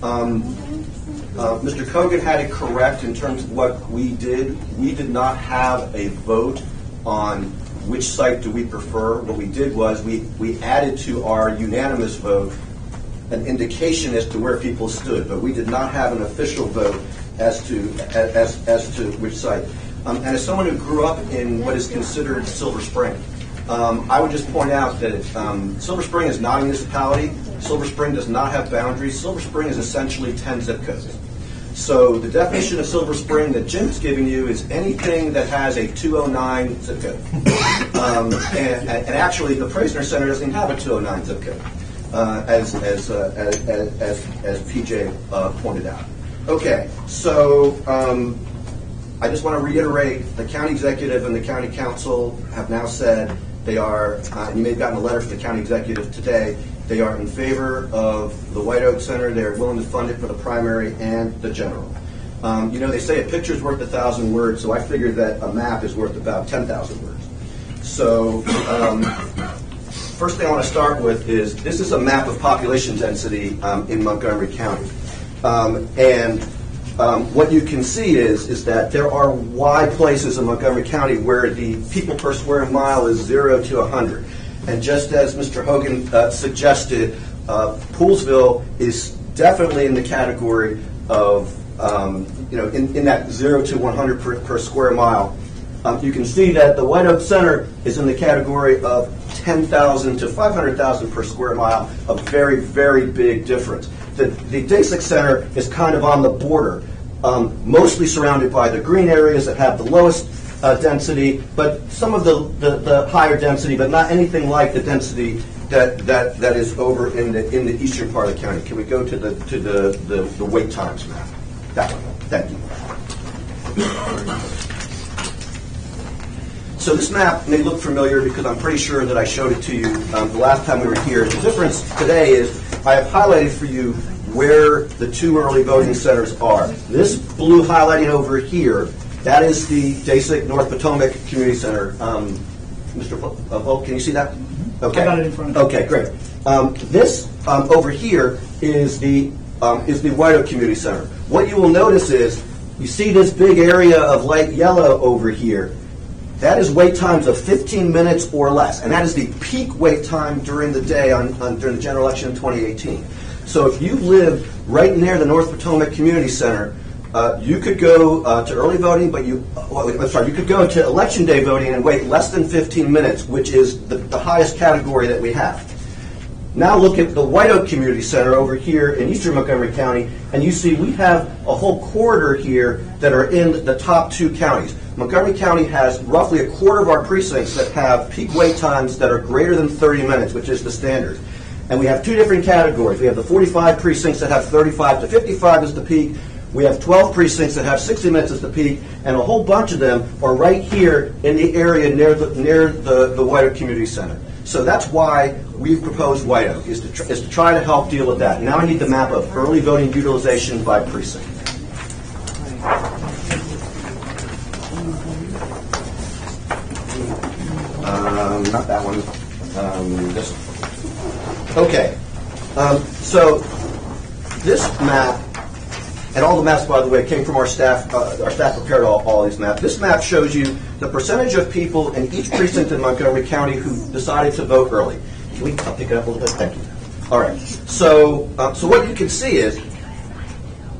Mr. Kogan had it correct in terms of what we did. We did not have a vote on which site do we prefer. What we did was we added to our unanimous vote an indication as to where people stood, but we did not have an official vote as to which site. And as someone who grew up in what is considered Silver Spring, I would just point out that Silver Spring is not a municipality. Silver Spring does not have boundaries. Silver Spring is essentially 10 zip codes. So the definition of Silver Spring that Jim's giving you is anything that has a 209 zip code. And actually, the Praisner Center doesn't even have a 209 zip code, as PJ pointed out. Okay, so I just want to reiterate, the county executive and the county council have now said they are, and you may have gotten a letter from the county executive today, they are in favor of the White Oak Center. They're willing to fund it for the primary and the general. You know, they say a picture's worth 1,000 words, so I figured that a map is worth about 10,000 words. So first thing I want to start with is this is a map of population density in Montgomery County. What you can see is that there are wide places in Montgomery County where the people per square mile is 0 to 100. And just as Mr. Hogan suggested, Poolsville is definitely in the category of, in that 0 to 100 per square mile. You can see that the White Oak Center is in the category of 10,000 to 500,000 per square mile, a very, very big difference. The Dasic Center is kind of on the border, mostly surrounded by the green areas that have the lowest density, but some of the higher density, but not anything like the density that is over in the eastern part of the county. Can we go to the wait times map? That one. Thank you. So this map may look familiar because I'm pretty sure that I showed it to you the last time we were here. The difference today is I have highlighted for you where the 2 early voting centers are. This blue highlighting over here, that is the Dasic North Potomac Community Center. Mr. Volk, can you see that? Okay. I got it in front of me. Okay, great. This over here is the White Oak Community Center. What you will notice is you see this big area of light yellow over here. That is wait times of 15 minutes or less, and that is the peak wait time during the day during the general election in 2018. So if you live right near the North Potomac Community Center, you could go to early voting, but you could go to election day voting and wait less than 15 minutes, which is the highest category that we have. Now look at the White Oak Community Center over here in eastern Montgomery County, and you see we have a whole corridor here that are in the top 2 counties. Montgomery County has roughly a quarter of our precincts that have peak wait times that are greater than 30 minutes, which is the standard. And we have two different categories. We have the 45 precincts that have 35 to 55 as the peak. We have 12 precincts that have 60 minutes as the peak, and a whole bunch of them are right here in the area near the White Oak Community Center. So that's why we've proposed White Oak, is to try to help deal with that. Now I need the map of early voting utilization by precinct. Not that one. This one. Okay. So this map, and all the maps, by the way, came from our staff. Our staff prepared all these maps. This map shows you the percentage of people in each precinct in Montgomery County who decided to vote early. I'll pick it up a little bit. Thank you. All right. So what you can see is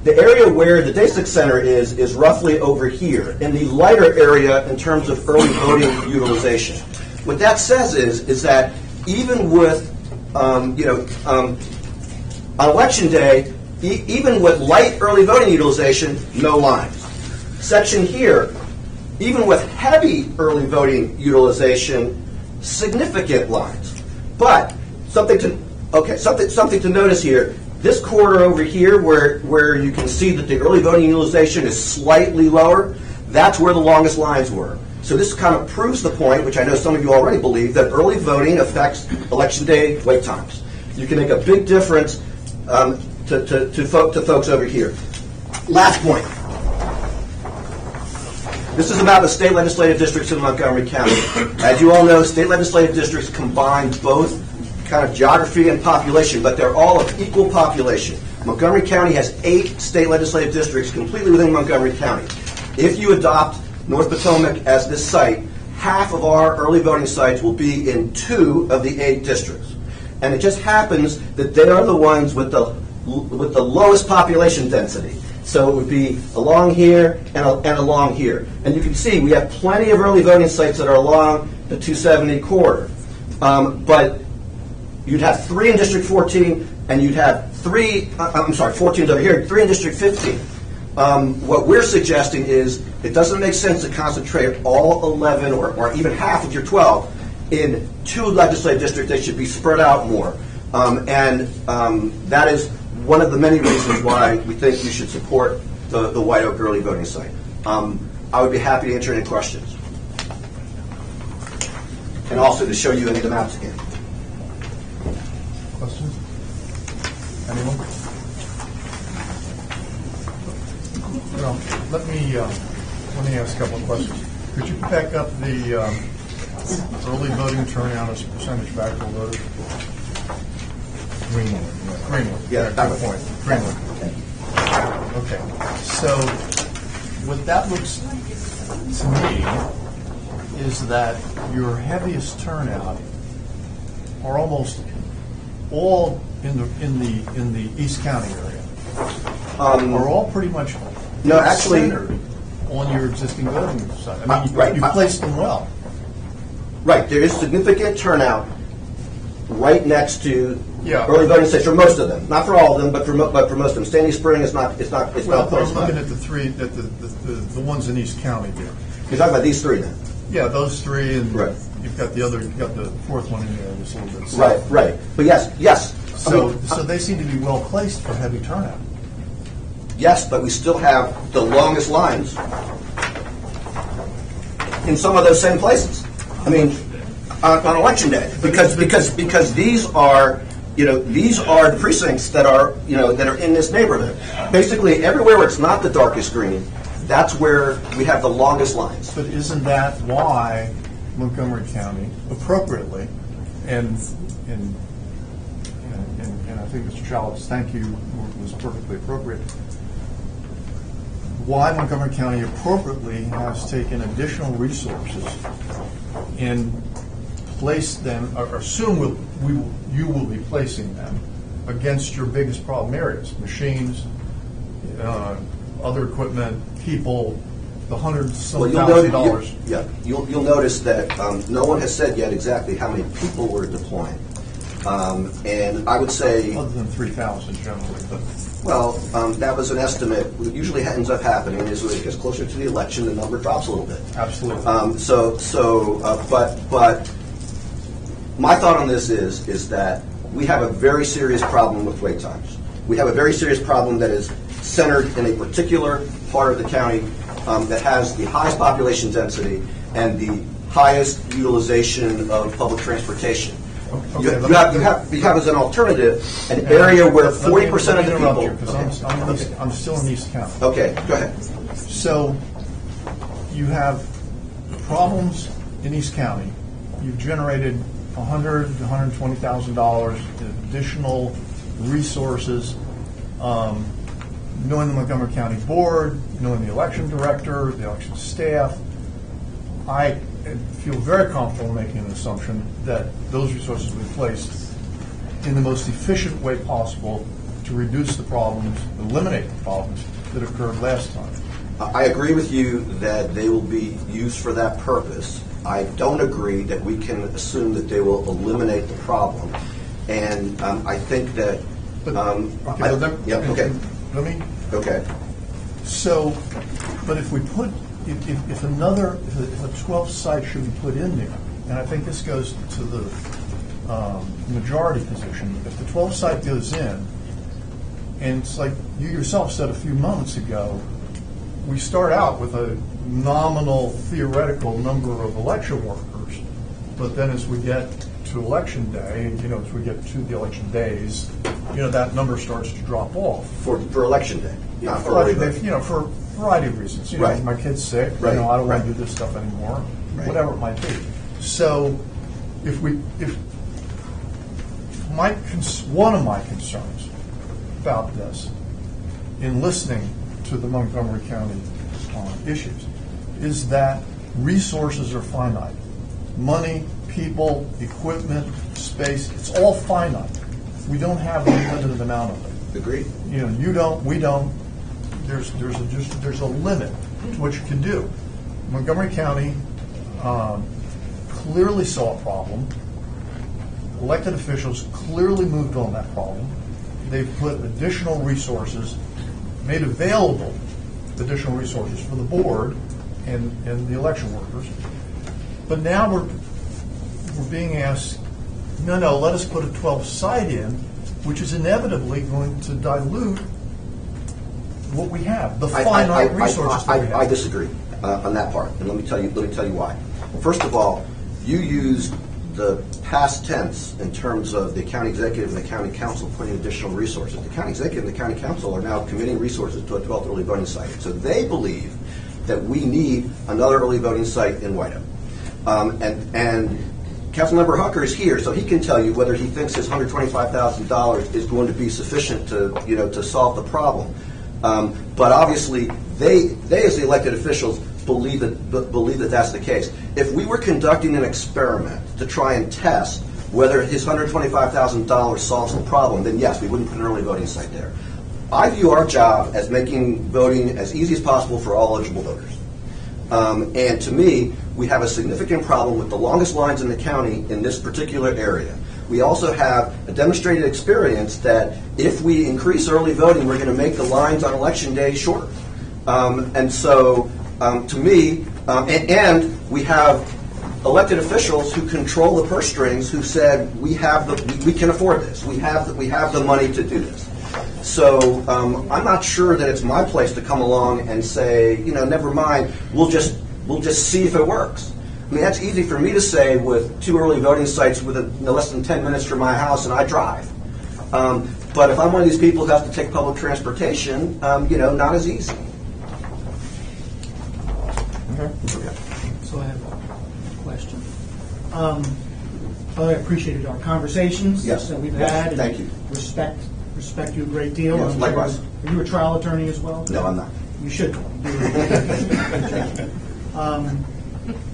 the area where the Day 6 Center is roughly over here, in the lighter area in terms of early voting utilization. What that says is that even with, on Election Day, even with light early voting utilization, no lines. Section here, even with heavy early voting utilization, significant lines. But something to notice here. This quarter over here, where you can see that the early voting utilization is slightly lower, that's where the longest lines were. So this kind of proves the point, which I know some of you already believe, that early voting affects Election Day wait times. You can make a big difference to folks over here. Last point. This is about the state legislative districts in Montgomery County. As you all know, state legislative districts combine both kind of geography and population, but they're all of equal population. Montgomery County has 8 state legislative districts completely within Montgomery County. If you adopt North Potomac as this site, half of our early voting sites will be in 2 of the 8 districts. And it just happens that they are the ones with the lowest population density. So it would be along here and along here. And you can see we have plenty of early voting sites that are along the 270 corridor. But you'd have 3 in District 14, and you'd have 14 over here, 3 in District 15. What we're suggesting is it doesn't make sense to concentrate all 11 or even half of your 12 in 2 legislative districts. They should be spread out more. That is one of the many reasons why we think you should support the White Oak early voting site. I would be happy to answer any questions. And also to show you any of the maps again. Questions? Anyone? Well, let me ask a couple of questions. Could you back up the early voting turnout as a percentage of actual voters? Greenwood. Yeah, good point. Greenwood. Okay. So what that looks to me is that your heaviest turnout are almost all in the East County area. Are all pretty much centered on your existing voting site. I mean, you placed them well. Right. There is significant turnout right next to early voting sites for most of them. Not for all of them, but for most of them. Standing Spring is not. It's not. Well, I was looking at the ones in East County there. You're talking about these 3 then. Yeah, those 3, and right. You've got the 4th one in there. Just a little bit. Right. But yes. So they seem to be well placed for heavy turnout. Yes, but we still have the longest lines in some of those same places. I mean, on Election Day, because these are the precincts that are in this neighborhood. Basically, everywhere where it's not the darkest green, that's where we have the longest lines. But isn't that why Montgomery County appropriately and I think Mr. Chalice's thank you was perfectly appropriate. Why Montgomery County appropriately has taken additional resources and placed them, or assume you will be placing them against your biggest problem areas: machines, other equipment, people, the $100,000. You'll notice that no one has said yet exactly how many people we're deploying. And I would say, Other than 3,000 generally, but. well, that was an estimate. What usually ends up happening is when it gets closer to the election, the number drops a little bit. Absolutely. But my thought on this is that we have a very serious problem with wait times. We have a very serious problem that is centered in a particular part of the county that has the highest population density and the highest utilization of public transportation. You have as an alternative an area where 40% of the people. Because I'm still in East County. Okay, go ahead. So you have problems in East County. You've generated $100,000 to $120,000 additional resources. Knowing the Montgomery County Board, knowing the election director, the election staff, I feel very comfortable making an assumption that those resources will be placed in the most efficient way possible to reduce the problems, eliminate the problems that occurred last time. I agree with you that they will be used for that purpose. I don't agree that we can assume that they will eliminate the problem. And I think that... Let me... Okay. So, but if we put, if a 12th site should be put in there, and I think this goes to the majority position, if the 12th site goes in, and it's like you yourself said a few moments ago, we start out with a nominal theoretical number of election workers, but then as we get to election day, as we get to the election days, that number starts to drop off. For election day. Not for election day, for a variety of reasons. Right. My kid's sick, Right. I don't want to do this stuff anymore, whatever it might be. So one of my concerns about this, in listening to the Montgomery County issues, is that resources are finite. Money, people, equipment, space, it's all finite. We don't have a limited amount of it. Agreed. You don't, we don't. There's a limit to what you can do. Montgomery County clearly saw a problem. Elected officials clearly moved on that problem. They've put additional resources, made available additional resources for the board and the election workers. But now we're being asked, no, let us put a 12th site in, which is inevitably going to dilute what we have, the finite resources that we have. I disagree on that part, and let me tell you why. First of all, you used the past tense in terms of the county executive and the county council putting additional resources. The county executive and the county council are now committing resources to a 12th early voting site. So they believe that we need another early voting site in Wheaton. And Councilmember Hucker is here, so he can tell you whether he thinks his $125,000 is going to be sufficient to solve the problem. But obviously, they as the elected officials believe that that's the case. If we were conducting an experiment to try and test whether his $125,000 solves the problem, then yes, we wouldn't put an early voting site there. I view our job as making voting as easy as possible for all eligible voters. And to me, we have a significant problem with the longest lines in the county in this particular area. We also have a demonstrated experience that if we increase early voting, we're going to make the lines on election day shorter. And so, to me, and we have elected officials who control the purse strings who said we can afford this. We have the money to do this. So I'm not sure that it's my place to come along and say, never mind. We'll just see if it works. I mean, that's easy for me to say with 2 early voting sites within less than 10 minutes from my house, and I drive. But if I'm one of these people who has to take public transportation, not as easy. Okay. So I have a question. I appreciated our conversations that we've had. Thank you. Respect you a great deal. Yes, likewise. Are you a trial attorney as well? No, I'm not. You should.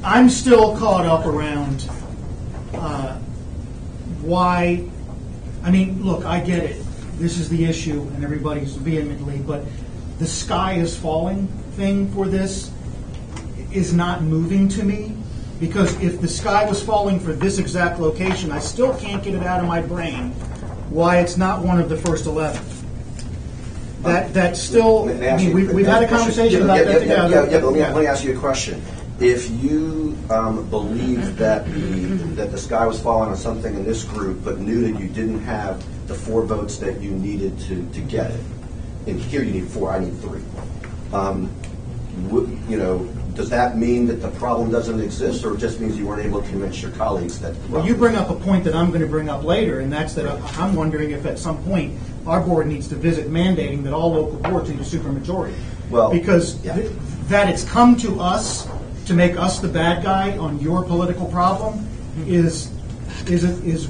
I'm still caught up around why. I mean, look, I get it. This is the issue, and everybody's vehemently, but the sky is falling thing for this is not moving to me, Because if the sky was falling for this exact location, I still can't get it out of my brain why it's not one of the first 11. That's still, I mean, we've had a conversation about that together. Yeah, but let me ask you a question. If you believed that the sky was falling on something in this group, but knew that you didn't have the 4 votes that you needed to get it, and here you need 4, I need 3. Does that mean that the problem doesn't exist, or it just means you weren't able to convince your colleagues that? Well, you bring up a point that I'm going to bring up later, and that's that I'm wondering if at some point our board needs to visit mandating that all local boards need a supermajority. Well, because that it's come to us to make us the bad guy on your political problem is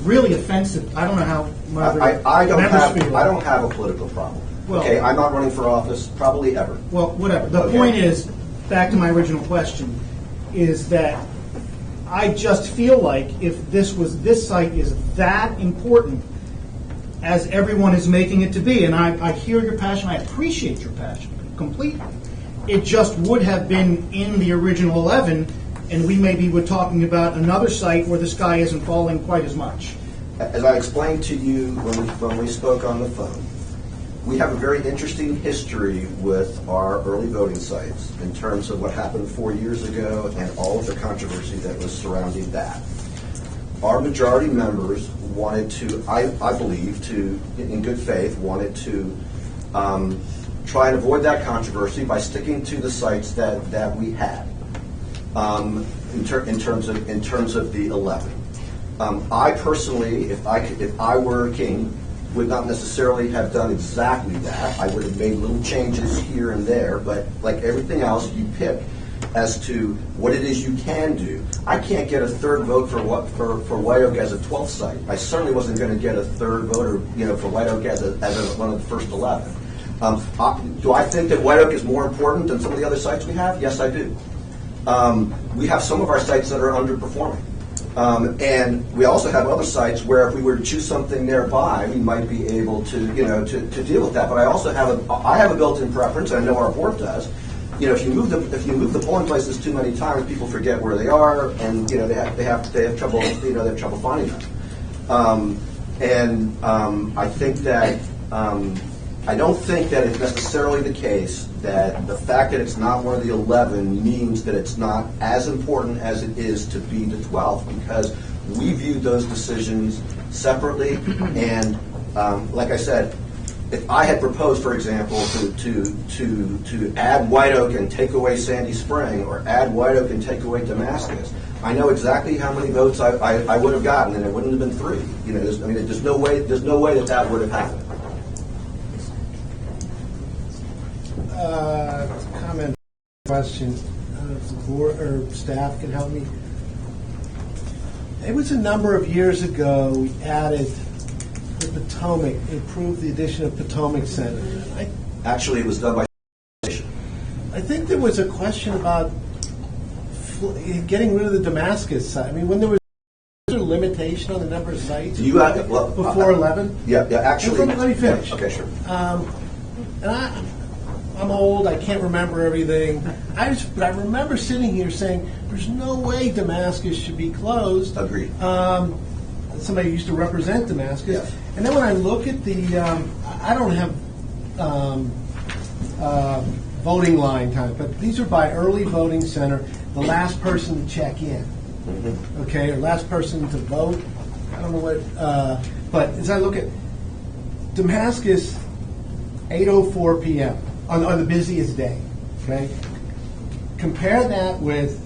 really offensive. I don't know how my I don't members feel. I don't have a political problem. Well, okay, I'm not running for office probably ever. Well, whatever. The point is, back to my original question, is that I just feel like if this site is that important as everyone is making it to be, and I hear your passion, I appreciate your passion completely. It just would have been in the original 11, and we maybe were talking about another site where the sky isn't falling quite as much. As I explained to you when we spoke on the phone, we have a very interesting history with our early voting sites in terms of what happened 4 years ago and all of the controversy that was surrounding that. Our majority members wanted to, I believe, in good faith, wanted to try and avoid that controversy by sticking to the sites that we had in terms of the 11. I personally, if I were king, would not necessarily have done exactly that. I would have made little changes here and there, but like everything else, you pick as to what it is you can do. I can't get a third vote for White Oak as a 12th site. I certainly wasn't going to get a third vote, for White Oak as one of the first 11. Do I think that White Oak is more important than some of the other sites we have? Yes, I do. We have some of our sites that are underperforming. And we also have other sites where if we were to choose something nearby, we might be able to deal with that. But I also have a built-in preference, and I know our board does. If you move the polling places too many times, people forget where they are, and they have trouble finding them. I think that I don't think that it's necessarily the case that the fact that it's not one of the 11 means that it's not as important as it is to be the 12th, because we viewed those decisions separately. And like I said, if I had proposed, for example, to add White Oak and take away Sandy Spring, or add White Oak and take away Damascus, I know exactly how many votes I would have gotten, and it wouldn't have been 3. There's no way that would have happened. Comment, question. I don't know if the board or staff can help me. It was a number of years ago we added the Potomac, improved the addition of Potomac Center. Actually, it was done by. I think there was a question about getting rid of the Damascus site. I mean, when there was a limitation on the number of sites before 11. Yeah. Actually, let me finish. Okay, sure. And I'm old. I can't remember everything. But I remember sitting here saying, "There's no way Damascus should be closed." Agreed. Somebody used to represent Damascus, and then when I look at the, I don't have voting line time, but these are by early voting center. The last person to check in, okay, or last person to vote. I don't know what, but as I look at Damascus, 8:04 p.m. on the busiest day, okay? Compare that with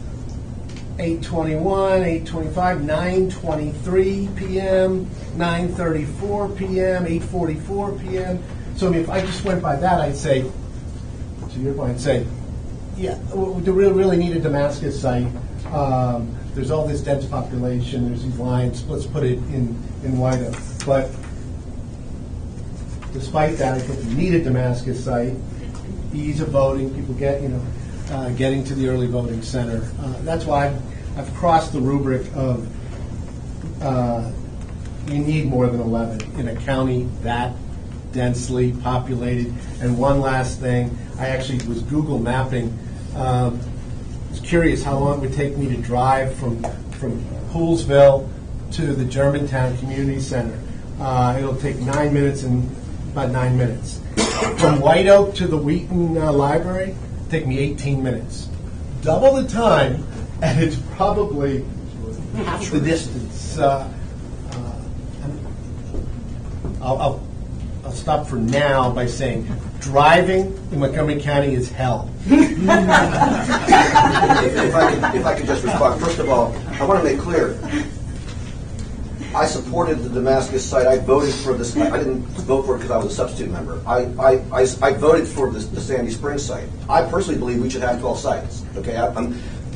8:21, 8:25, 9:23 p.m., 9:34 p.m., 8:44 p.m. So I mean, if I just went by that, I'd say, to your point, I'd say, yeah, do we really need a Damascus site? There's all this dense population, there's these lines, let's put it in White Oak. But despite that, I think we need a Damascus site. Ease of voting, people getting to the early voting center. That's why I've crossed the rubric of you need more than 11 in a county that densely populated. And one last thing, I actually was Google mapping was curious how long it would take me to drive from Poolsville to the Germantown Community Center. It'll take 9 minutes and about 9 minutes. From White Oak to the Wheaton Library, it'll take me 18 minutes. Double the time, and it's probably half the distance. I'll stop for now by saying driving in Montgomery County is hell. If I could just respond. First of all, I want to make clear, I supported the Damascus site. I voted for this. I didn't vote for it because I was a substitute member. I voted for the Sandy Springs site. I personally believe we should have 12 sites. Okay,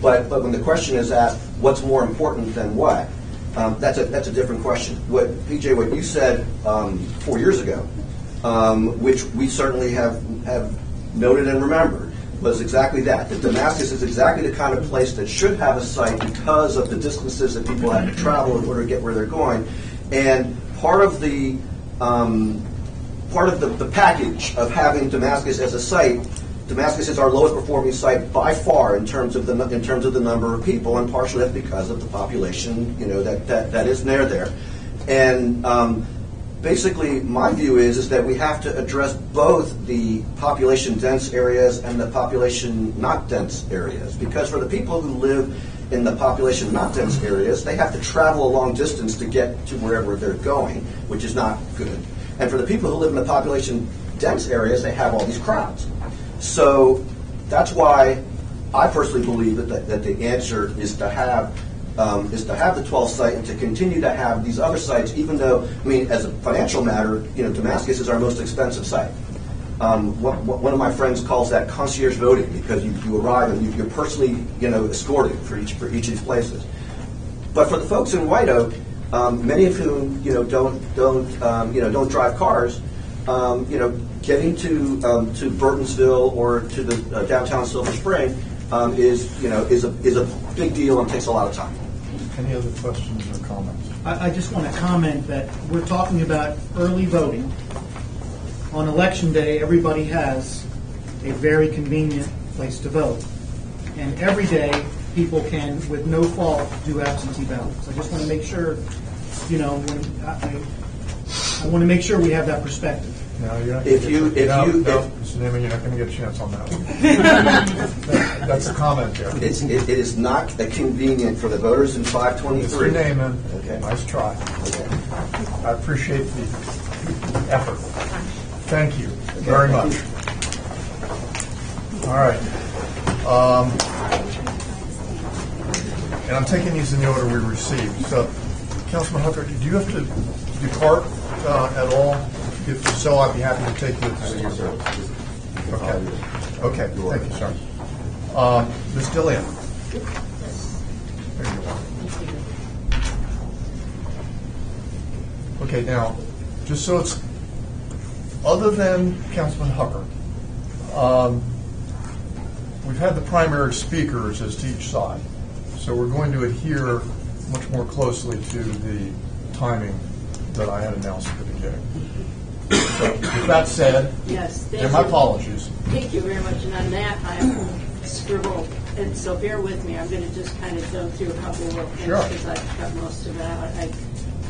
but when the question is asked, what's more important than what? That's a different question. What you said 4 years ago, which we certainly have noted and remembered, was exactly that. That Damascus is exactly the kind of place that should have a site because of the distances that people have to travel in order to get where they're going. And part of the package of having Damascus as a site, Damascus is our lowest performing site by far in terms of the number of people, and partially that's because of the population, that is there. And basically, my view is that we have to address both the population dense areas and the population not dense areas, because for the people who live in the population not dense areas, they have to travel a long distance to get to wherever they're going, which is not good. And for the people who live in the population dense areas, they have all these crowds. So that's why I personally believe that the answer is to have the 12th site and to continue to have these other sites, even though, as a financial matter, Damascus is our most expensive site. One of my friends calls that concierge voting, because you arrive and you're personally, escorted for each of these places. But for the folks in White Oak, many of whom, don't drive cars, getting to Burtonsville or to the downtown Silver Spring is a big deal and takes a lot of time. Any other questions or comments? I just want to comment that we're talking about early voting. On election day, everybody has a very convenient place to vote. And every day, people can, with no fault, do absentee ballots. I just want to make sure, I want to make sure we have that perspective. No, you're not. If you, Mr. Neiman, you're not going to get a chance on that one. That's a comment there. It is not convenient for the voters in 523. Mr. Neiman, okay. Nice try. Okay. I appreciate the effort. Thank you very much. All right. And I'm taking these in the order we received. So, Councilman Hooker, do you have to depart at all? If so, I'd be happy to take you to the Okay. Okay. Thank you, sir. Ms. Dillian. There you are. Okay, now, just so it's, other than Councilman Hooker, we've had the primary speakers as to each side. So we're going to adhere much more closely to the timing that I had announced at the beginning. So, with that said, Yes, thank and my you. apologies. Thank you very much. And on that, I scribbled, and so bear with me. I'm going to just kind of go through a couple of things Sure. because I've cut most of it out. I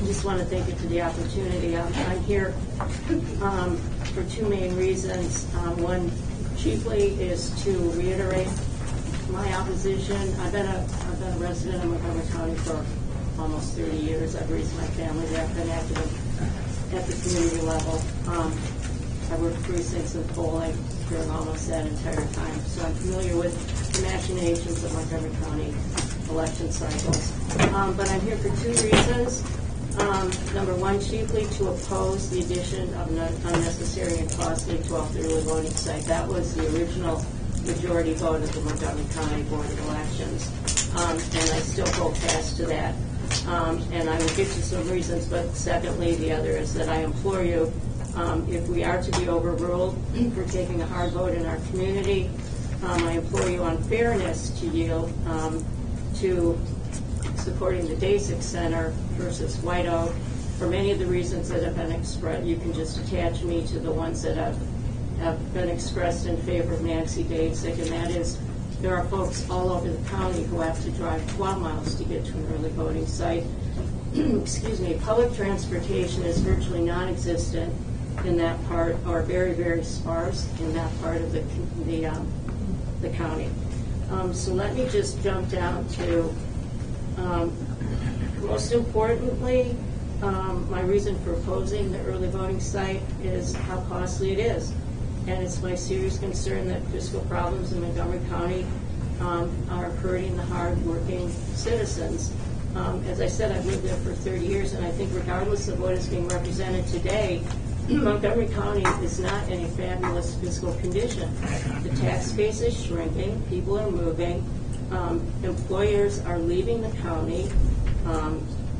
just want to thank you for the opportunity. I'm here for two main reasons. One, chiefly, is to reiterate my opposition. I've been a resident of Montgomery County for almost 30 years. I've raised my family there. I've been active at the community level. I worked precincts and polling during almost that entire time. So I'm familiar with the machinations of Montgomery County election cycles. But I'm here for two reasons. Number one, chiefly to oppose the addition of an unnecessary and costly 12th early voting site. That was the original majority vote of the Montgomery County Board of Elections. And I still hold fast to that. And I will get to some reasons, but secondly, the other is that I implore you, if we are to be overruled for taking a hard vote in our community, I implore you on fairness to yield to supporting the DASIC Center versus White Oak for many of the reasons that have been expressed. You can just attach me to the ones that have been expressed in favor of Nancy DASIC, and that is there are folks all over the county who have to drive 12 miles to get to an early voting site. Excuse me, public transportation is virtually non-existent in that part, or very, very sparse in that part of the county. So let me just jump down to, most importantly, my reason for opposing the early voting site is how costly it is. And it's my serious concern that fiscal problems in Montgomery County are hurting the hard-working citizens. As I said, I've lived there for 30 years, and I think regardless of what is being represented today, Montgomery County is not in a fabulous fiscal condition. The tax base is shrinking, people are moving, employers are leaving the county.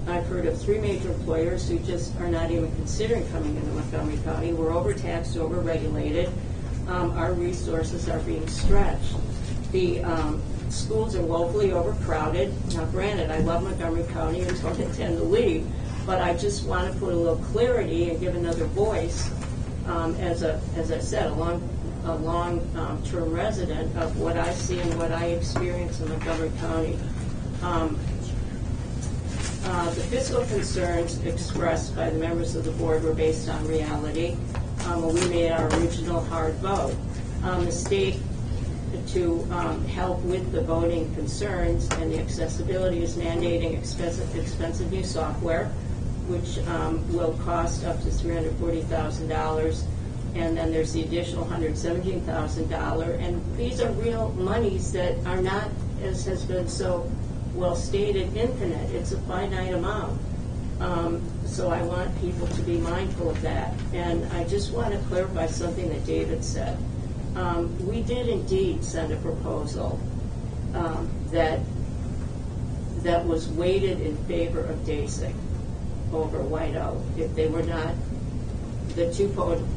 I've heard of 3 major employers who just are not even considering coming into Montgomery County. We're overtaxed, overregulated. Our resources are being stretched. The schools are woefully overcrowded. Now, granted, I love Montgomery County and don't intend to leave, but I just want to put a little clarity and give another voice, as I said, a long-term resident of what I see and what I experience in Montgomery County. The fiscal concerns expressed by the members of the board were based on reality. When we made our original hard vote, the state, to help with the voting concerns and the accessibility, is mandating expensive new software, which will cost up to $340,000. And then there's the additional $117,000. And these are real monies that are not, as has been so well stated, infinite. It's a finite amount. So I want people to be mindful of that. And I just want to clarify something that David said. We did indeed send a proposal that was weighted in favor of DASIC over White Oak. If they were not, the 2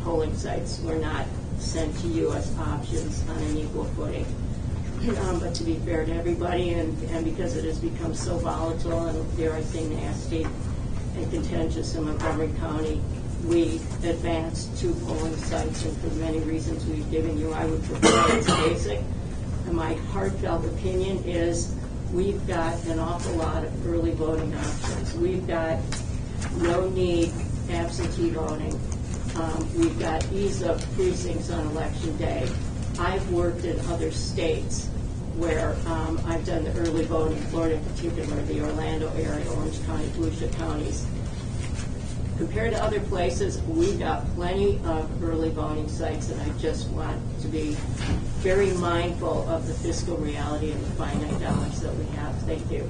polling sites were not sent to you as options on an equal footing. But to be fair to everybody, and because it has become so volatile and, dare I say, nasty and contentious in Montgomery County, we advanced 2 polling sites, and for the many reasons we've given you, I would prefer it's basic. And my heartfelt opinion is we've got an awful lot of early voting options. We've got no need absentee voting. We've got ease of precincts on election day. I've worked in other states where I've done the early voting, Florida in particular, the Orlando area, Orange County, Volusia counties. Compared to other places, we've got plenty of early voting sites, and I just want to be very mindful of the fiscal reality and the finite dollars that we have. Thank you.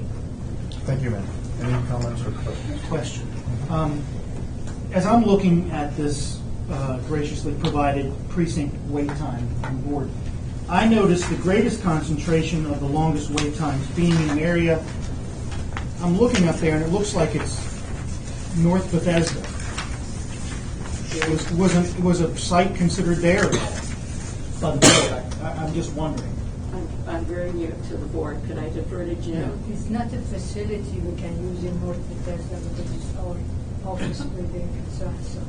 Thank you, ma'am. Any comments or questions? Question. As I'm looking at this graciously provided precinct wait time on board, I noticed the greatest concentration of the longest wait times being in an area. I'm looking up there, and it looks like it's North Bethesda. Was a site considered there at all by the board? I'm just wondering. I'm very new to the board. Could I defer to Jim? It's not a facility we can use in North Bethesda because it's our office where they're concerned. So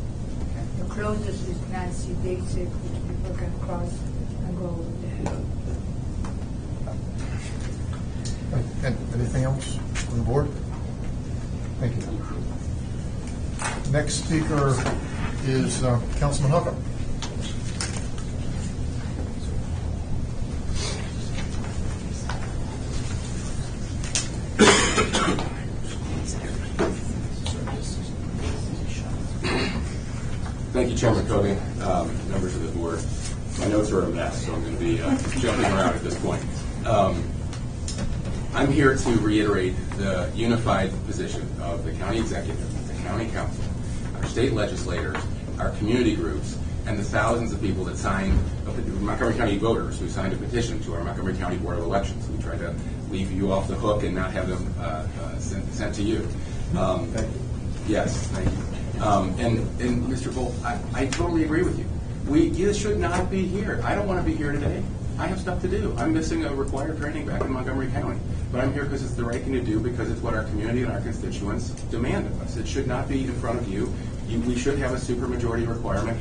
the closest is Nancy Basic, which people can cross and go over there. Anything else on the board? Thank you. Next speaker is Councilman Hucker. Thank you, Chairman Covey, members of the board. My notes are a mess, so I'm going to be jumping around at this point. I'm here to reiterate the unified position of the county executive, the county council, our state legislators, our community groups, and the thousands of people that signed, Montgomery County voters who signed a petition to our Montgomery County Board of Elections. We tried to leave you off the hook and not have them sent to you. Thank you. Yes, thank you. And Mr. Bolt, I totally agree with you. You should not be here. I don't want to be here today. I have stuff to do. I'm missing a required training back in Montgomery County. But I'm here because it's the right thing to do, because it's what our community and our constituents demand of us. It should not be in front of you. We should have a supermajority requirement.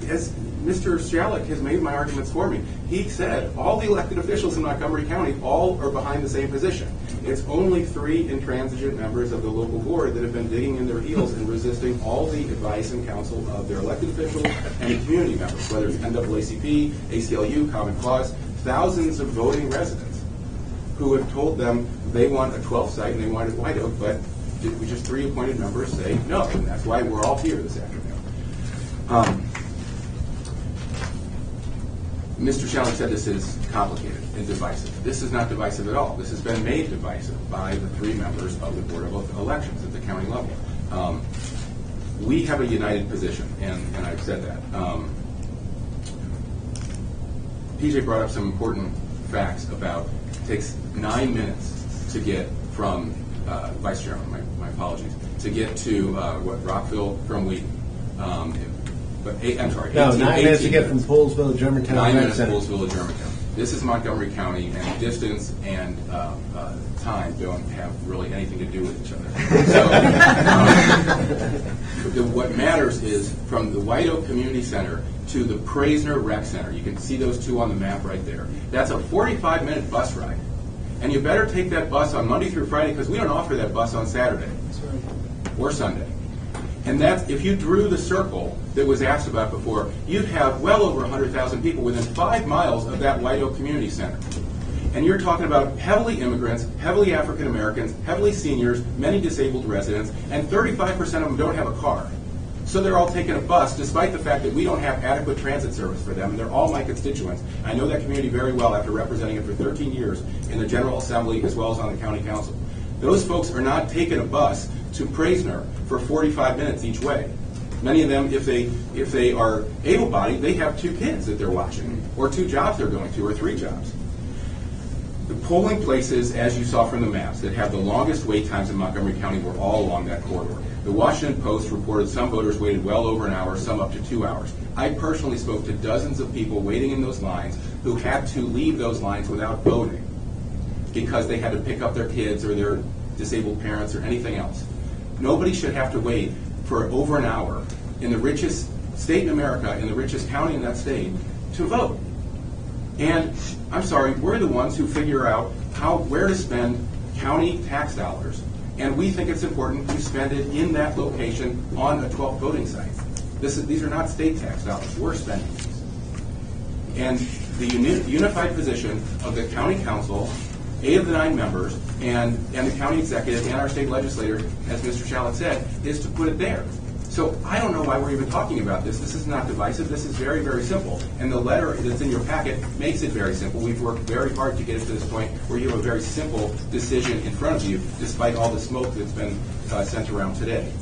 as Mr. Shalik has made my arguments for me, he said all the elected officials in Montgomery County all are behind the same position. It's only 3 intransigent members of the local board that have been digging in their heels and resisting all the advice and counsel of their elected officials and community members, whether it's NAACP, ACLU, Common Cause, thousands of voting residents who have told them they want a 12th site and they want it White Oak, but just 3 appointed members say no, and that's why we're all here this afternoon. Mr. Shalik said this is complicated and divisive. This is not divisive at all. This has been made divisive by the 3 members of the Board of Elections at the county level. We have a united position, and I've said that. PJ brought up some important facts about it takes 9 minutes to get from Vice Chairman, my apologies, to get to Rockville from Wheaton. I'm sorry. No, 9 minutes to get from Poolesville to Germantown. 9 minutes to Poolesville to Germantown. This is Montgomery County, and distance and time don't have really anything to do with each other. So, what matters is from the White Oak Community Center to the Praisner Rec Center. You can see those 2 on the map right there. That's a 45-minute bus ride. And you better take that bus on Monday through Friday because we don't offer that bus on Saturday or Sunday. And that's, if you drew the circle that was asked about before, you'd have well over 100,000 people within 5 miles of that White Oak Community Center. And you're talking about heavily immigrants, heavily African Americans, heavily seniors, many disabled residents, and 35% of them don't have a car. So they're all taking a bus, despite the fact that we don't have adequate transit service for them, and they're all my constituents. I know that community very well after representing it for 13 years in the General Assembly as well as on the County Council. Those folks are not taking a bus to Praisner for 45 minutes each way. Many of them, if they are able-bodied, they have 2 kids that they're watching, or 2 jobs they're going to, or 3 jobs. The polling places, as you saw from the maps, that have the longest wait times in Montgomery County were all along that corridor. The Washington Post reported some voters waited well over an hour, some up to 2 hours. I personally spoke to dozens of people waiting in those lines who had to leave those lines without voting because they had to pick up their kids or their disabled parents or anything else. Nobody should have to wait for over an hour in the richest state in America, in the richest county in that state, to vote. And I'm sorry, we're the ones who figure out where to spend county tax dollars, and we think it's important to spend it in that location on a 12th voting site. These are not state tax dollars. We're spending these. And the unified position of the county council, 8 of the 9 members, and the county executive and our state legislator, as Mr. Shalik said, is to put it there. So I don't know why we're even talking about this. This is not divisive. This is very, very simple. And the letter that's in your packet makes it very simple. We've worked very hard to get it to this point where you have a very simple decision in front of you, despite all the smoke that's been sent around today.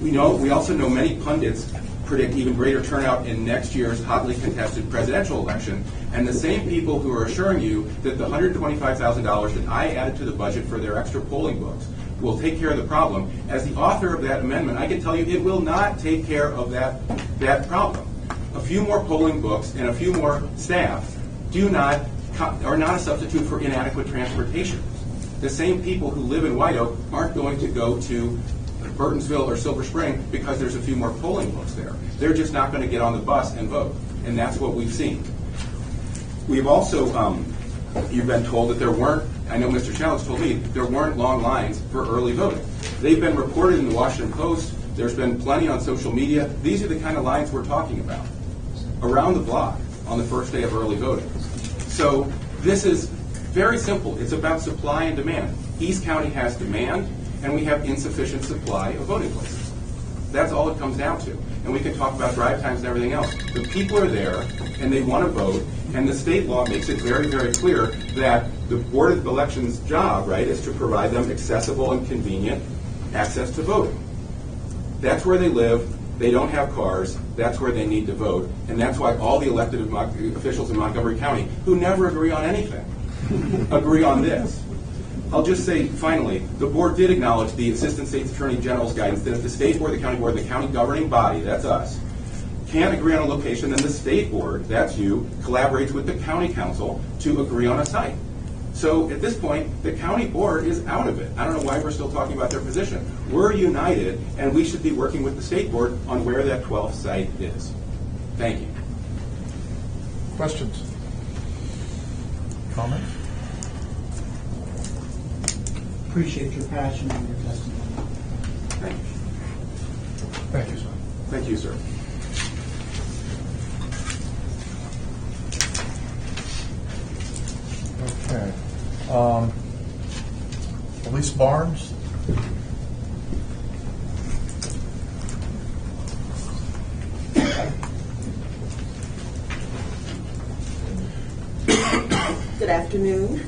We also know many pundits predict even greater turnout in next year's hotly contested presidential election, and the same people who are assuring you that the $125,000 that I added to the budget for their extra polling books will take care of the problem. As the author of that amendment, I can tell you it will not take care of that problem. A few more polling books and a few more staff are not a substitute for inadequate transportation. The same people who live in White Oak aren't going to go to Burtonsville or Silver Spring because there's a few more polling books there. They're just not going to get on the bus and vote, and that's what we've seen. We've also, you've been told that there weren't, I know Mr. Shalik told me, there weren't long lines for early voting. They've been reported in the Washington Post. There's been plenty on social media. These are the kind of lines we're talking about, around the block on the first day of early voting. So this is very simple. It's about supply and demand. East County has demand, and we have insufficient supply of voting places. That's all it comes down to. And we can talk about drive times and everything else. The people are there, and they want to vote, and the state law makes it very, very clear that the Board of Elections' job, right, is to provide them accessible and convenient access to voting. That's where they live. They don't have cars. That's where they need to vote. And that's why all the elected officials in Montgomery County, who never agree on anything, agree on this. I'll just say, finally, the board did acknowledge the Assistant State's Attorney General's guidance that if the state board, the county board, the county governing body, that's us, can't agree on a location, then the state board, that's you, collaborates with the county council to agree on a site. So at this point, the county board is out of it. I don't know why we're still talking about their position. We're united, and we should be working with the state board on where that 12th site is. Thank you. Questions? Comments? Appreciate your passion and your testimony. Thank you. Thank you, sir. Thank you, sir. Okay. Elise Barnes? Good afternoon.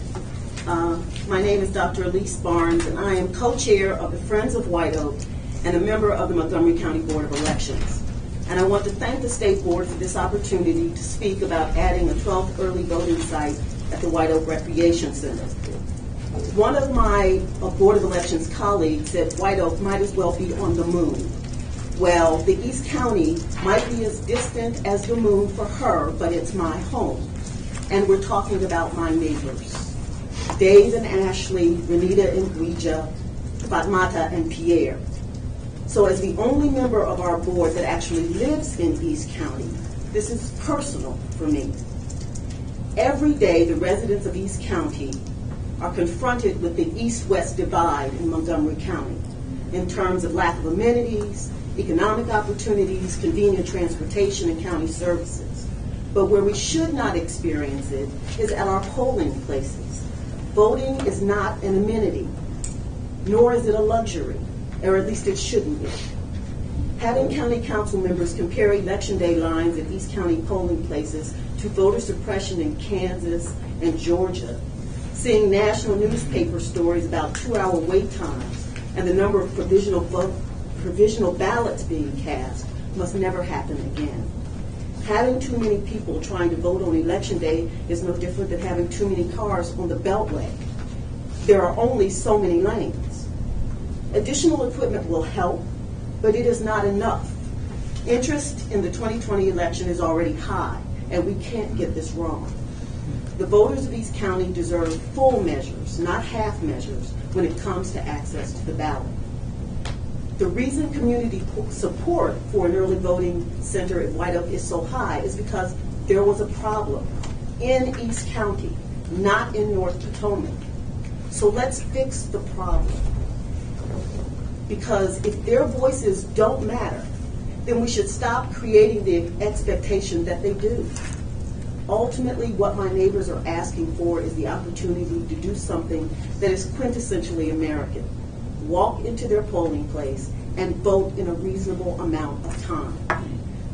My name is Dr. Elise Barnes, and I am co-chair of the Friends of White Oak and a member of the Montgomery County Board of Elections. And I want to thank the State Board for this opportunity to speak about adding a 12th early voting site at the White Oak Recreation Center. One of my Board of Elections colleagues said White Oak might as well be on the moon. Well, the East County might be as distant as the moon for her, but it's my home. And we're talking about my neighbors. Dave and Ashley, Renita and Guija, Fatmata and Pierre. So as the only member of our board that actually lives in East County, this is personal for me. Every day, the residents of East County are confronted with the east-west divide in Montgomery County in terms of lack of amenities, economic opportunities, convenient transportation, and county services. But where we should not experience it is at our polling places. Voting is not an amenity, nor is it a luxury, or at least it shouldn't be. Having county council members compare election day lines at East County polling places to voter suppression in Kansas and Georgia, seeing national newspaper stories about 2-hour wait times and the number of provisional ballots being cast must never happen again. Having too many people trying to vote on election day is no different than having too many cars on the Beltway. There are only so many lanes. Additional equipment will help, but it is not enough. Interest in the 2020 election is already high, and we can't get this wrong. The voters of East County deserve full measures, not half measures, when it comes to access to the ballot. The reason community support for an early voting center at White Oak is so high is because there was a problem in East County, not in North Potomac. So let's fix the problem. Because if their voices don't matter, then we should stop creating the expectation that they do. Ultimately, what my neighbors are asking for is the opportunity to do something that is quintessentially American. Walk into their polling place and vote in a reasonable amount of time.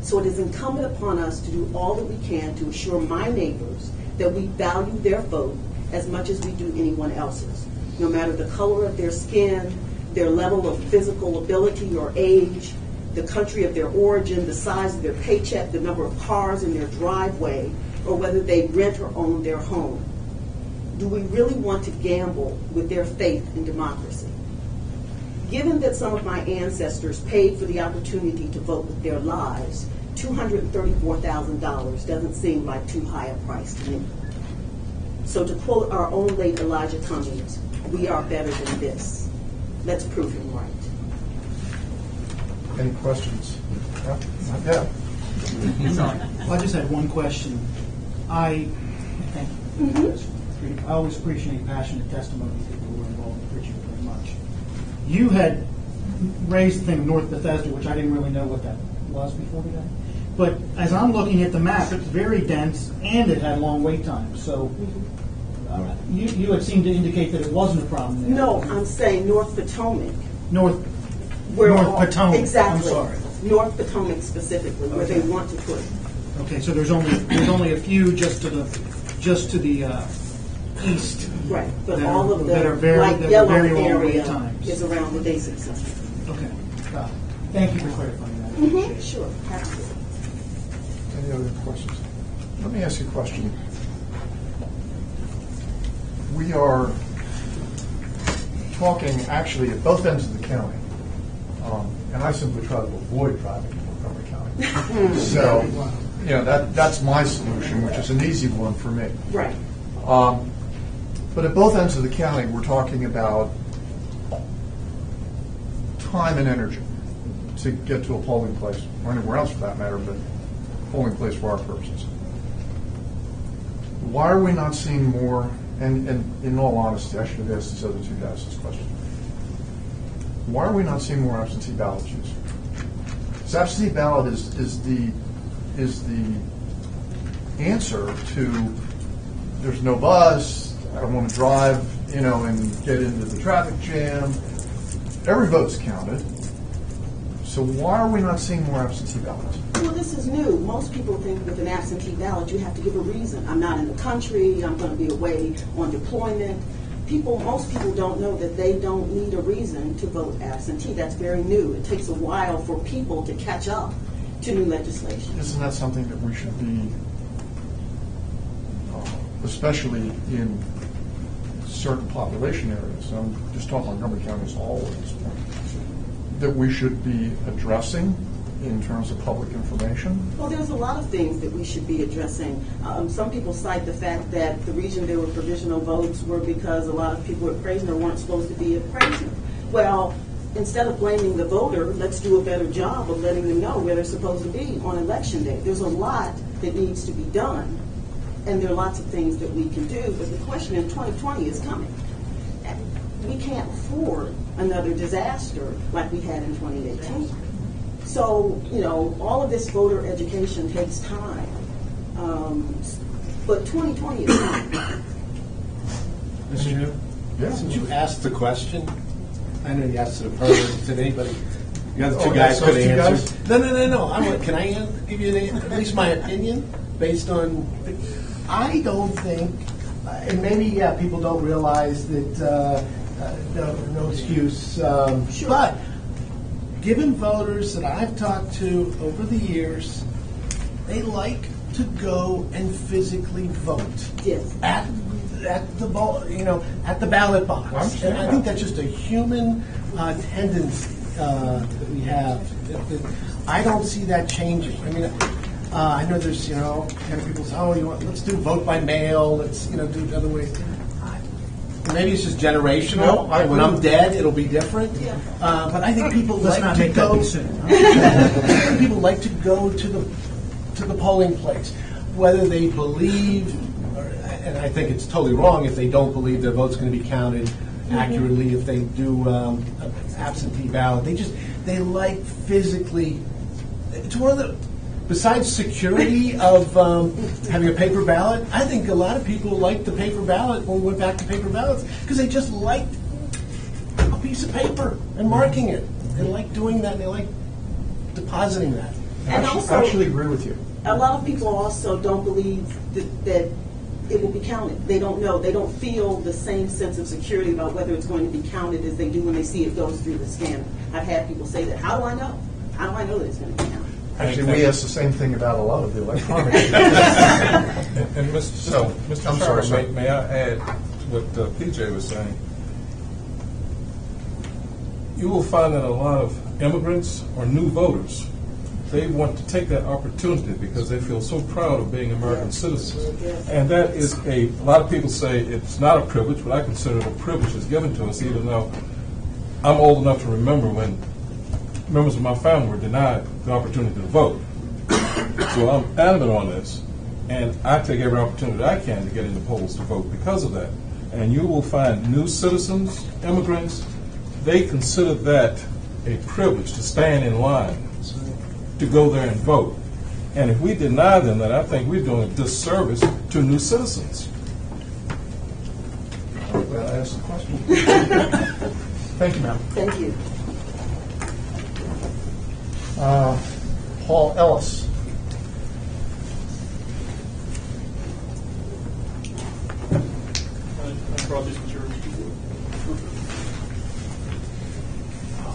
So it is incumbent upon us to do all that we can to assure my neighbors that we value their vote as much as we do anyone else's, no matter the color of their skin, their level of physical ability or age, the country of their origin, the size of their paycheck, the number of cars in their driveway, or whether they rent or own their home. Do we really want to gamble with their faith in democracy? Given that some of my ancestors paid for the opportunity to vote with their lives, $234,000 doesn't seem like too high a price to me. So to quote our own late Elijah Cummings, we are better than this. Let's prove him right. Any questions? Yeah. I just had one question. Thank you. I always appreciate passionate testimony of people who are involved. I appreciate it very much. You had raised the thing of North Bethesda, which I didn't really know what that was before today. But as I'm looking at the map, it's very dense and it had long wait times. So you had seemed to indicate that it wasn't a problem there. No, I'm saying North Potomac. North Potomac. Exactly. I'm sorry. North Potomac specifically, where they want to put it. Okay, so there's only a few just to the east. Right, but that all of the that are very, light that yellow are very long wait area times. is around the basic center. Okay, got it. Thank you for clarifying that. I appreciate it. Sure, absolutely. Any other questions? Let me ask you a question. We are talking actually at both ends of the county, and I simply try to avoid driving in Montgomery County. So, that's my solution, which is an easy one for me. Right. But at both ends of the county, we're talking about time and energy to get to a polling place, or anywhere else for that matter, but polling place for our purposes. Why are we not seeing more, and in all honesty, I should have asked these other two guys this question. Why are we not seeing more absentee ballot use? Because absentee ballot is the answer to there's no bus, I don't want to drive, and get into the traffic jam. Every vote's counted. So why are we not seeing more absentee ballots? Well, this is new. Most people think with an absentee ballot, you have to give a reason. I'm not in the country, I'm going to be away on deployment. Most people don't know that they don't need a reason to vote absentee. That's very new. It takes a while for people to catch up to new legislation. Isn't that something that we should be, especially in certain population areas, I'm just talking Montgomery County as a whole at this point, that we should be addressing in terms of public information? Well, there's a lot of things that we should be addressing. Some people cite the fact that the reason there were provisional votes were because a lot of people at Praisner weren't supposed to be at Praisner. Well, instead of blaming the voter, let's do a better job of letting them know where they're supposed to be on election day. There's a lot that needs to be done, and there are lots of things that we can do, but the question in 2020 is coming. We can't afford another disaster like we had in 2018. So, all of this voter education takes time. But 2020 is coming. Mr. Chair? Yeah. Since you asked the question, I know you asked it of her, did anybody, the other two Oh, guys yeah, could those two answer. guys? No. Can I give you at least my opinion based on, I don't think, and maybe, people don't realize that, no excuse, Sure. but given voters that I've talked to over the years, they like to go and physically vote. Yes. At the at the ballot box. And I think that's just a human tendency that we have. I don't see that changing. I mean, I know there's kind of people say, let's do vote by mail. Let's do it other ways. Maybe it's just generational. No, when I'm dead, it'll be different. Yeah. But I think people Let's like not to make go. that decision. I think people like to go to the polling place, whether they believe, and I think it's totally wrong if they don't believe their vote's going to be counted accurately. If they do an absentee ballot, they like physically. It's one of the. Besides security of having a paper ballot, I think a lot of people liked the paper ballot when we went back to paper ballots because they just liked a piece of paper and marking it. They like doing that. And they like depositing that. And I actually agree with you. A lot of people also don't believe that it will be counted. They don't know. They don't feel the same sense of security about whether it's going to be counted as they do when they see it goes through the scanner. I've had people say that. How do I know? How do I know that it's going to be counted? Actually, we ask the same thing about a lot of the electronic. And Mr. I'm sorry, sir. May I add what PJ was saying? You will find that a lot of immigrants or new voters, they want to take that opportunity because they feel so proud of being American citizens. And that is a lot of people say it's not a privilege, but I consider it a privilege that's given to us, even though I'm old enough to remember when members of my family were denied the opportunity to vote. So I'm adamant on this, and I take every opportunity I can to get in the polls to vote because of that. And you will find new citizens, immigrants, they consider that a privilege to stand in line to go there and vote. And if we deny them that, I think we're doing a disservice to new citizens. I'm glad I asked the question. Thank you, ma'am. Thank you. Paul Ellis. I brought these materials before.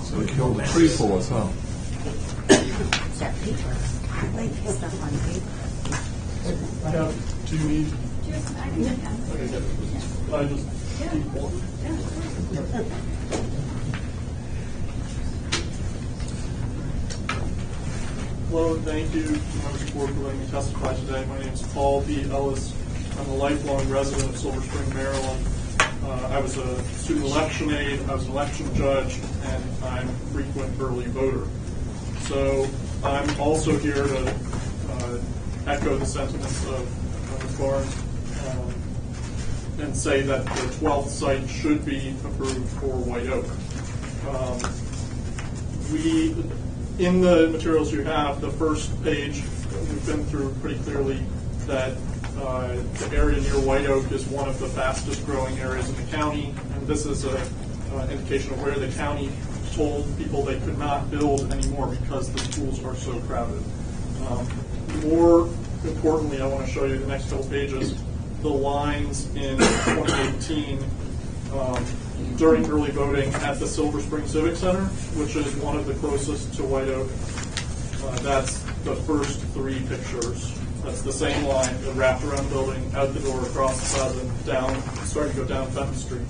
So you killed the tree for us, huh? That paper. I like his stuff on paper. I have, do you need? I just need one. Hello, thank you to members of the board for letting me testify today. My name is Paul B. Ellis. I'm a lifelong resident of Silver Spring, Maryland. I was a student election aide, I was an election judge, and I'm a frequent early voter. So I'm also here to echo the sentiments of Ms. Barnes and say that the 12th site should be approved for White Oak. In the materials you have, the first page, we've been through pretty clearly that the area near White Oak is one of the fastest growing areas in the county, and this is an indication of where the county told people they could not build anymore because the schools are so crowded. More importantly, I want to show you the next couple pages, the lines in 2018 during early voting at the Silver Spring Civic Center, which is one of the closest to White Oak. That's the first three pictures. That's the same line, the wrapped around building, out the door, across the plaza, down, starting to go down Fenton Street.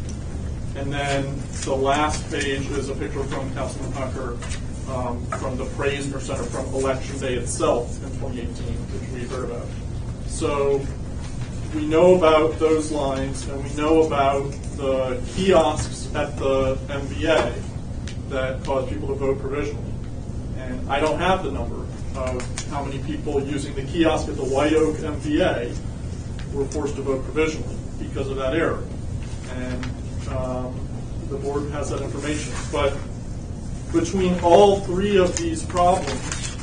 And then the last page is a picture from Councilman Hucker from the Praisner Center from Election Day itself in 2018, which we heard about. So we know about those lines, and we know about the kiosks at the MVA that cause people to vote provisionally. And I don't have the number of how many people using the kiosk at the White Oak MVA were forced to vote provisionally because of that error. And the board has that information. But between all three of these problems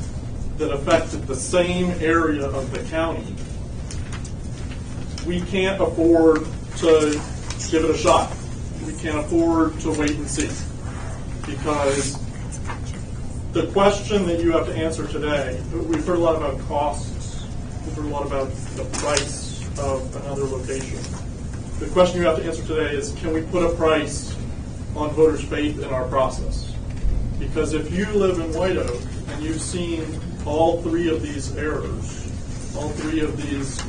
that affected the same area of the county, we can't afford to give it a shot. We can't afford to wait and see. Because the question that you have to answer today, we've heard a lot about costs, we've heard a lot about the price of another location. The question you have to answer today is, can we put a price on voters' faith in our process? Because if you live in White Oak and you've seen all three of these errors, all three of these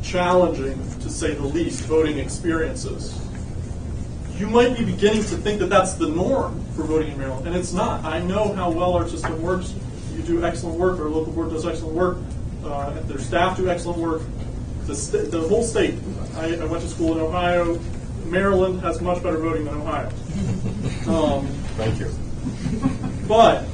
challenging, to say the least, voting experiences, you might be beginning to think that that's the norm for voting in Maryland, and it's not. I know how well our system works. You do excellent work. Our local board does excellent work. Their staff do excellent work. The whole state. I went to school in Ohio. Maryland has much better voting than Ohio. Thank you. But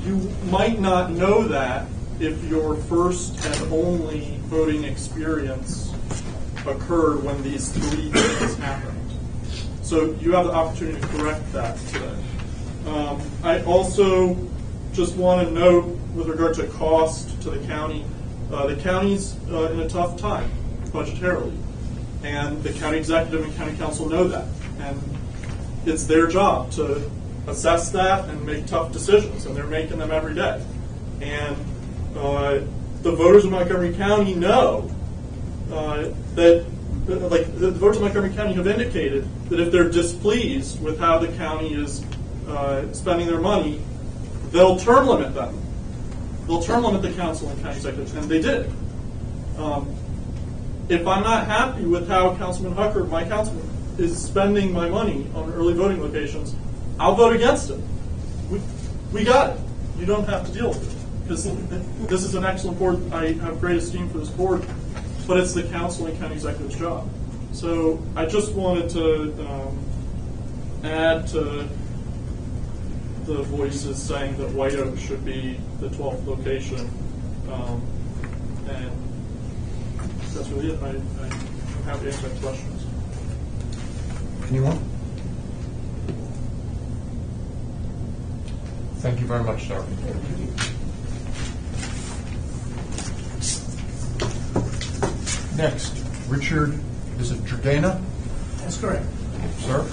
you might not know that if your first and only voting experience occurred when these three things happened. So you have the opportunity to correct that today. I also just want to note with regard to cost to the county, the county's in a tough time budgetarily, and the county executive and county council know that, and it's their job to assess that and make tough decisions, and they're making them every day. And the voters of Montgomery County know that, like, the voters of Montgomery County have indicated that if they're displeased with how the county is spending their money, they'll term limit them. They'll term limit the council and county executives, and they did. If I'm not happy with how Councilman Hucker, my councilman, is spending my money on early voting locations, I'll vote against it. We got it. You don't have to deal with it. Because this is an excellent board. I have great esteem for this board, but it's the council and county executive's job. So I just wanted to add to the voices saying that White Oak should be the 12th location. And that's really it. I'm happy to answer any questions. Anyone? Thank you very much, sir. Next, Richard, is it Jordana? That's correct. Sir?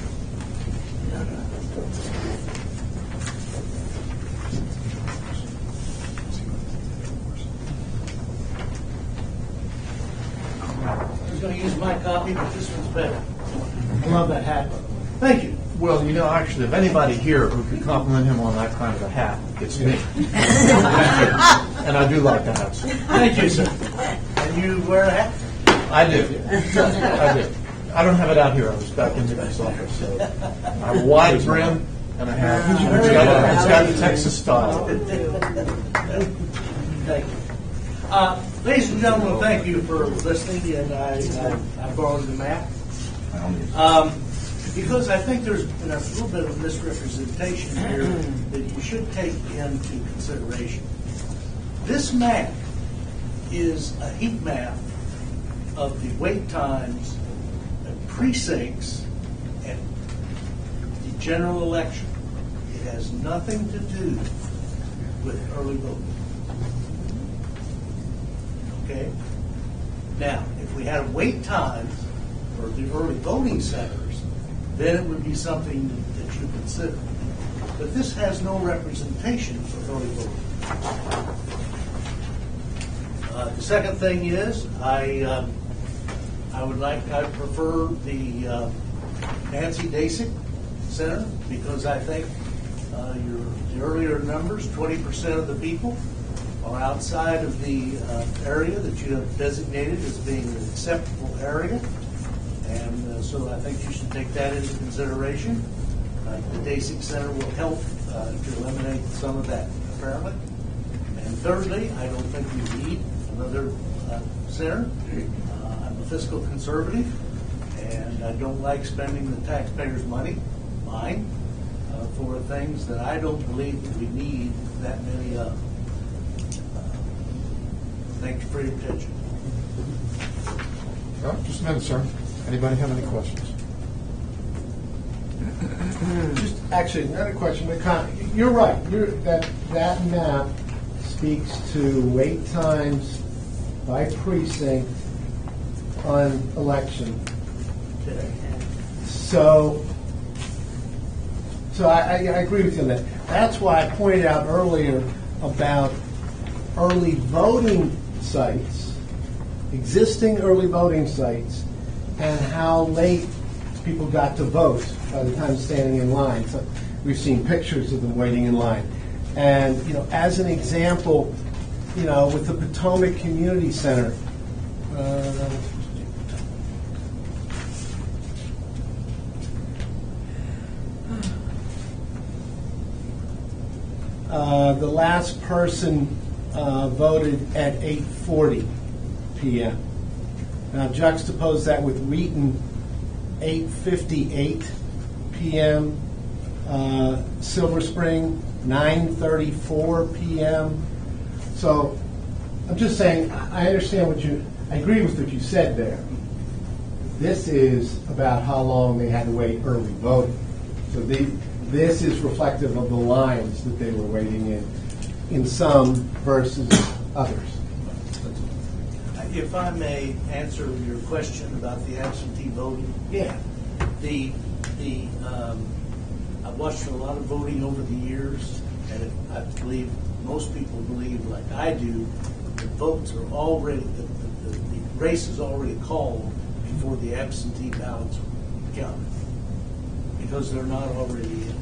I was going to use my copy, but this one's better. I love that hat. Thank you. Well, you know, actually, if anybody here who could compliment him on that kind of a hat, it's me. And I do like the hats. Thank you, sir. And you wear a hat? I do. I do. I don't have it out here. I was back in this office. So I have a wide brim and a hat. It's got the Texas style. Thank you. Ladies and gentlemen, thank you for listening, and I borrowed the map. Because I think there's been a little bit of misrepresentation here that you should take into consideration. This map is a heat map of the wait times and precincts at the general election. It has nothing to do with early voting. Okay? Now, if we had wait times for the early voting centers, then it would be something that you consider. But this has no representation for early voting. The second thing is, I prefer the Nancy Dasick Center, because I think the earlier numbers, 20% of the people are outside of the area that you have designated as being an acceptable area. And so I think you should take that into consideration. The Dasick Center will help to eliminate some of that, apparently. And thirdly, I don't think we need another center. I'm a fiscal conservative, and I don't like spending the taxpayers' money, mine, for things that I don't believe that we need that many of. Thank you for your attention. Just a minute, sir. Anybody have any questions? Just actually another question. You're right. That map speaks to wait times by precinct on election. Okay. So I agree with you on that. That's why I pointed out earlier about early voting sites, existing early voting sites, and how late people got to vote by the time standing in line. So we've seen pictures of them waiting in line. And, as an example, with the Potomac Community Center, the last person voted at 8:40 p.m. Now juxtapose that with Wheaton, 8:58 p.m., Silver Spring, 9:34 p.m. So I'm just saying, I understand I agree with what you said there. This is about how long they had to wait early voting. So this is reflective of the lines that they were waiting in some versus others. If I may answer your question about the absentee voting. Yeah. I've watched a lot of voting over the years, and I believe most people believe, like I do, the votes are already, the race is already called before the absentee ballots are counted, because they're not already in.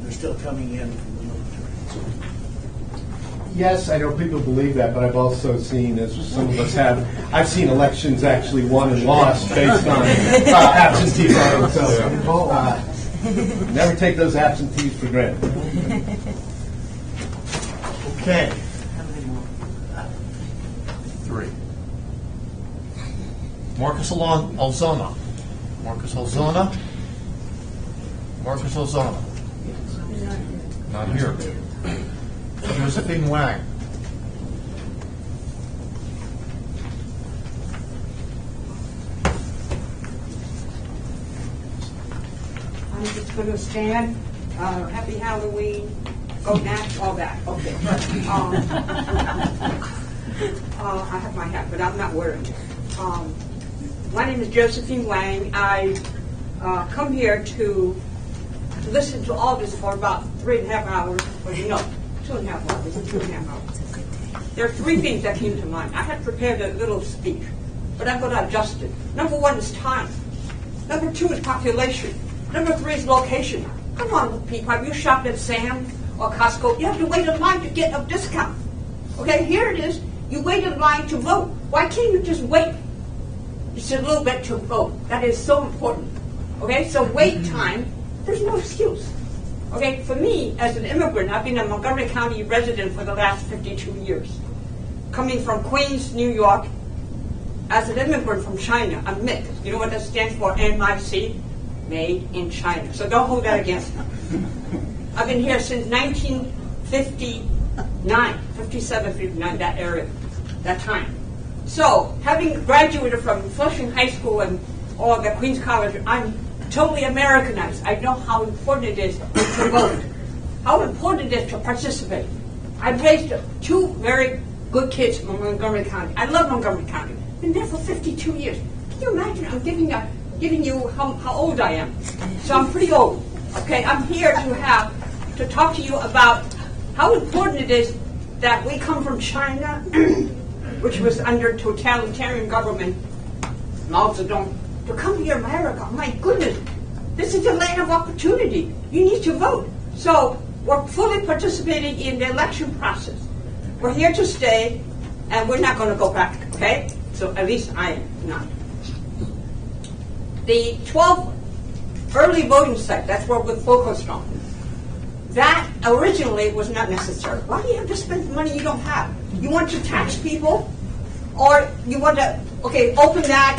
They're still coming in from the military. Yes, I know people believe that, but I've also seen, as some of us have, I've seen elections actually won and lost based on absentee voting. So never take those absentees for granted. Okay. Three. Marcus Alzona. Marcus Alzona. Marcus Alzona. Not here. Josephine Wang. I'm just going to stand. Happy Halloween. Go back, all that. Okay. I have my hat, but I'm not wearing it. My name is Josephine Wang. I come here to listen to all this for about 3.5 hours. Or, 2.5 hours. 2.5 hours. There are three things that came to mind. I had prepared a little speech, but I'm going to adjust it. Number one is time. Number two is population. Number three is location. Come on, people. Have you shopped at Sam's or Costco? You have to wait in line to get a discount. Okay, here it is. You wait in line to vote. Why can't you just wait just a little bit to vote? That is so important. Okay, so wait time, there's no excuse. Okay, for me, as an immigrant, I've been a Montgomery County resident for the last 52 years. Coming from Queens, New York, as an immigrant from China, I'm MIC. You know what that stands for? MIC? Made in China. So don't hold that against me. I've been here since 1950. 57, 59, that area, that time. So, having graduated from Flushing High School and all the Queens College, I'm totally Americanized. I know how important it is to vote, how important it is to participate. I've raised 2 very good kids from Montgomery County. I love Montgomery County. Been there for 52 years. Can you imagine? I'm giving you how old I am. So I'm pretty old. Okay, I'm here to talk to you about how important it is that we come from China, which was under totalitarian government, Mao Zedong, to come here, America. My goodness, this is a land of opportunity. You need to vote. So we're fully participating in the election process. We're here to stay, and we're not going to go back, okay? So at least I am not. The 12th early voting site, that's what we're focused on. That originally was not necessary. Why do you have to spend money you don't have? You want to tax people? Or you want to, okay, open that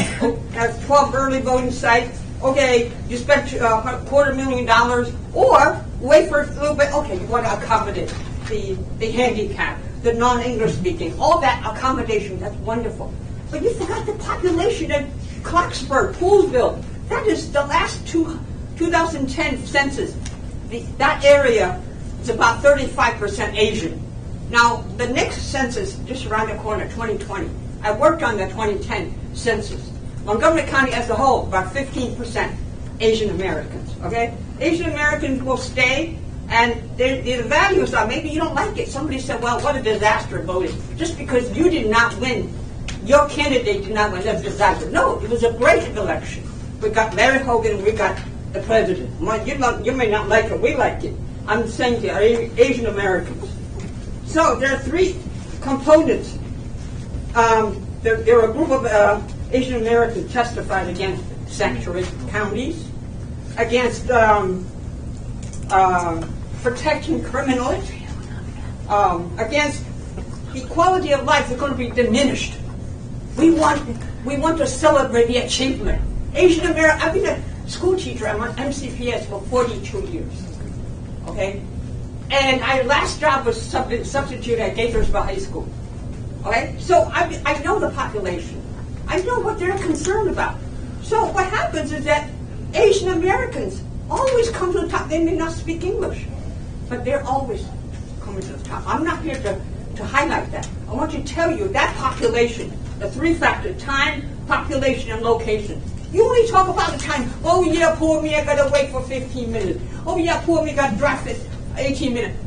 as 12 early voting site. Okay, you spent $250,000, or wait for a little bit. Okay, you want to accommodate the handicap, the non-English speaking, all that accommodation. That's wonderful. But you forgot the population in Clarksburg, Poolsville. That is the last 2010 census. That area is about 35% Asian. Now, the next census, just around the corner, 2020, I worked on the 2010 census. Montgomery County as a whole, about 15% Asian Americans, okay? Asian Americans will stay, and the values are, maybe you don't like it. Somebody said, well, what a disaster voting. Just because you did not win, your candidate did not win, that's a disaster. No, it was a great election. We got Larry Hogan, we got the president. You may not like it, we like it. I'm saying to Asian Americans. So there are 3 components. There are a group of Asian Americans testified against sanctuary counties, against protecting criminals, against equality of life is going to be diminished. We want to celebrate the achievement. Asian American, I've been a school teacher. I'm on MCPS for 42 years. Okay? And my last job was substitute at Gaithersburg High School. Okay? So I know the population. I know what they're concerned about. So what happens is that Asian Americans always come to the top. They may not speak English, but they're always coming to the top. I'm not here to highlight that. I want to tell you that population, the 3 factors, time, population, and location. You only talk about the time. Oh, yeah, poor me, I got to wait for 15 minutes. Oh, yeah, poor me, got to drive for 18 minutes.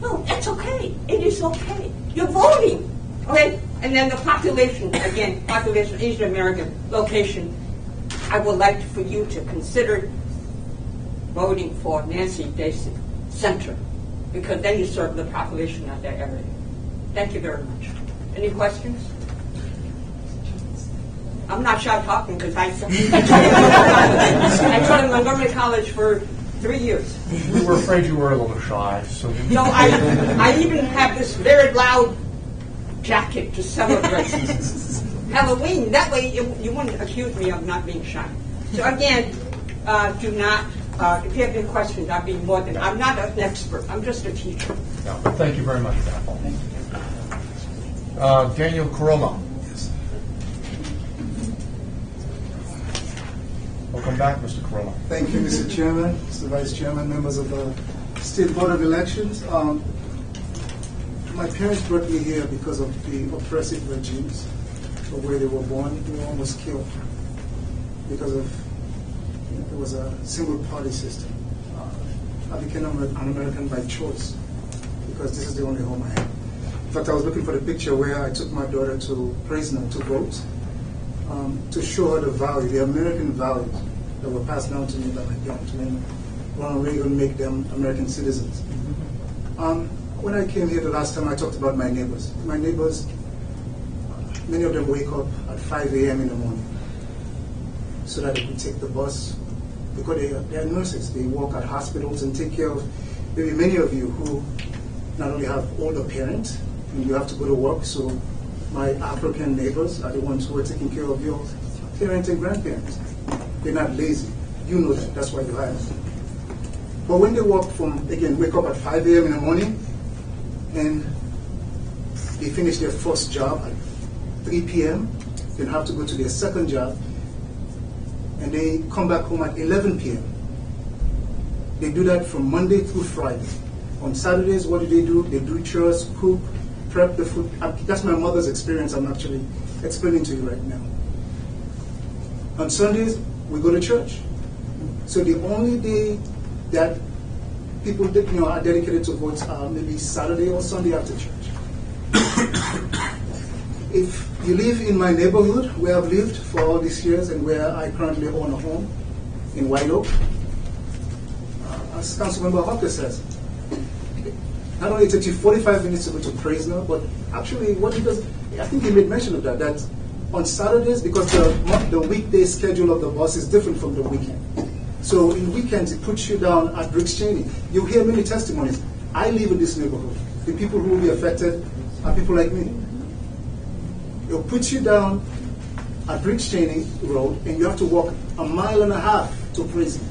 No, that's okay. It is okay. You're voting. Okay? And then the population, again, population, Asian American, location. I would like for you to consider voting for Nancy Dacey Center, because then you serve the population of that area. Thank you very much. Any questions? I'm not shy talking because I taught at Montgomery College for 3 years. We were afraid you were a little shy. So no, I even have this very loud jacket to celebrate Halloween. That way you wouldn't accuse me of not being shy. So again, do not, if you have any questions, I'll be more than, I'm not an expert, I'm just a teacher. No, but thank you very much for that. Daniel Corolla. Welcome back, Mr. Corolla. Thank you, Mr. Chairman, Mr. Vice Chairman, members of the State Board of Elections. My parents brought me here because of the oppressive regimes of where they were born. They were almost killed because of, it was a single party system. I became an American by choice because this is the only home I have. In fact, I was looking for the picture where I took my daughter to Provisional to vote, to show her the value, the American values that were passed down to me by my parents when Ronald Reagan made them American citizens. When I came here the last time, I talked about my neighbors. My neighbors, many of them wake up at 5 a.m. in the morning so that they could take the bus, because they are nurses. They work at hospitals and take care of maybe many of you who not only have older parents, and you have to go to work, so my African neighbors are the ones who are taking care of your parents and grandparents. They're not lazy. You know that. That's why you hire them. But when they work from, again, wake up at 5 a.m. in the morning, and they finish their first job at 3 p.m., then have to go to their second job, and they come back home at 11 p.m. They do that from Monday through Friday. On Saturdays, what do? They do chores, cook, prep the food. That's my mother's experience I'm actually explaining to you right now. On Sundays, we go to church. So the only day that people are dedicated to votes are maybe Saturday or Sunday after church. If you live in my neighborhood, where I've lived for all these years and where I currently own a home in White Oak, as Councilmember Hawker says, not only it takes you 45 minutes to go to praise now, but actually what he does, I think he made mention of that on Saturdays, because the weekday schedule of the bus is different from the weekend. So in weekends, it puts you down at Briggs Cheney. You'll hear many testimonies. I live in this neighborhood. The people who will be affected are people like me. It'll put you down at Briggs Cheney Road, and you have to walk 1.5 miles to prison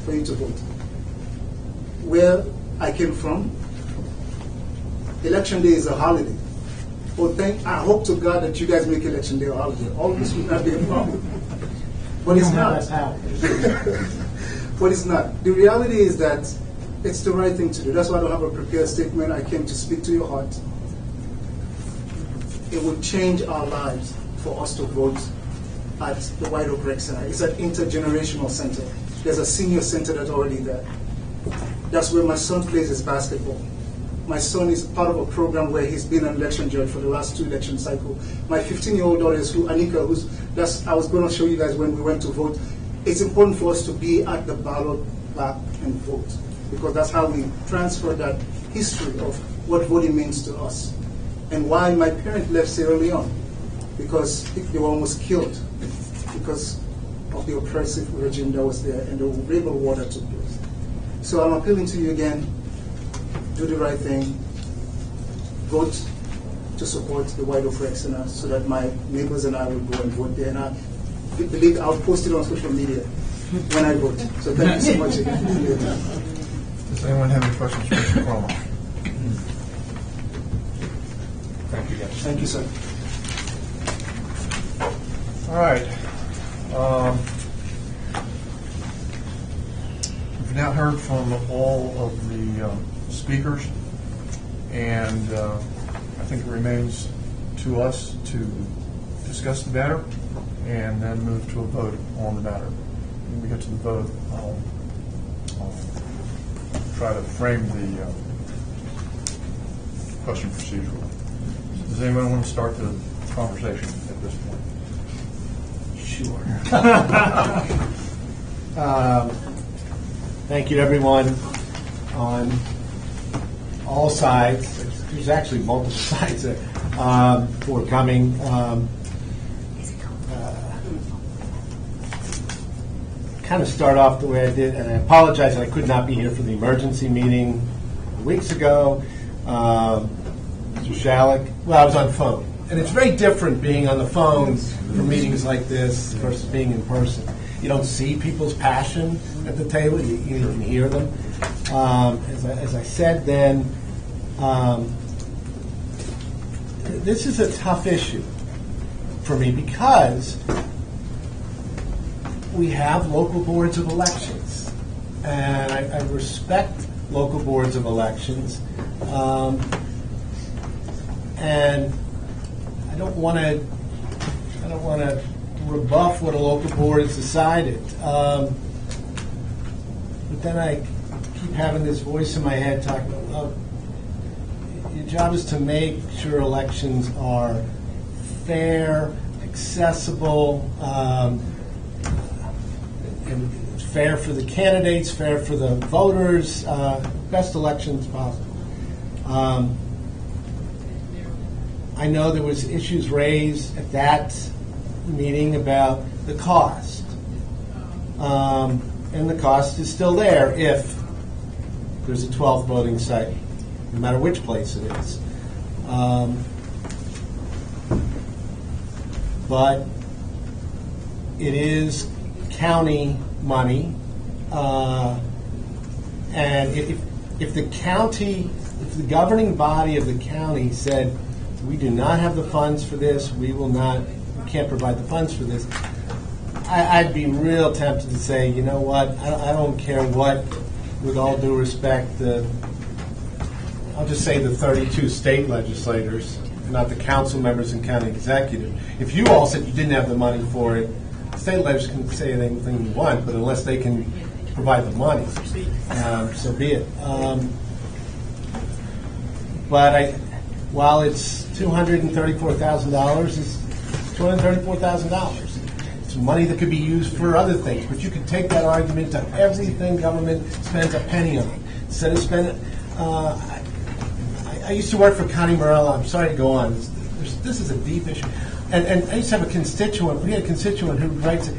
for you to vote. Where I came from, Election Day is a holiday. I hope to God that you guys make Election Day a holiday. All this would not be a problem. But it's not. But it's not. The reality is that it's the right thing to do. That's why I don't have a prepared statement. I came to speak to your heart. It would change our lives for us to vote at the White Oak Rec Center. It's an intergenerational center. There's a senior center that's already there. That's where my son plays his basketball. My son is part of a program where he's been an election judge for the last 2 election cycles. My 15-year-old daughter is Anika, I was going to show you guys when we went to vote. It's important for us to be at the ballot back and vote, because that's how we transfer that history of what voting means to us. And why my parents left Sierra Leone, because they were almost killed because of the oppressive regime that was there and the rebel war that took place. So I'm appealing to you again, do the right thing, vote to support the White Oak Rec Center so that my neighbors and I will go and vote there. And I believe I'll post it on social media when I vote. So thank you so much again for your time. Does anyone have any questions for Mr. Cuomo? Thank you, guys. Thank you, sir. All right. We've now heard from all of the speakers, and I think it remains to us to discuss the matter and then move to a vote on the matter. When we get to the vote, I'll try to frame the question procedurally. Does anyone want to start the conversation at this point? Sure. Thank you to everyone on all sides. There's actually multiple sides there, for coming. Kind of start off the way I did, and I apologize that I could not be here for the emergency meeting weeks ago. Mr. Shalik, well, I was on the phone. And it's very different being on the phone for meetings like this versus being in person. You don't see people's passion at the table, you can hear them. As I said then, this is a tough issue for me because we have local boards of elections, and I respect local boards of elections, and I don't want to rebuff what a local board has decided, but then I keep having this voice in my head talking about, your job is to make sure elections are fair, accessible, and fair for the candidates, fair for the voters, best elections possible. I know there was issues raised at that meeting about the cost, and the cost is still there if there's a 12th voting site, no matter which place it is. But it is county money, and if the county if the governing body of the county said, we do not have the funds for this, we can't provide the funds for this, I'd be real tempted to say, you know what, I don't care what, with all due respect, I'll just say the 32 state legislators, not the council members and county executive. If you all said you didn't have the money for it, state legislators can say anything you want, but unless they can provide the money, so be it. But while it's $234,000, it's $234,000. It's money that could be used for other things, but you could take that argument to everything government spends a penny on. Instead of spending, I used to work for Connie Morello. I'm sorry to go on. This is a deep issue. And I used to have a constituent. We had a constituent who writes,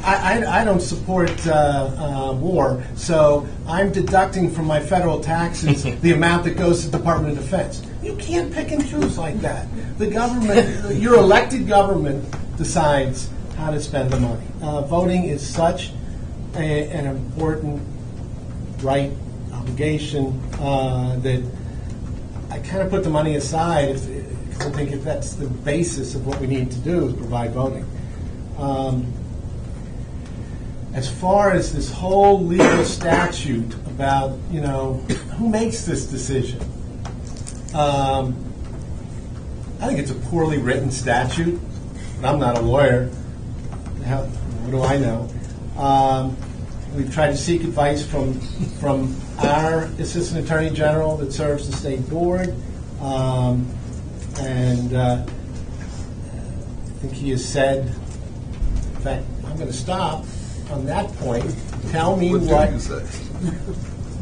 I don't support war, so I'm deducting from my federal taxes the amount that goes to the Department of Defense. You can't pick and choose like that. The government, your elected government, decides how to spend the money. Voting is such an important right, obligation, that I kind of put the money aside because I think if that's the basis of what we need to do is provide voting. As far as this whole legal statute about, who makes this decision, I think it's a poorly written statute. I'm not a lawyer. What do I know? We've tried to seek advice from our Assistant Attorney General that serves the state board, and I think he has said, in fact, I'm going to stop on that point. Tell me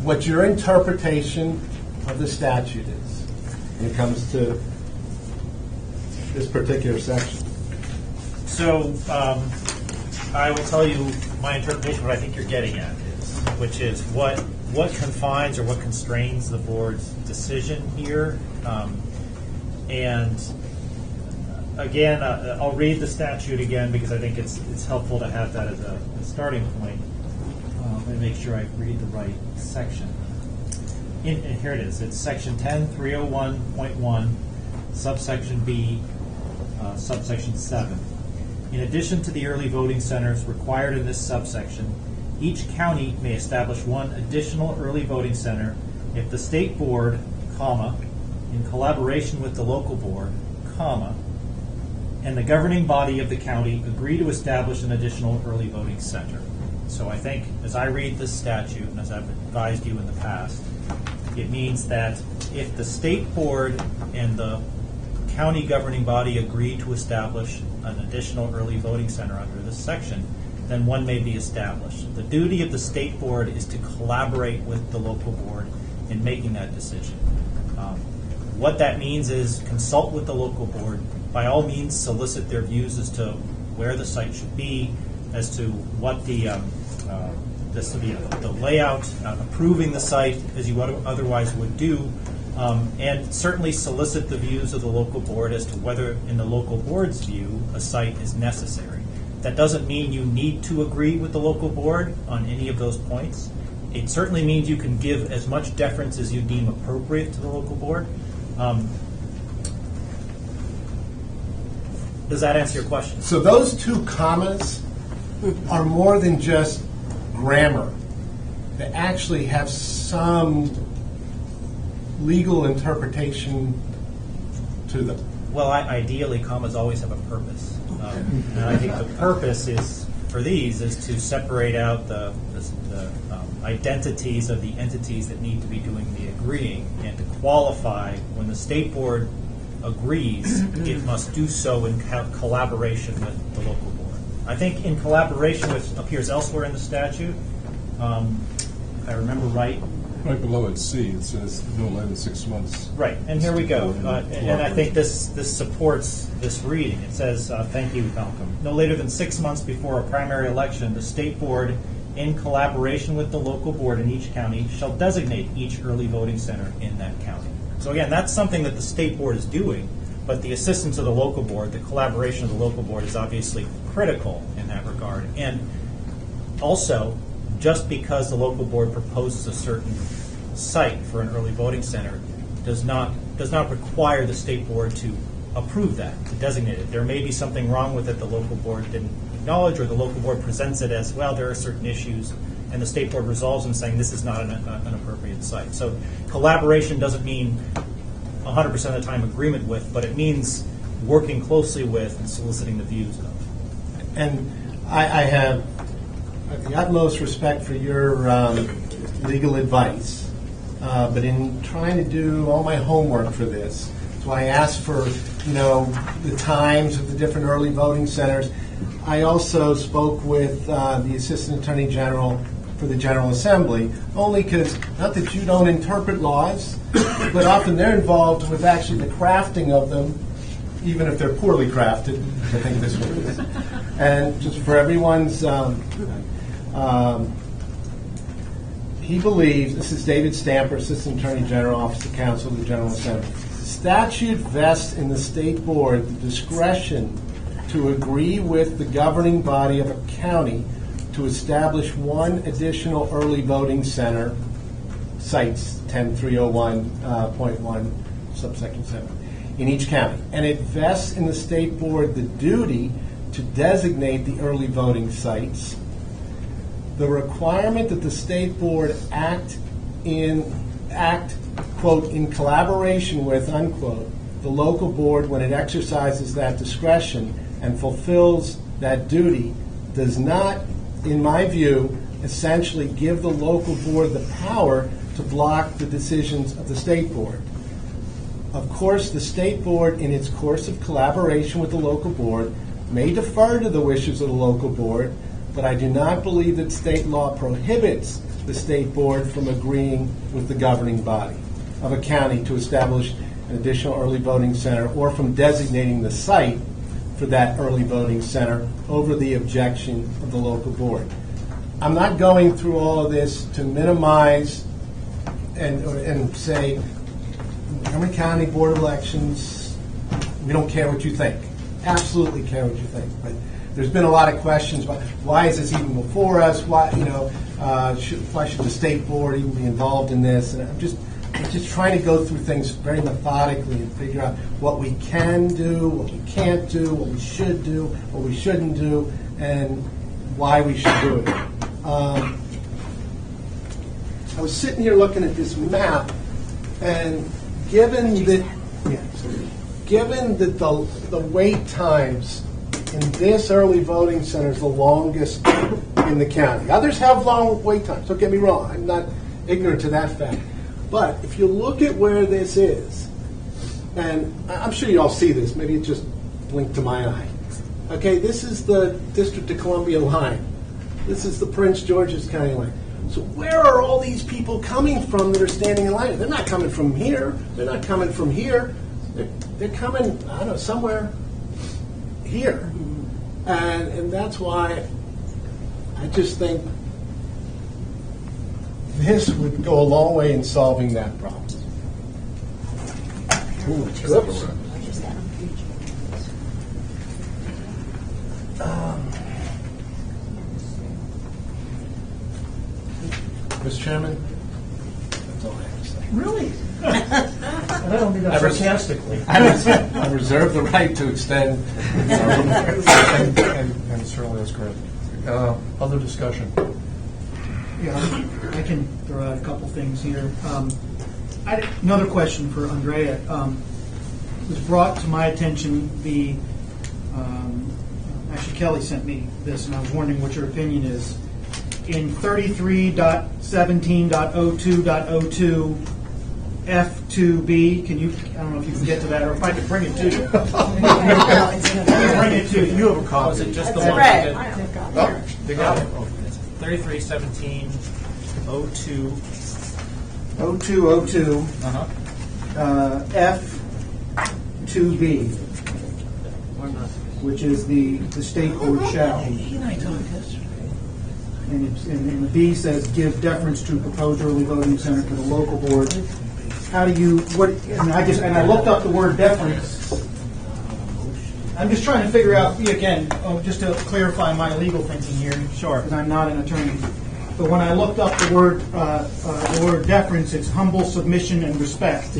what your interpretation of the statute is when it comes to this particular section. So I will tell you my interpretation, what I think you're getting at is, which is what confines or what constrains the board's decision here. And again, I'll read the statute again because I think it's helpful to have that as a starting point. Let me make sure I read the right section. And here it is. It's section 10-301.1, subsection B, subsection 7. In addition to the early voting centers required in this subsection, each county may establish one additional early voting center if the state board, comma, in collaboration with the local board, comma, and the governing body of the county agree to establish an additional early voting center. So I think as I read this statute, and as I've advised you in the past, it means that if the state board and the county governing body agree to establish an additional early voting center under this section, then one may be established. The duty of the state board is to collaborate with the local board in making that decision. What that means is consult with the local board. By all means, solicit their views as to where the site should be, as to what the layout, approving the site as you otherwise would do, and certainly solicit the views of the local board as to whether, in the local board's view, a site is necessary. That doesn't mean you need to agree with the local board on any of those points. It certainly means you can give as much deference as you deem appropriate to the local board. Does that answer your question? So those two commas are more than just grammar. They actually have some legal interpretation to them. Well, ideally, commas always have a purpose. And I think the purpose is, for these, is to separate out the identities of the entities that need to be doing the agreeing, and to qualify when the state board agrees, it must do so in collaboration with the local board. I think in collaboration, which appears elsewhere in the statute, if I remember right. Right below it, C, it says no later than 6 months. Right, and here we go. And I think this supports this reading. It says, thank you, Malcolm. No later than 6 months before a primary election, the state board, in collaboration with the local board in each county, shall designate each early voting center in that county. So again, that's something that the state board is doing, but the assistance of the local board, the collaboration of the local board is obviously critical in that regard. And also, just because the local board proposes a certain site for an early voting center does not require the state board to approve that, to designate it. There may be something wrong with it the local board didn't acknowledge, or the local board presents it as, well, there are certain issues, and the state board resolves them saying this is not an appropriate site. So collaboration doesn't mean 100% of the time agreement with, but it means working closely with and soliciting the views of. And I have the utmost respect for your legal advice, but in trying to do all my homework for this, so I asked for, the times of the different early voting centers. I also spoke with the Assistant Attorney General for the General Assembly, only because, not that you don't interpret laws, but often they're involved with actually the crafting of them, even if they're poorly crafted, which I think this one is. And just for everyone's, he believes, this is David Stamper, Assistant Attorney General, Office of Counsel of the General Assembly. The statute vests in the state board the discretion to agree with the governing body of a county to establish one additional early voting center, cites 10301.1, subsection 7, in each county. And it vests in the state board the duty to designate the early voting sites. The requirement that the state board act, quote, in collaboration with, unquote, the local board when it exercises that discretion and fulfills that duty does not, in my view, essentially give the local board the power to block the decisions of the state board. Of course, the state board, in its course of collaboration with the local board, may defer to the wishes of the local board, but I do not believe that state law prohibits the state board from agreeing with the governing body of a county to establish an additional early voting center or from designating the site for that early voting center over the objection of the local board. I'm not going through all of this to minimize and say, Montgomery County Board of Elections, we don't care what you think. Absolutely care what you think. But there's been a lot of questions about why is this even before us? Why should the state board even be involved in this? And I'm just trying to go through things very methodically and figure out what we can do, what we can't do, what we should do, what we shouldn't do, and why we should do it. I was sitting here looking at this map, and given that the wait times in this early voting center is the longest in the county. Others have long wait times, don't get me wrong. I'm not ignorant to that fact. But if you look at where this is, and I'm sure you all see this, maybe it just blinked to my eye. Okay, this is the District of Columbia line. This is the Prince George's County line. So where are all these people coming from that are standing in line? They're not coming from here. They're not coming from here. They're coming, I don't know, somewhere here. And that's why I just think this would go a long way in solving that problem. Ooh, oops. Mr. Chairman, that's all I have to say. Really? I don't mean that sarcastically. I reserve the right to extend. And certainly that's great. Other discussion? Yeah, I can throw out a couple things here. Another question for Andrea. It was brought to my attention, actually Kelly sent me this, and I was wondering what your opinion is. In 33.17.02.02 F2B, I don't know if you can get to that, or if I can bring it to you. Bring it to you. You have a copy. Was it just the That's one? right. They got it. 33.17.02. 0202 F2B, which is the state board shall. And the B says give deference to proposed early voting center to the local board. How do you, I looked up the word deference. I'm just trying to figure out, again, just to clarify my legal thinking here. Sure. Because I'm not an attorney. So when I looked up the word deference, it's humble submission and respect,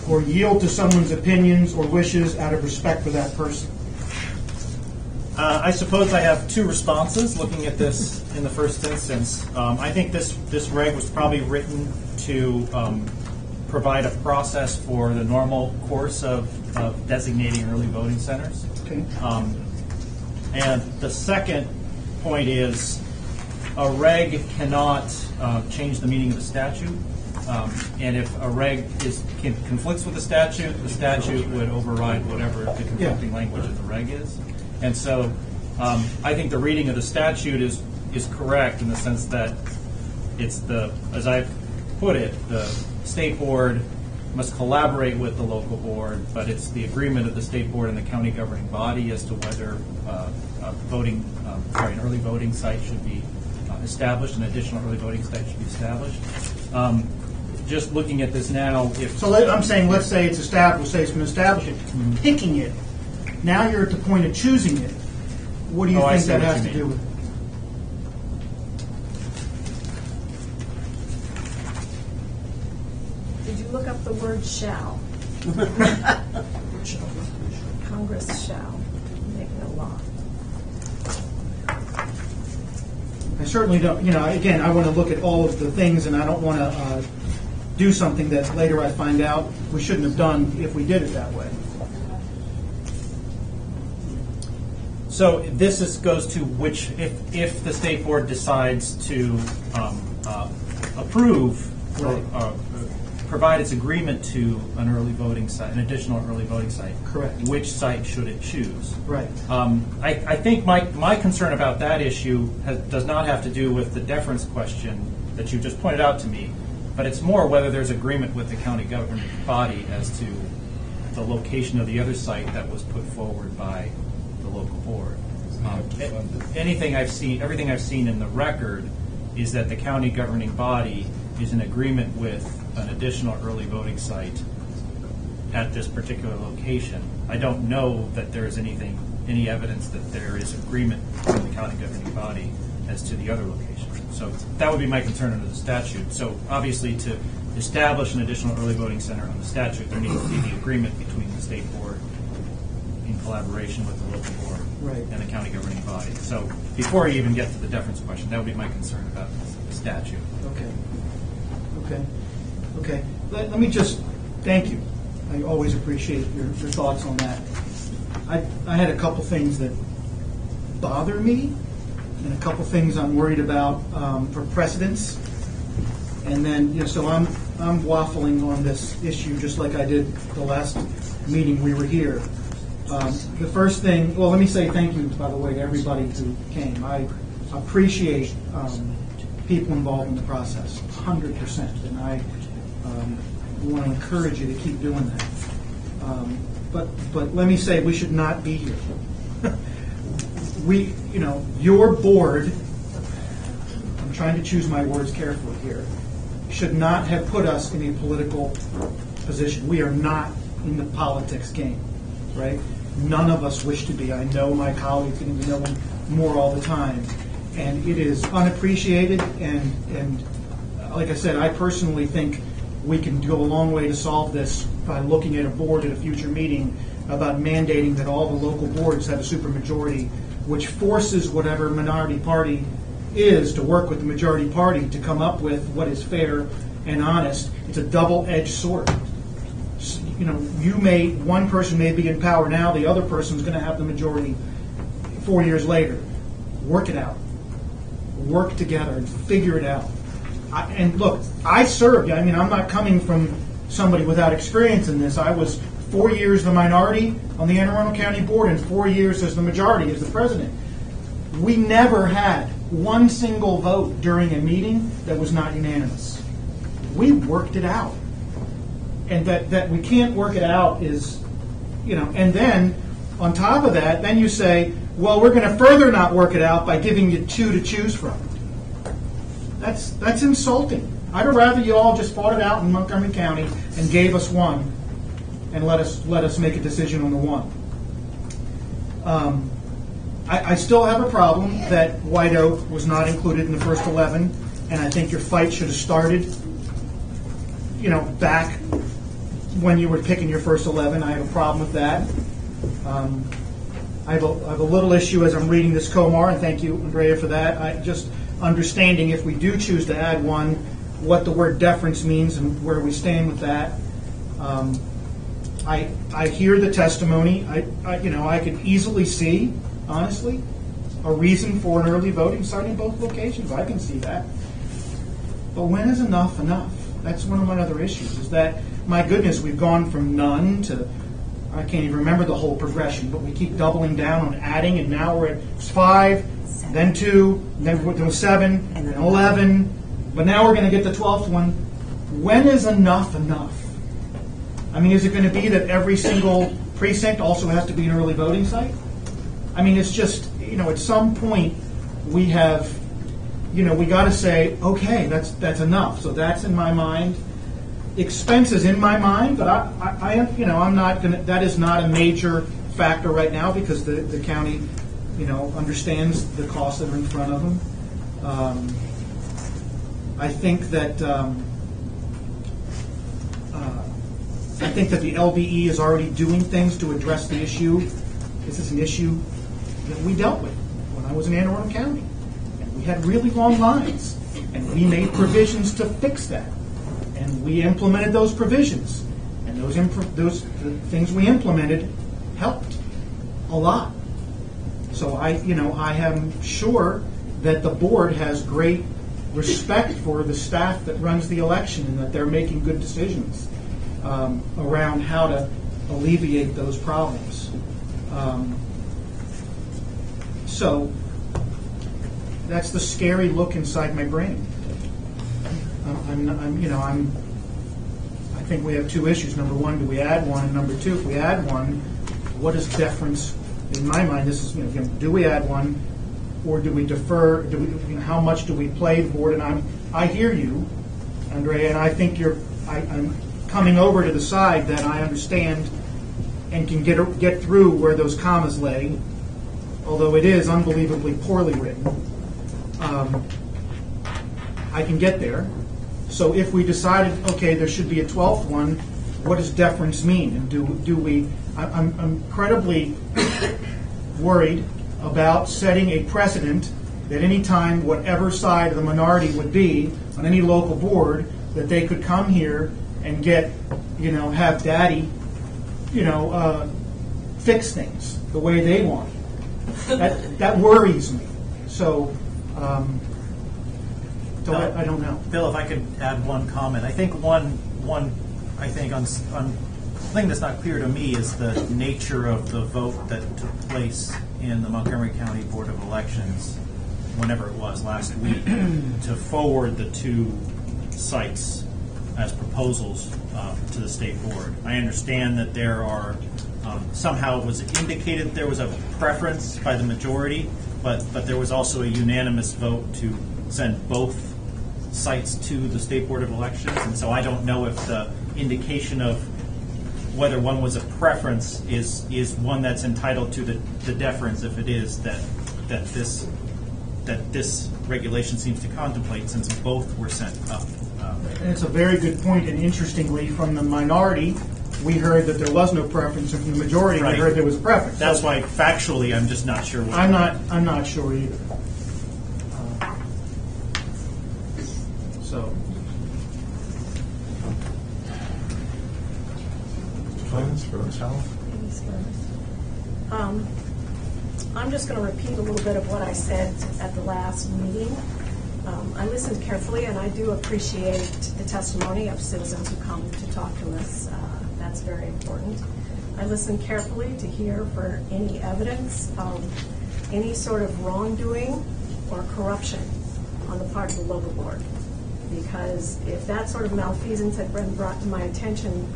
or yield to someone's opinions or wishes out of respect for that person. I suppose I have two responses looking at this in the first instance. I think this reg was probably written to provide a process for the normal course of designating early voting centers. Okay. And the second point is a reg cannot change the meaning of the statute. And if a reg conflicts with the statute would override whatever the conflicting language of the reg is. And so I think the reading of the statute is correct in the sense that it's as I put it, the state board must collaborate with the local board, but it's the agreement of the state board and the county governing body as to whether an early voting site should be established, an additional early voting site should be established. Just looking at this now, I'm saying, let's say it's established, say it's been established, picking it. Now you're at the point of choosing it. What do you think that has to do with it? Did you look up the word shall? Congress shall make no law. I certainly don't, again, I want to look at all of the things, and I don't want to do something that later I find out we shouldn't have done if we did it that way. So this goes to which, if the state board decides to approve or provide its agreement to an early voting site, an additional early voting site. Correct. Which site should it choose? Right. I think my concern about that issue does not have to do with the deference question that you just pointed out to me, but it's more whether there's agreement with the county government body as to the location of the other site that was put forward by the local board. Everything I've seen in the record is that the county governing body is in agreement with an additional early voting site at this particular location. I don't know that there is any evidence that there is agreement from the county governing body as to the other location. So that would be my concern under the statute. So obviously to establish an additional early voting center on the statute, there needs to be the agreement between the state board in collaboration with the local board and the county governing body. So before you even get to the deference question, that would be my concern about the statute. Okay. Let me just thank you. I always appreciate your thoughts on that. I had a couple things that bother me and a couple things I'm worried about for precedence. And then, so I'm waffling on this issue just like I did the last meeting we were here. The first thing, let me say thank you, by the way, to everybody who came. I appreciate people involved in the process, 100%, and I want to encourage you to keep doing that. But let me say, we should not be here. Your board, I'm trying to choose my words carefully here, should not have put us in a political position. We are not in the politics game, right? None of us wish to be. I know my colleagues and we know them more all the time. And it is unappreciated, and like I said, I personally think we can go a long way to solve this by looking at a board at a future meeting about mandating that all the local boards have a supermajority, which forces whatever minority party is to work with the majority party to come up with what is fair and honest. It's a double-edged sword. One person may be in power now, the other person's going to have the majority 4 years later. Work it out. Work together and figure it out. And look, I served. I'm not coming from somebody without experience in this. I was 4 years the minority on the Anne Arundel County Board and 4 years as the majority, as the president. We never had one single vote during a meeting that was not unanimous. We worked it out. And that we can't work it out is, and then on top of that, then you say, well, we're going to further not work it out by giving you two to choose from. That's insulting. I'd rather you all just fought it out in Montgomery County and gave us one and let us make a decision on the one. I still have a problem that White Oak was not included in the first 11, and I think your fight should have started, back when you were picking your first 11. I have a problem with that. I have a little issue as I'm reading this Comar, and thank you, Andrea, for that. I just understanding if we do choose to add one, what the word deference means and where we stand with that. I hear the testimony. I could easily see, honestly, a reason for an early voting site in both locations. I can see that. But when is enough enough? That's one of my other issues, is that, my goodness, we've gone from none to, I can't even remember the whole progression, but we keep doubling down on adding, and now we're at 5, then 2, then we're to 7, and then 11, but now we're going to get the 12th one. When is enough enough? I mean, is it going to be that every single precinct also has to be an early voting site? I mean, it's just, at some point we have, we got to say, okay, that's enough. So that's in my mind. Expense is in my mind, but I'm not going to, that is not a major factor right now because the county, understands the costs that are in front of them. I think that the LBE is already doing things to address the issue. This is an issue that we dealt with when I was in Anne Arundel County. And we had really long lines, and we made provisions to fix that. And we implemented those provisions. And those things we implemented helped a lot. So I am sure that the board has great respect for the staff that runs the election and that they're making good decisions around how to alleviate those problems. So that's the scary look inside my brain. I think we have two issues. Number one, do we add one? And number two, if we add one, what is deference? In my mind, this is, do we add one, or do we defer? Do we, how much do we play the board? And I hear you, Andrea, and I think I'm coming over to the side that I understand and can get through where those commas lay, although it is unbelievably poorly written. I can get there. So if we decided, okay, there should be a 12th one, what does deference mean? And do we? I'm incredibly worried about setting a precedent that any time, whatever side of the minority would be on any local board, that they could come here and get, have daddy, fix things the way they want. That worries me. So. I don't know. Bill, if I could add one comment. I think one thing that's not clear to me is the nature of the vote that took place in the Montgomery County Board of Elections, whenever it was, last week, to forward the two sites as proposals to the state board. I understand that there are, somehow it was indicated there was a preference by the majority, but there was also a unanimous vote to send both sites to the State Board of Elections, and so I don't know if the indication of whether one was a preference is one that's entitled to the deference, if it is that this regulation seems to contemplate, since both were sent up. And it's a very good point, and interestingly, from the minority, we heard that there was no preference, and from the majority, Right. we heard there was a preference. That's why factually, I'm just not sure. I'm not sure either. So. I'm just going to repeat a little bit of what I said at the last meeting. I listened carefully, and I do appreciate the testimony of citizens who come to talk to us. That's very important. I listened carefully to hear for any evidence of any sort of wrongdoing or corruption on the part of the local board. Because if that sort of malfeasance had been brought to my attention,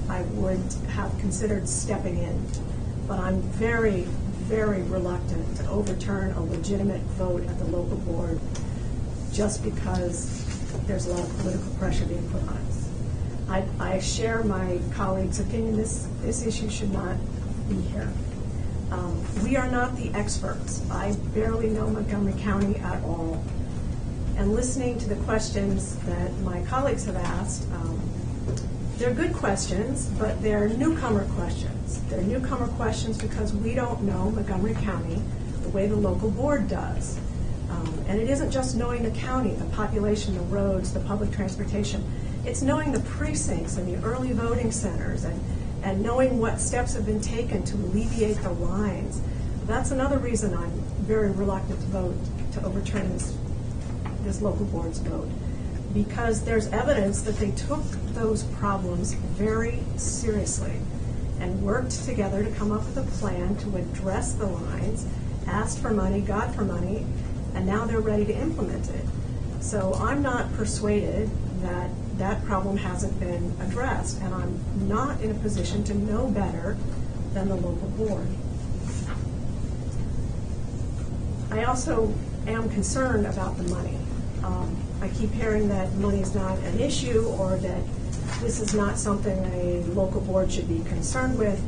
I would have considered stepping in. But I'm very, very reluctant to overturn a legitimate vote at the local board just because there's a lot of political pressure being put on us. I share my colleague's opinion. This issue should not be here. We are not the experts. I barely know Montgomery County at all. And listening to the questions that my colleagues have asked, they're good questions, but they're newcomer questions. They're newcomer questions because we don't know Montgomery County the way the local board does. And it isn't just knowing the county, the population, the roads, the public transportation. It's knowing the precincts and the early voting centers and knowing what steps have been taken to alleviate the lines. That's another reason I'm very reluctant to vote to overturn this local board's vote, because there's evidence that they took those problems very seriously and worked together to come up with a plan to address the lines, asked for money, got for money, and now they're ready to implement it. So I'm not persuaded that that problem hasn't been addressed, and I'm not in a position to know better than the local board. I also am concerned about the money. I keep hearing that money is not an issue, or that this is not something a local board should be concerned with,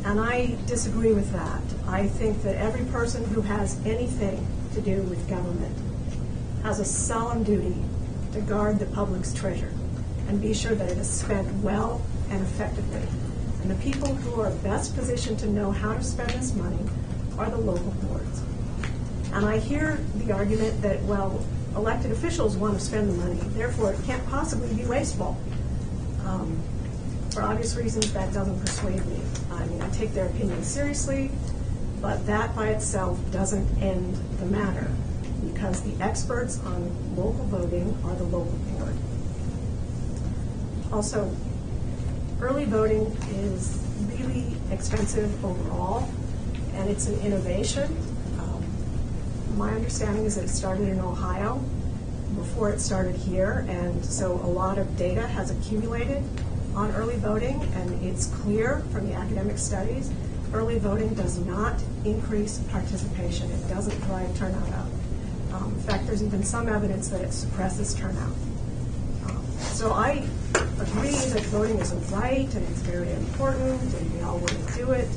and I disagree with that. I think that every person who has anything to do with government has a solemn duty to guard the public's treasure and be sure that it is spent well and effectively. And the people who are best positioned to know how to spend this money are the local boards. And I hear the argument that, well, elected officials want to spend the money, therefore it can't possibly be wasteful. For obvious reasons, that doesn't persuade me. I mean, I take their opinion seriously, but that by itself doesn't end the matter, because the experts on local voting are the local board. Also, early voting is really expensive overall, and it's an innovation. My understanding is that it started in Ohio before it started here, and so a lot of data has accumulated on early voting, and it's clear from the academic studies, early voting does not increase participation. It doesn't drive turnout up. In fact, there's even some evidence that it suppresses turnout. So I agree that voting is a right, and it's very important, and we all want to do it.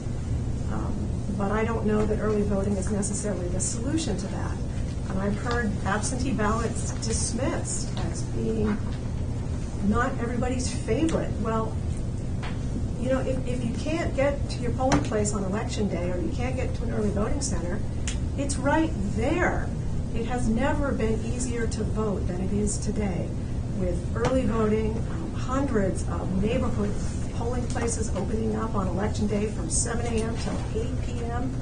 But I don't know that early voting is necessarily the solution to that. And I've heard absentee ballots dismissed as being not everybody's favorite. Well, you know, if you can't get to your polling place on election day, or you can't get to an early voting center, it's right there. It has never been easier to vote than it is today. With early voting, hundreds of neighborhood polling places opening up on election day from 7 a.m. till 8 p.m.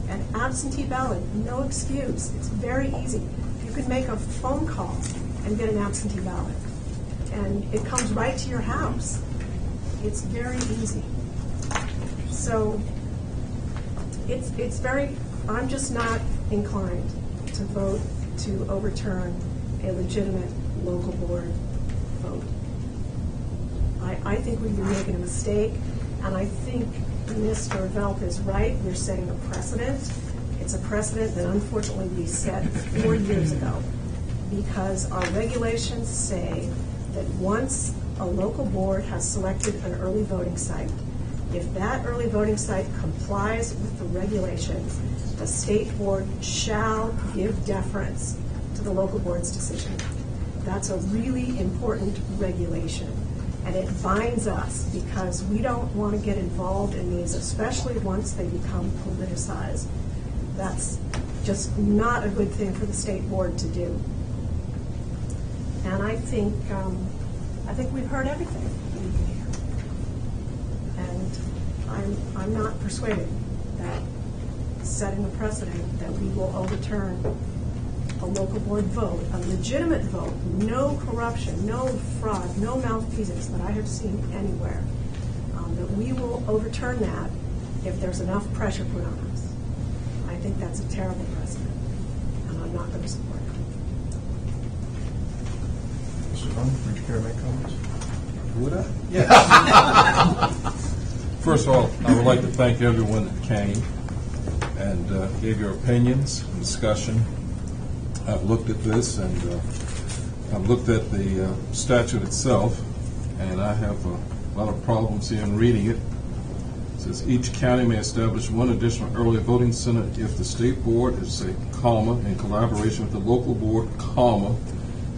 and absentee ballot, no excuse. It's very easy. You can make a phone call and get an absentee ballot, and it comes right to your house. It's very easy. So it's very, I'm just not inclined to vote to overturn a legitimate local board vote. I think we've been making a mistake, and I think Mr. Velp is right. We're setting a precedent. It's a precedent that unfortunately we set 4 years ago, because our regulations say that once a local board has selected an early voting site, if that early voting site complies with the regulations, the state board shall give deference to the local board's decision. That's a really important regulation. And it binds us, because we don't want to get involved in these, especially once they become politicized. That's just not a good thing for the state board to do. And I think we've heard everything we can hear. And I'm not persuaded that setting a precedent that we will overturn a local board vote, a legitimate vote, no corruption, no fraud, no malfeasance that I have seen anywhere, that we will overturn that if there's enough pressure put on us. I think that's a terrible precedent, and I'm not going to support it. Mr. Dunn, would you care to make comments? Would I? Yes. First of all, I would like to thank everyone that came and gave your opinions and discussion. I've looked at this, and I've looked at the statute itself, and I have a lot of problems in reading it. It says each county may establish one additional early voting center if the state board is a comma in collaboration with the local board, comma,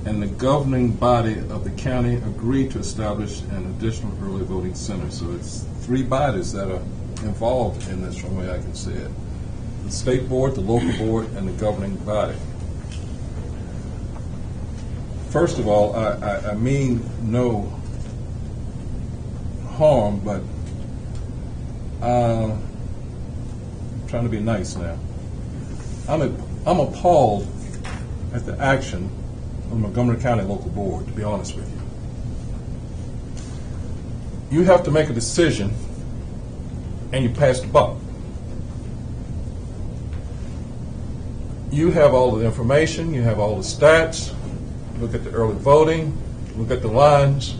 and the governing body of the county agree to establish an additional early voting center. So it's three bodies that are involved in this from the way I can see it. The state board, the local board, and the governing body. First of all, I mean no harm, but I'm trying to be nice now. I'm appalled at the action of the Montgomery County local board, to be honest with you. You have to make a decision and you pass the buck. You have all the information, you have all the stats, look at the early voting, look at the lines.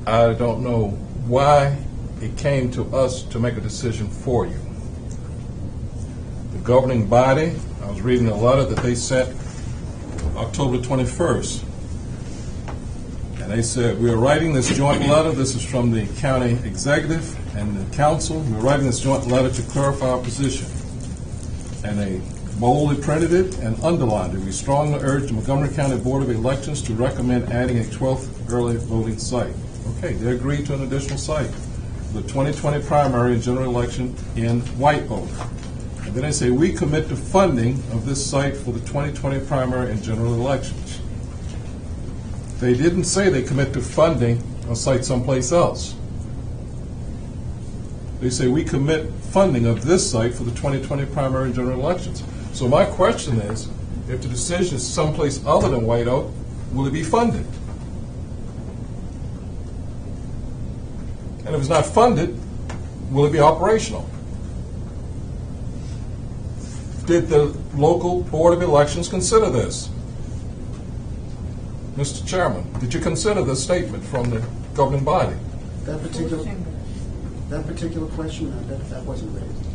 I don't know why it came to us to make a decision for you. The governing body, I was reading a letter that they sent October 21st. And they said, we are writing this joint letter. This is from the county executive and the council. We're writing this joint letter to clarify our position. And they boldly printed it and underlined it. We strongly urge the Montgomery County Board of Elections to recommend adding a 12th early voting site. Okay, they agreed to an additional site. The 2020 primary and general election in White Oak. And then they say, we commit to funding of this site for the 2020 primary and general elections. They didn't say they commit to funding a site someplace else. They say, we commit funding of this site for the 2020 primary and general elections. So my question is, if the decision is someplace other than White Oak, will it be funded? And if it's not funded, will it be operational? Did the local Board of Elections consider this? Mr. Chairman, did you consider this statement from the governing body? That particular question, that wasn't raised.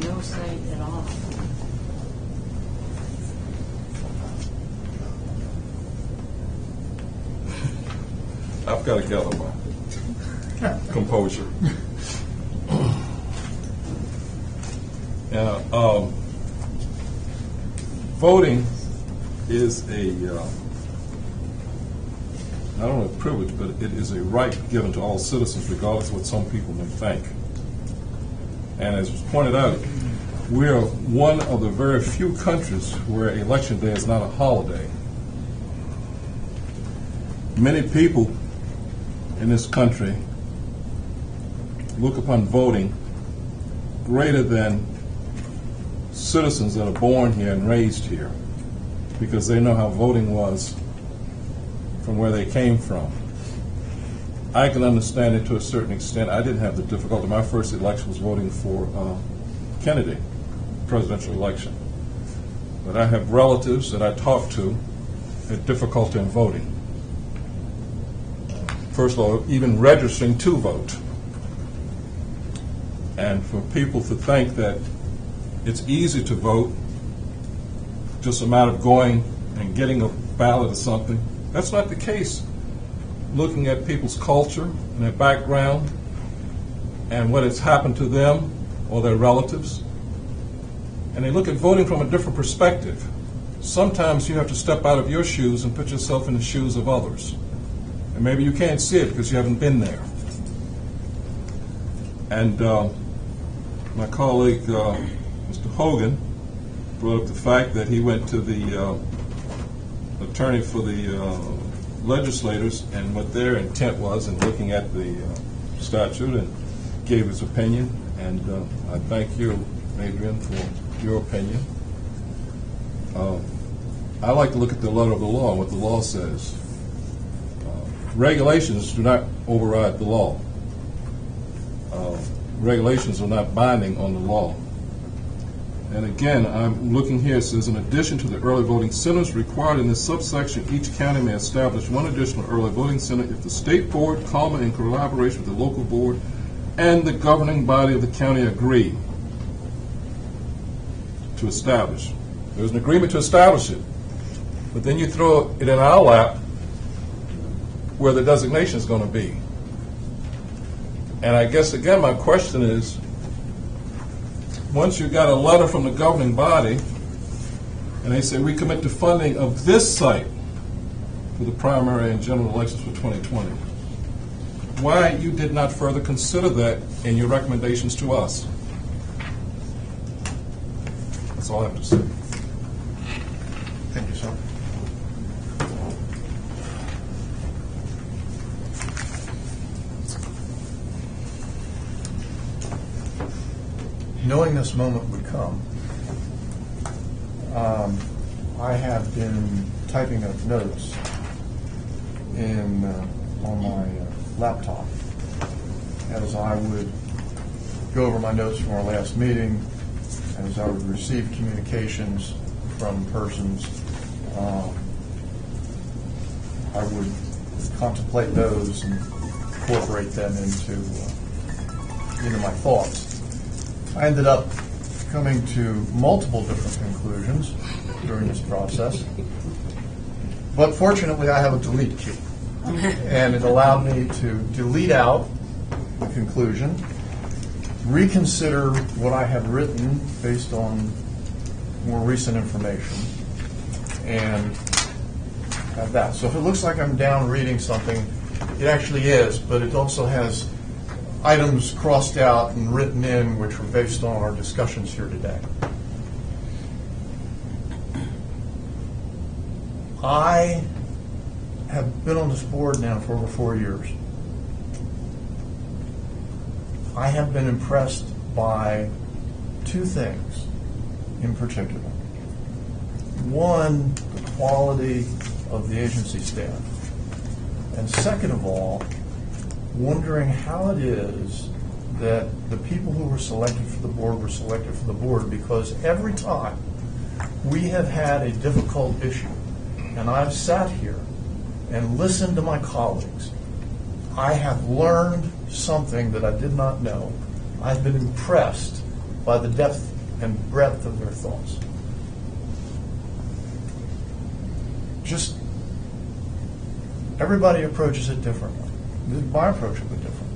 No site at all. I've got to gather my composure. Voting is a, I don't know, a privilege, but it is a right given to all citizens, regardless of what some people may think. And as was pointed out, we are one of the very few countries where Election Day is not a holiday. Many people in this country look upon voting greater than citizens that are born here and raised here, because they know how voting was from where they came from. I can understand it to a certain extent. I didn't have the difficulty. My first election was voting for Kennedy, presidential election. But I have relatives that I talk to had difficulty in voting. First of all, even registering to vote. And for people to think that it's easy to vote, just a matter of going and getting a ballot or something, that's not the case. Looking at people's culture and their background and what has happened to them or their relatives, and they look at voting from a different perspective. Sometimes you have to step out of your shoes and put yourself in the shoes of others. And maybe you can't see it because you haven't been there. And my colleague, Mr. Hogan, brought up the fact that he went to the attorney for the legislators and what their intent was in looking at the statute and gave his opinion. And I thank you, Adrian, for your opinion. I like to look at the letter of the law, what the law says. Regulations do not override the law. Regulations are not binding on the law. And again, I'm looking here, it says, in addition to the early voting centers required in this subsection, each county may establish one additional early voting center if the state board, in collaboration with the local board, and the governing body of the county agree to establish. There's an agreement to establish it. but then you throw it in our lap where the designation is going to be. And I guess, again, my question is, once you got a letter from the governing body, and they say, we commit to funding of this site for the primary and general elections for 2020, why you did not further consider that in your recommendations to us? That's all I have to say. Thank you, sir. Knowing this moment would come, I have been typing up notes on my laptop as I would go over my notes from our last meeting, as I would receive communications from persons. I would contemplate those and incorporate them into my thoughts. I ended up coming to multiple different conclusions during this process. But fortunately, I have a delete key. And it allowed me to delete out the conclusion, reconsider what I had written based on more recent information, and have that. So if it looks like I'm down reading something, it actually is, but it also has items crossed out and written in which were based on our discussions here today. I have been on this board now for over 4 years. I have been impressed by two things in particular. One, the quality of the agency staff. And second of all, wondering how it is that the people who were selected for the board were selected for the board, because every time we have had a difficult issue, and I've sat here and listened to my colleagues, I have learned something that I did not know. I've been impressed by the depth and breadth of their thoughts. Just everybody approaches it differently. My approach will be different.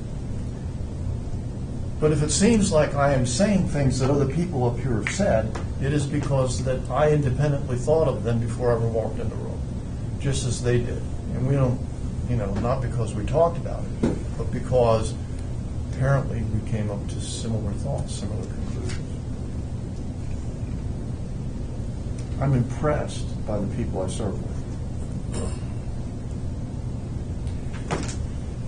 But if it seems like I am saying things that other people up here have said, it is because that I independently thought of them before I ever walked in the room, just as they did. And we don't, not because we talked about it, but because apparently we came up to similar thoughts, similar conclusions. I'm impressed by the people I serve with.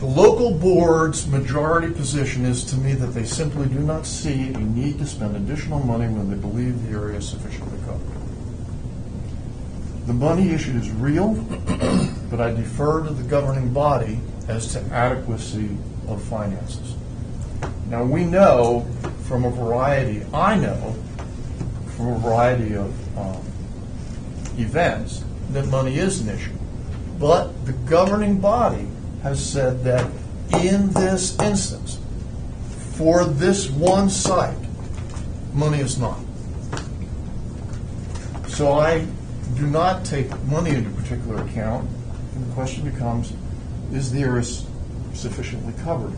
The local board's majority position is to me that they simply do not see a need to spend additional money when they believe the area is sufficiently covered. The money issue is real, but I defer to the governing body as to adequacy of finances. Now we know from a variety, of events that money is an issue. But the governing body has said that in this instance, for this one site, money is not. So I do not take money into a particular account, and the question becomes, is the area sufficiently covered?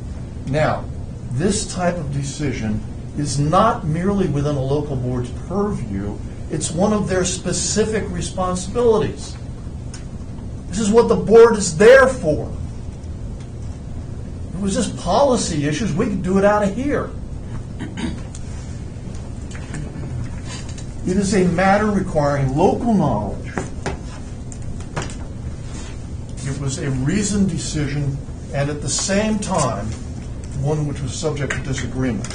Now, this type of decision is not merely within a local board's purview, it's one of their specific responsibilities. This is what the board is there for. If it was just policy issues, we could do it out of here. It is a matter requiring local knowledge. It was a reasoned decision, and at the same time, one which was subject to disagreement.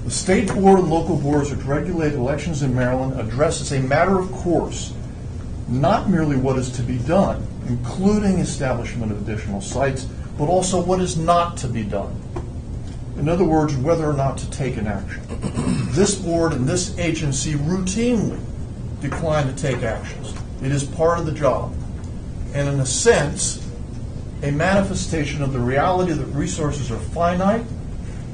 The state board and local boards which regulate elections in Maryland address as a matter of course, not merely what is to be done, including establishment of additional sites, but also what is not to be done. In other words, whether or not to take an action. This board and this agency routinely decline to take actions. It is part of the job. And in a sense, a manifestation of the reality that resources are finite,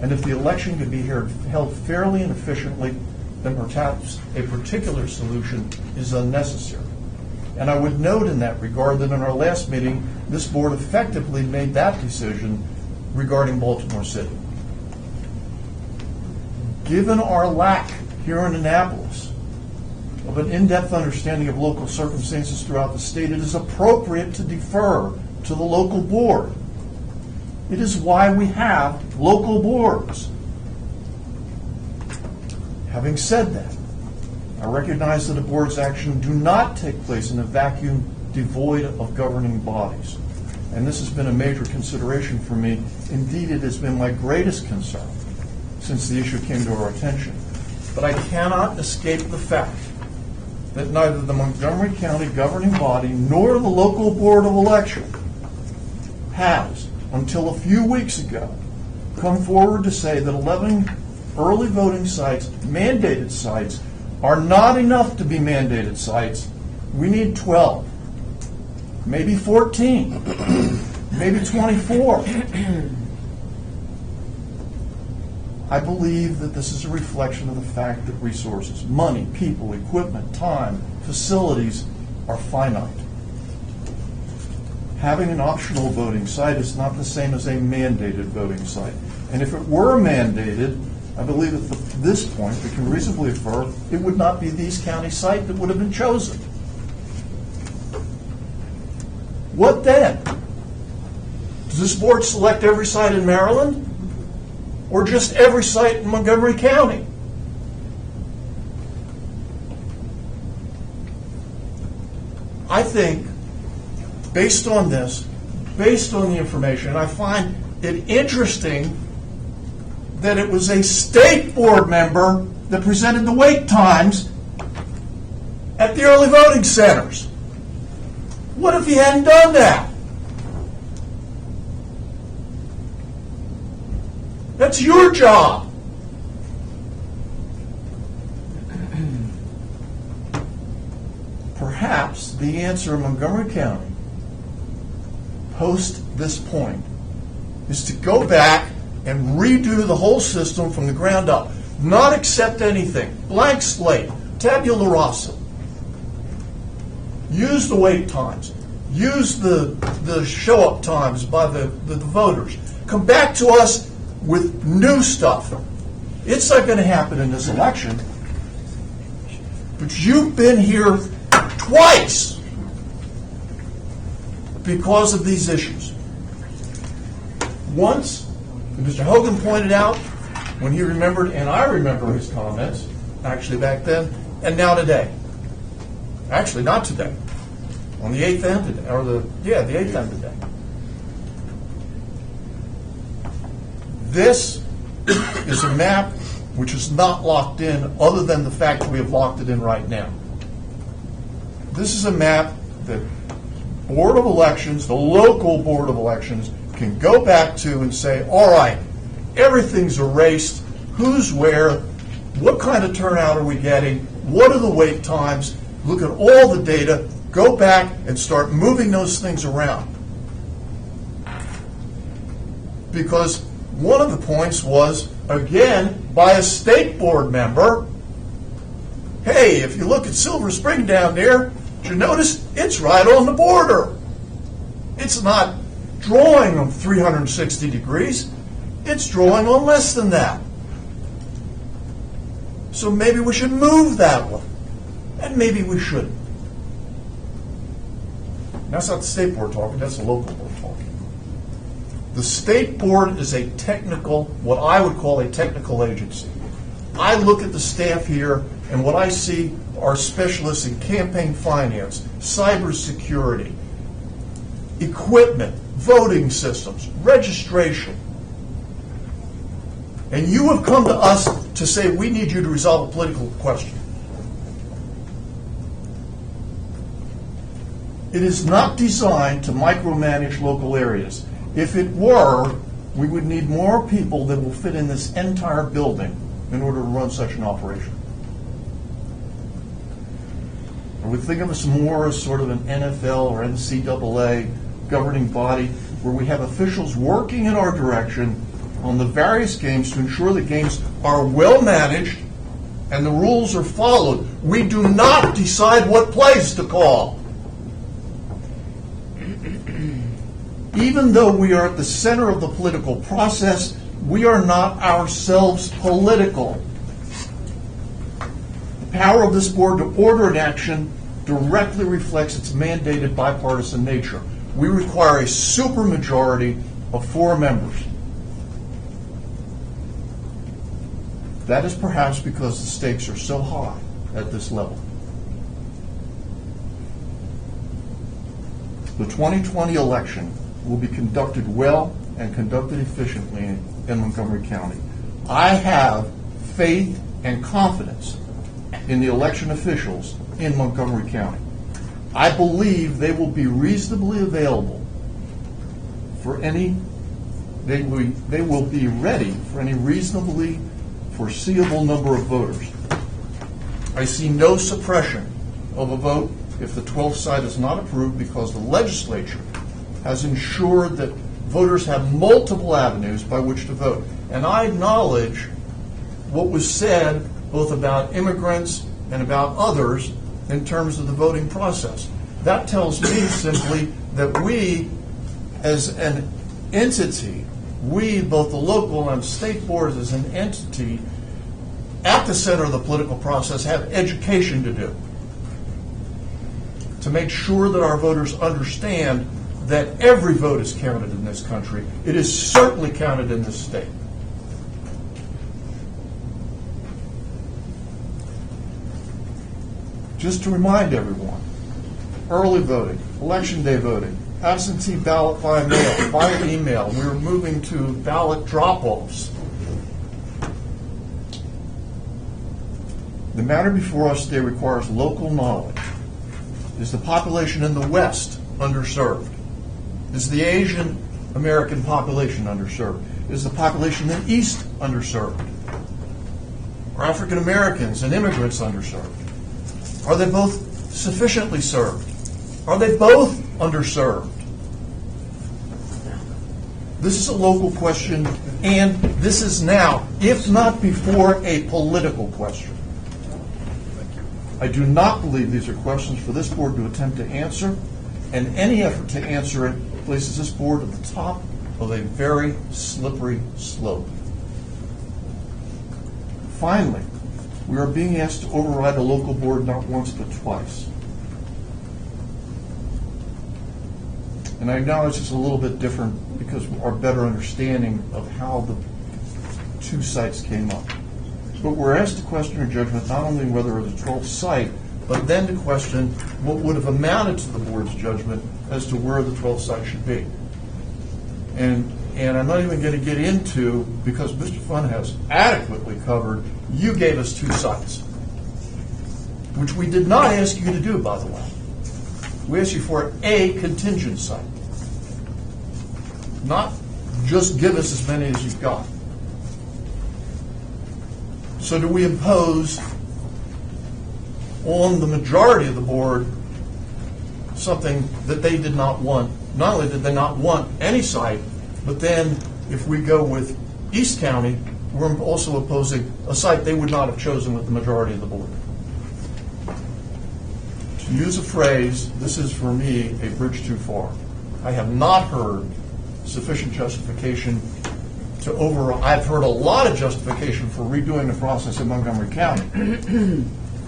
and if the election could be held fairly and efficiently, then perhaps a particular solution is unnecessary. And I would note in that regard that in our last meeting, this board effectively made that decision regarding Baltimore City. Given our lack here in Annapolis of an in-depth understanding of local circumstances throughout the state, it is appropriate to defer to the local board. It is why we have local boards. Having said that, I recognize that a board's action do not take place in a vacuum devoid of governing bodies. And this has been a major consideration for me. Indeed, it has been my greatest concern since the issue came to our attention. But I cannot escape the fact that neither the Montgomery County governing body nor the local board of election has, until a few weeks ago, come forward to say that 11 early voting sites, mandated sites, are not enough to be mandated sites. We need 12, maybe 14, maybe 24. I believe that this is a reflection of the fact that resources, money, people, equipment, time, facilities are finite. Having an optional voting site is not the same as a mandated voting site. And if it were mandated, I believe at this point we can reasonably infer it would not be these county site that would have been chosen. What then? Does this board select every site in Maryland? Or just every site in Montgomery County? I think, based on this, based on the information, I find it interesting that it was a state board member that presented the wait times at the early voting centers. What if he hadn't done that? That's your job. Perhaps the answer in Montgomery County, post this point, is to go back and redo the whole system from the ground up. Not accept anything. Blank slate. Tabula rasa. Use the wait times. Use the show-up times by the voters. Come back to us with new stuff. It's not going to happen in this election. But you've been here twice because of these issues. Once, Mr. Hogan pointed out when he remembered, and I remember his comments, actually back then, and now today. Actually, not today. On the 8th end today, or the 8th end today. This is a map which is not locked in, other than the fact that we have locked it in right now. This is a map that Board of Elections, the local Board of Elections, can go back to and say, all right, everything's erased, who's where, what kind of turnout are we getting, what are the wait times, look at all the data, go back and start moving those things around. Because one of the points was, again, by a state board member, hey, if you look at Silver Spring down there, you notice it's right on the border. It's not drawing on 360 degrees. It's drawing on less than that. So maybe we should move that one. And maybe we shouldn't. That's not the state board talking, that's the local board talking. The state board is a technical, what I would call a technical agency. I look at the staff here, and what I see are specialists in campaign finance, cybersecurity, equipment, voting systems, registration. And you have come to us to say we need you to resolve a political question. It is not designed to micromanage local areas. If it were, we would need more people that will fit in this entire building in order to run such an operation. I would think of us more as sort of an NFL or NCAA governing body where we have officials working in our direction on the various games to ensure the games are well managed and the rules are followed. We do not decide what plays to call. Even though we are at the center of the political process, we are not ourselves political. The power of this board to order an action directly reflects its mandated bipartisan nature. We require a supermajority of 4 members. That is perhaps because the stakes are so high at this level. The 2020 election will be conducted well and conducted efficiently in Montgomery County. I have faith and confidence in the election officials in Montgomery County. I believe they will be reasonably available for any, they will be ready for any reasonably foreseeable number of voters. I see no suppression of a vote if the 12th site is not approved because the legislature has ensured that voters have multiple avenues by which to vote. And I acknowledge what was said both about immigrants and about others in terms of the voting process. That tells me simply that we, as an entity, we, both the local and state boards as an entity, at the center of the political process, have education to do to make sure that our voters understand that every vote is counted in this country. It is certainly counted in this state. Just to remind everyone, early voting, election day voting, absentee ballot by mail, by email, we're moving to ballot drop-offs. The matter before us today requires local knowledge. Is the population in the West underserved? Is the Asian American population underserved? Is the population in the East underserved? Are African Americans and immigrants underserved? Are they both sufficiently served? Are they both underserved? This is a local question, and this is now, if not before, a political question. I do not believe these are questions for this board to attempt to answer, and any effort to answer it places this board at the top of a very slippery slope. Finally, we are being asked to override a local board not once but twice. And I acknowledge it's a little bit different because of our better understanding of how the 2 sites came up. But we're asked to question our judgment not only whether it was a 12th site, but then to question what would have amounted to the board's judgment as to where the 12th site should be. And I'm not even going to get into, because Mr. Fun has adequately covered, you gave us 2 sites, which we did not ask you to do, by the way. We asked you for a contingent site, not just give us as many as you've got. So do we impose on the majority of the board something that they did not want? Not only did they not want any site, but then if we go with East County, we're also opposing a site they would not have chosen with the majority of the board. To use a phrase, this is for me a bridge too far. I have not heard sufficient justification to I've heard a lot of justification for redoing the process in Montgomery County,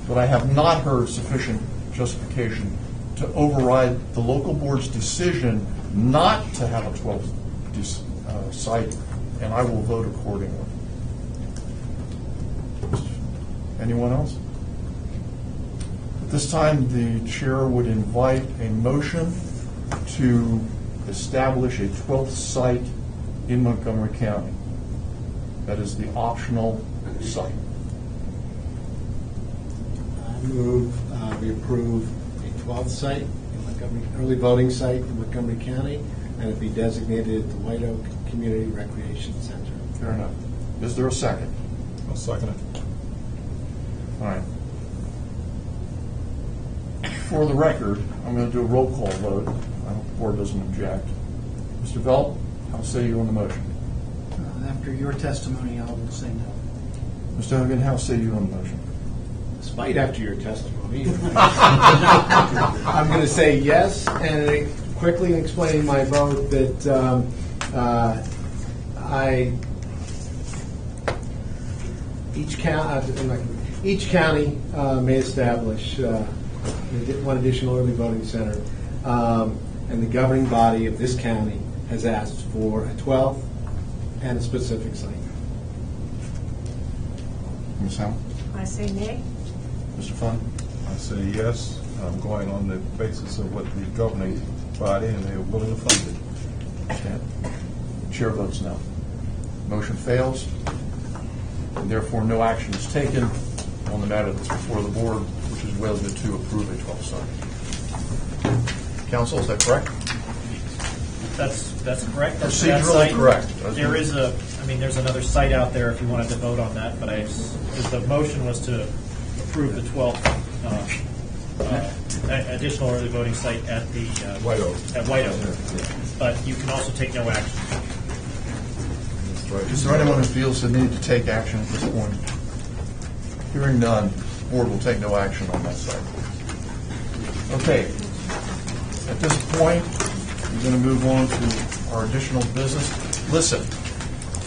but I have not heard sufficient justification to override the local board's decision not to have a 12th site, and I will vote accordingly. Anyone else? At this time, the chair would invite a motion to establish a 12th site in Montgomery County. That is the optional site. I move we approve a 12th site in Montgomery, early voting site in Montgomery County, and it be designated the White Oak Community Recreation Center. Fair enough. Is there a second? I'll second it. All right. For the record, I'm going to do a roll call vote. I hope the board doesn't object. Mr. Velt, how say you on the motion? After your testimony, I will say no. Mr. Hogan, how say you on the motion? Despite after your testimony, I'm going to say yes, and quickly explaining my vote that each county may establish one additional early voting center, and the governing body of this county has asked for a 12th and a specific site. Ms. Hamel? I say nay. Mr. Fund? I say yes. I'm going on the basis of what the governing body, and they're willing to fund it. Understand? Chair votes no. Motion fails, and therefore no action is taken on the matter that's before the board, which is whether to approve a 12th site. Council, is that correct? That's correct. That's Procedurally that site. correct. There's another site out there if you wanted to vote on that, but the motion was to approve the 12th additional early voting site at the White Oak. At White Oak. But you can also take no action. That's right. Is there anyone who feels the need to take action at this point? Hearing none, the board will take no action on that site. Okay. At this point, we're going to move on to our additional business. Listen,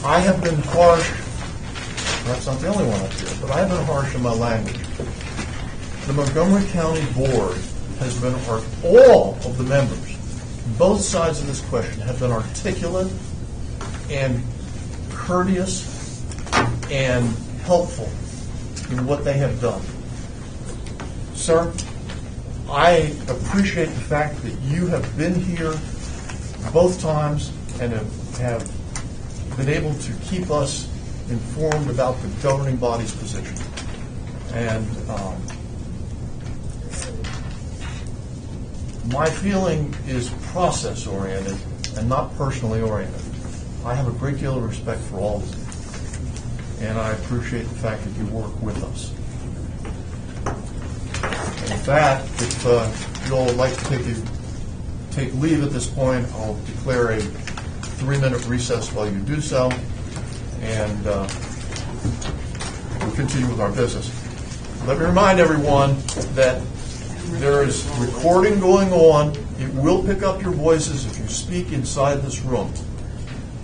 I have been harsh, perhaps not the only one up here, but I have been harsh in my language. The Montgomery County Board has been, all of the members, both sides of this question, have been articulate and courteous and helpful in what they have done. Sir, I appreciate the fact that you have been here both times and have been able to keep us informed about the governing body's position. And my feeling is process-oriented and not personally oriented. I have a great deal of respect for all of you, and I appreciate the fact that you work with us. And with that, if you all would like to take leave at this point, I'll declare a 3-minute recess while you do so, and we'll continue with our business. Let me remind everyone that there is recording going on. It will pick up your voices if you speak inside this room.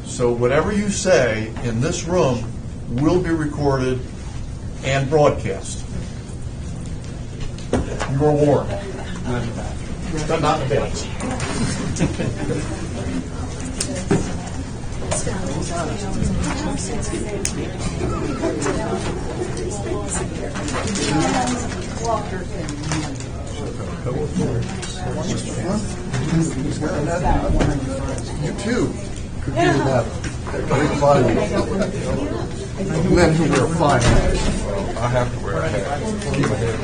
So whatever you say in this room will be recorded and broadcast. You are warned. But not in the baths. You too could be in that great body of men who wear fine hats. I have to wear a hat. Keep my head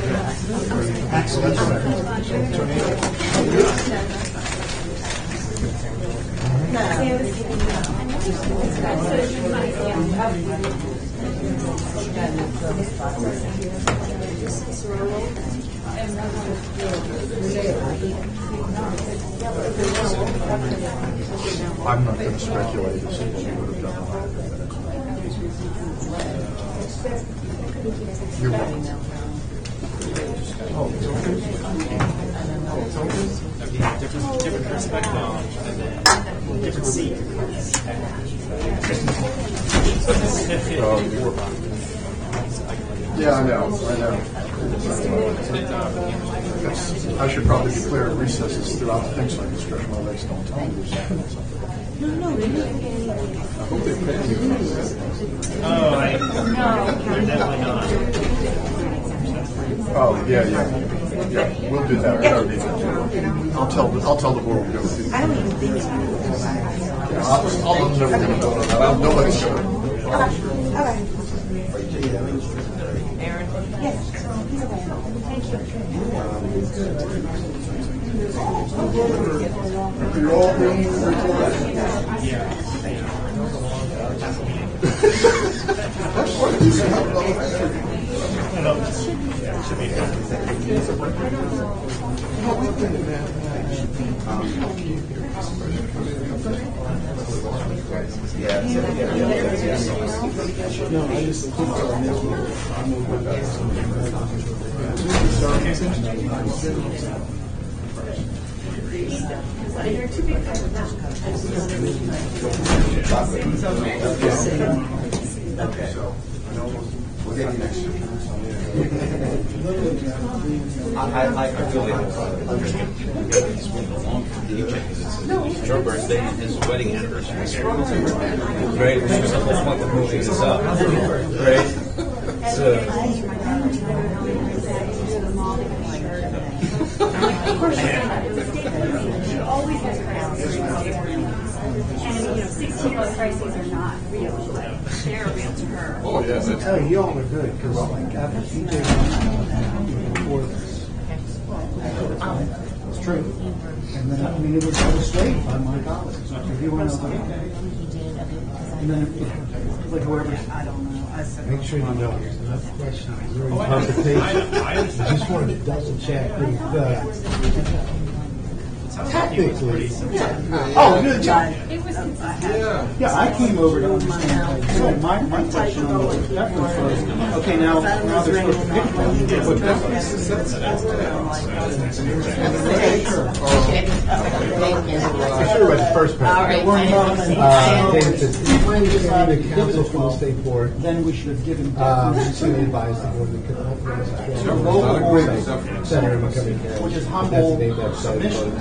I'm not going to speculate as to what we would have done. You're welcome. Different perspective and then different seat. Yeah, I know. I should probably declare recesses throughout the things like discretion while they don't tell me there's something. I hope they pay you. They're definitely not. Oh, yeah. We'll do that. I'll tell the board we'll go with you. I'll let them know we're going to vote on that. Nobody's sure. Aaron? Yes. Thank you. You're all being recorded. That's what it is. Should be No, I just I feel like it's been a long time because it's your birthday and his wedding anniversary. Right? We just want to move this up. Right? Always has crises. And 16-year-old crises are not real. They're real to her. Oh, yeah. I tell you, y'all are good, because like after PJ before this, it's true. And then, I mean, it was swayed by my colleagues. If you want to know, and then, like whoever. I don't know. Make sure you know there's enough questions during the consultation. I just wanted to double check technically. Oh, good job. It was Yeah, I came over to understand. So my question on the deference was, okay, now there's supposed to pick one. I should have read the first part. The council from the state board. Then we should have given. Recently advised the board we could authorize Center in Montgomery County. Which is humble submission.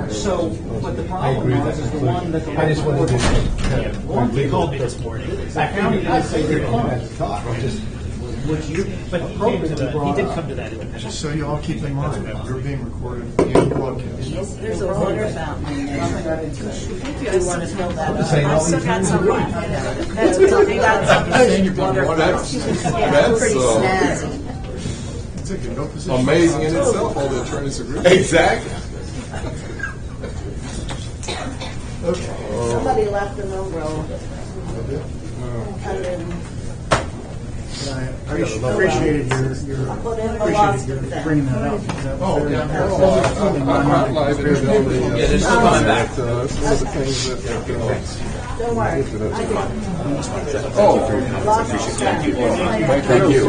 So, but the problem is the one that the. I just wanted to. They called me this morning. I county didn't say they're had to talk. Which you, But he did come to that. Just so you all keep in mind, you're being recorded and broadcast. There's a water fountain in there. Do you want to fill that up? I've still got some. That's pretty snazzy. Amazing in itself, all the attorneys agree. Exactly. Somebody left an umbrella. I appreciated your bringing that up. Oh, yeah. I live in the Yeah, there's no going back. Some of the things that. Don't worry. Oh, Thank you.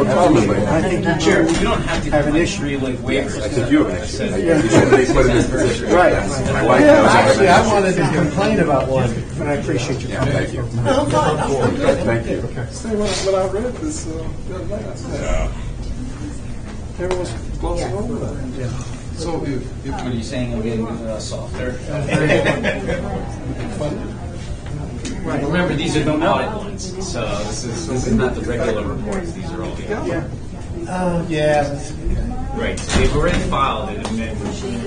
I think Chair, you don't have to have an issue like waivers. I think you have an issue. right. Actually, I wanted to complain about one. But I appreciate your comment. Thank you. Thank you. See, when I read this, everyone's glossing over that. Yeah. So if What are you saying? I'm getting softer. Right. Remember, these are the audit ones, so this is not the regular reports. These are all the audit. Yeah. Right. So they've already filed it, and then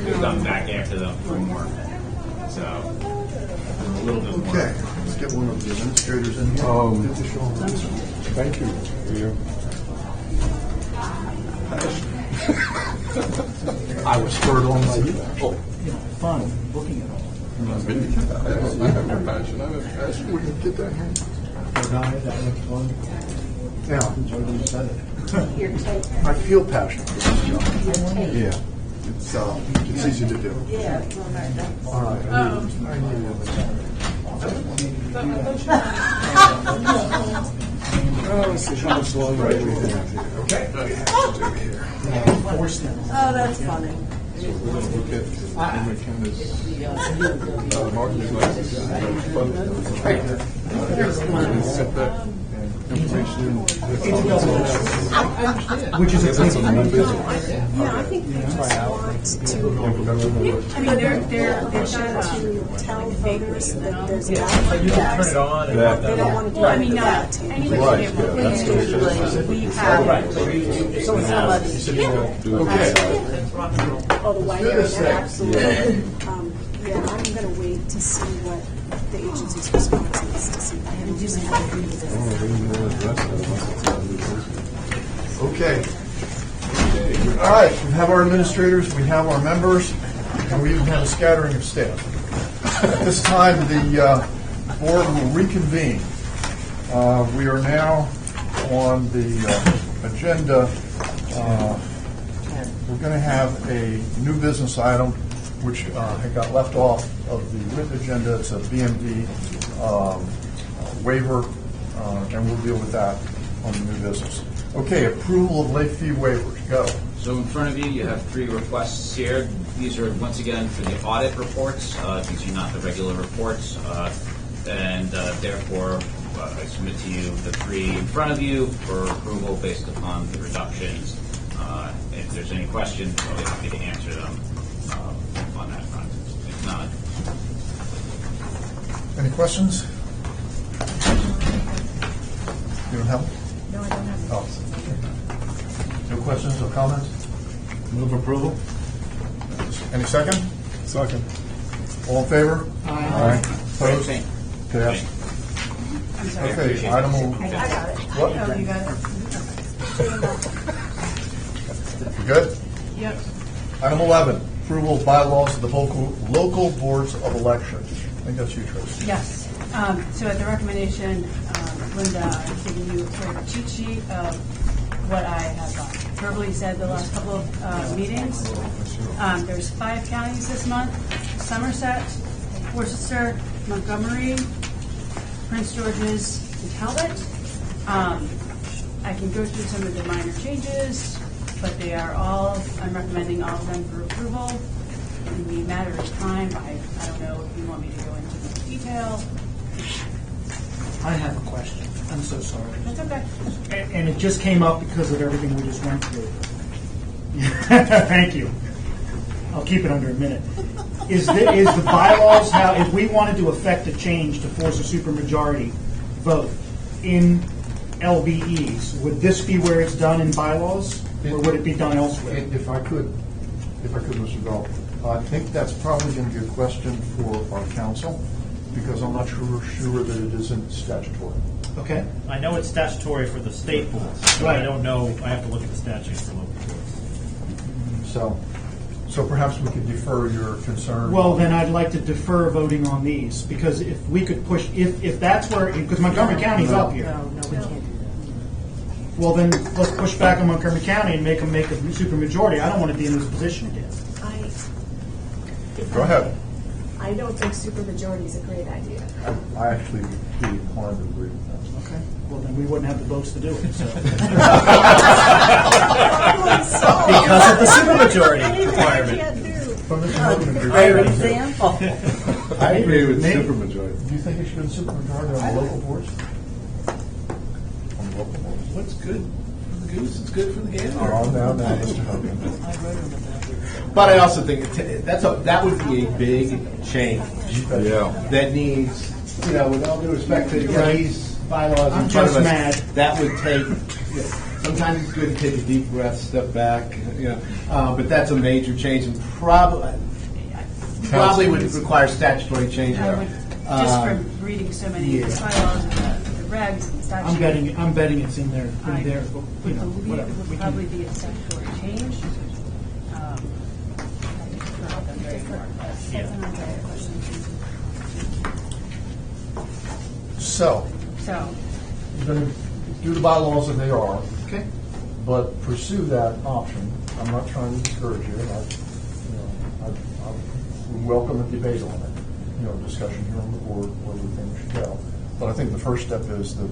we've gone back after them for more. So a little bit more. Okay, let's get one of the administrators in here. thank you. I was spurred on by you. Fun looking at all. I have no passion. I have a passion. We can get that here. Yeah, You said it. I feel passion for this job. Yeah, it's easy to do. Yeah. All right. Let's see how much longer we have here. Okay. Oh, that's funny. So we're going to look at Montgomery County's marketing license. Set that information. Which is That's a new business. Yeah, I think they just want to, I mean, they're trying to tell voters that there's a ballot. You can turn it on. And They don't want to do I mean, not anybody. Right, yeah, that's Usually we have. Oh, the white area, absolutely. Yeah, I'm going to wait to see what the agency's response is to see. I haven't used it. Okay. All right, we have our administrators, we have our members, and we even have a scattering of staff. At this time, the board will reconvene. We are now on the agenda. We're going to have a new business item which had got left off of the written agenda. It's a BMD waiver, and we'll deal with that on the new business. Okay, approval of late fee waivers. Go. So in front of you, you have 3 requests here. These are, once again, for the audit reports. These are not the regular reports. And therefore, I submit to you the 3 in front of you for approval based upon the reductions. If there's any questions, I'll be happy to answer them on that front. If not, Any questions? You don't have? No, I don't have. Oh. No questions, no comments? Move approval. Any second? Second. All in favor? Aye. Opposed? Passed. I'm sorry. Okay, item. I got it. What? Oh, you got it? You good? Yep. Item 11, approval of bylaws of the local boards of elections. I think that's you, Tracy. Yes. So at the recommendation, Linda, I've given you sort of a cheat sheet of what I have verbally said the last couple of meetings. There's 5 counties this month: Somerset, Worcester, Montgomery, Prince George's, and Talbot. I can go through some of the minor changes, but they are all, I'm recommending all of them for approval. In the matter of time, I don't know if you want me to go into the detail. I have a question. I'm so sorry. That's okay. And it just came up because of everything we just went through. Thank you. I'll keep it under a minute. Is the bylaws now, if we wanted to effect a change to force a supermajority vote in LBEs, would this be where it's done in bylaws, or would it be done elsewhere? If I could, Mr. Gall, I think that's probably going to be a question for our council, because I'm not sure that it isn't statutory. Okay. I know it's statutory for the state boards, but Right. I don't know, I have to look at the statutes for local boards. So perhaps we could defer your concern. Well, then I'd like to defer voting on these, because if we could push, if that's where, because Montgomery County's up here. No, we can't do that. Well, then let's push back on Montgomery County and make them make a supermajority. I don't want to be in this position again. Go ahead. I don't think supermajority is a great idea. I actually would be inclined to agree with that. Okay. Well, then we wouldn't have the votes to do it, so. Because of the supermajority requirement. Great example. I agree with Maybe. supermajority. Do you think it should be supermajority on the local boards? On the local boards? What's good for the goose is good for the gander. Oh, now, Mr. Hogan. But I also think that would be a big change. Yeah. That needs, with all due respect to these bylaws I'm in front of just us, mad. that would take. Sometimes it's good to take a deep breath, step back. But that's a major change, and probably would require statutory change. I would, just from reading so many of the bylaws and the regs and statutes. I'm betting it's in there, I but, believe whatever. it We would can- probably be a statutory change. So, So, you're going to do the bylaws as they are, Okay. but pursue that option. I'm not trying to discourage you. I would welcome a debate on it, discussion here on the board where we think we should go. But I think the first step is that,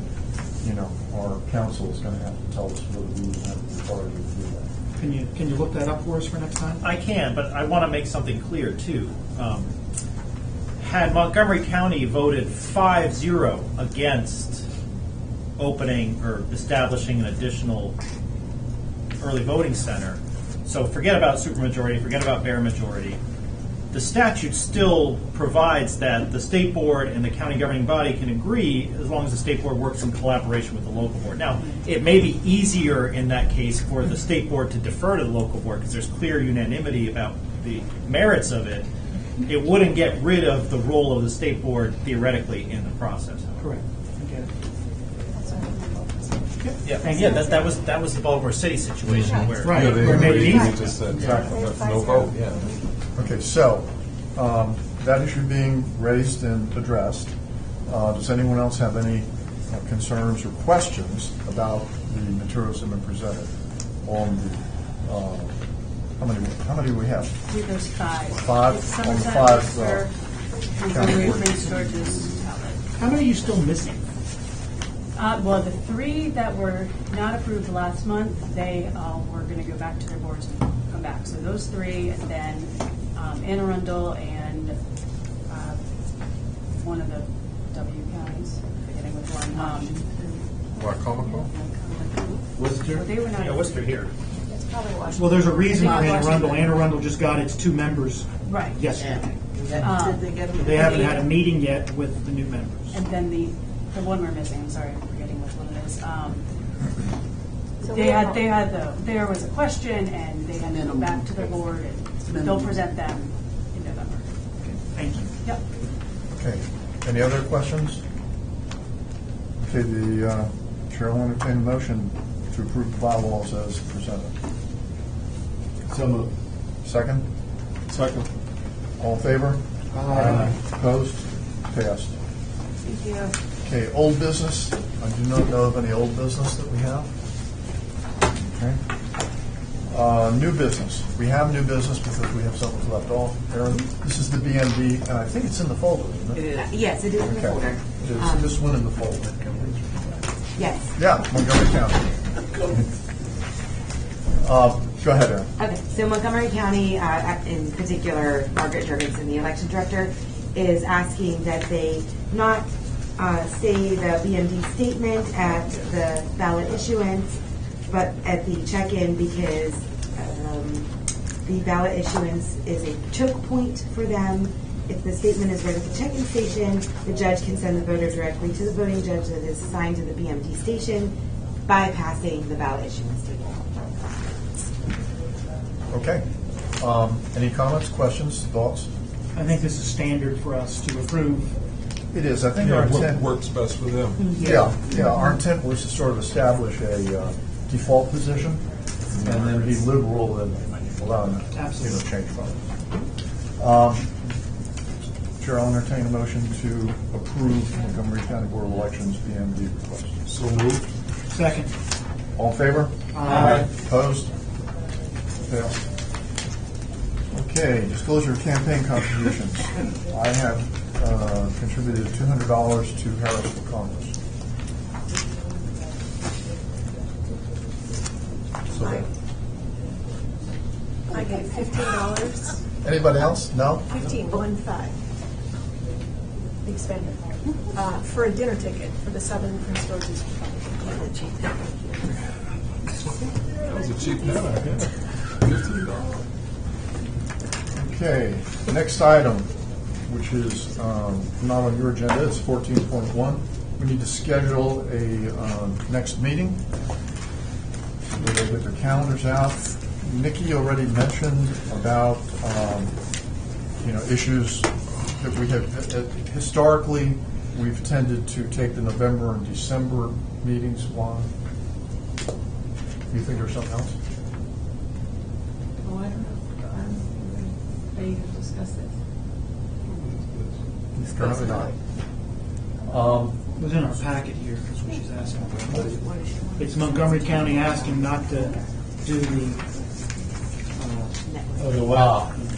our council is going to have to tell us whether we would have the authority to do that. Can you look that up for us for next time? I can, but I want to make something clear, too. Had Montgomery County voted 5-0 against opening or establishing an additional early voting center, so forget about supermajority, forget about bare majority, the statute still provides that the state board and the county governing body can agree as long as the state board works in collaboration with the local board. Now, it may be easier in that case for the state board to defer to the local board because there's clear unanimity about the merits of it. It wouldn't get rid of the role of the state board theoretically in the process. Correct. I get it. Yeah, that was the Baltimore City situation where Right. Yeah, they Where it made it agreed, easy. they just said, Exactly. no vote, yeah. Okay, so that issue being raised and addressed, does anyone else have any concerns or questions about the materials that have been presented on the How many do we have? There's 5. Five. It's On the Somerset, five, Worcester, Montgomery, Prince George's, Talbot. How many are you still missing? Well, the 3 that were not approved last month, they were going to go back to their boards and come back. So those 3, and then Anne Arundel and one of the W counties, forgetting which one. Wycomico? Worcester? They were not. Yeah, Worcester here. It's probably Washington. Well, there's a reason for Anne Washington. Arundel. Anne Arundel just got its 2 members Right. yesterday. Did they get They haven't had a meeting yet with the new members. And then the one we're missing, I'm sorry, I'm forgetting which one it is. There was a question, and they had to go back to the board, and they'll present them in November. Thank you. Yep. Okay. Any other questions? Okay, the chair will entertain a motion to approve the bylaws as presented. So moved. Second? Second. All in favor? Aye. Opposed? Passed. Thank you. Okay, old business. I do not know of any old business that we have. Okay. New business. We have new business because we have something left off. Aaron, this is the BMD, and I think it's in the folder, isn't it? Yes, it is in the Okay. folder. It is this one in the folder. Yes. Yeah, Montgomery County. Go ahead, Aaron. Okay, so Montgomery County, in particular, Margaret Jurgensen, the election director, is asking that they not say the BMD statement at the ballot issuance, but at the check-in, because the ballot issuance is a choke point for them. If the statement is read at the check-in station, the judge can send the voter directly to the voting judge that is assigned to the BMD station, bypassing the ballot issuance table. Okay. Any comments, questions, thoughts? I think this is standard for us to approve. It is. I think our What intent. works best for them. Yeah. Our intent was to sort of establish a default position, and then be liberal and allow them to change from it. Chair, I'll entertain a motion to approve Montgomery County Board of Elections BMD request. So moved. Second. All in favor? Aye. Opposed? Passed. Okay, disclosure of campaign contributions. I have contributed $200 to Harris for Congress. So, I gave $15. anybody else? No? 15, 1-5. Big spender. For a dinner ticket for the Southern Prince George's Republican. That was a cheap dinner. $15. Okay, next item, which is not on your agenda, is 14.1. We need to schedule a next meeting. They get their calendars out. Nikki already mentioned about issues that we have historically. We've tended to take the November and December meetings. Why? You think there's something else? Oh, I don't know. Ready to discuss this? Currently not. It was in our packet here, is what she's asking for. It's Montgomery County asking not to do the,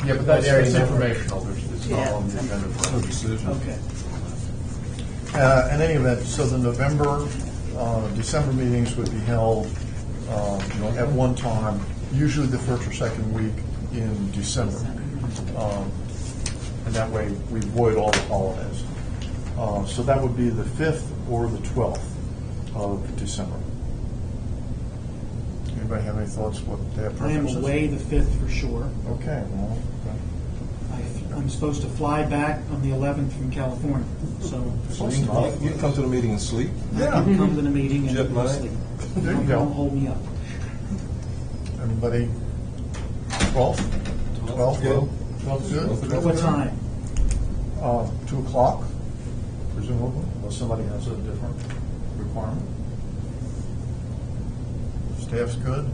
Yeah, but that's informational. It's not on the agenda. No decision. okay. In any event, so the November, December meetings would be held at one time, usually the first or second week in December. And that way we avoid all the holidays. So that would be the 5th or the 12th of December. Anybody have any thoughts what their I am preferences? away the 5th for sure. Okay, well, I'm supposed to fly back on the 11th from California, so You can come to the meeting and sleep. I can come to the meeting and Jet lag. sleep. There you go. Don't hold me up. Everybody, 12th? 12th, Good. 12th good? What time? 2 o'clock, presumably, unless somebody has a different requirement. Staff's good,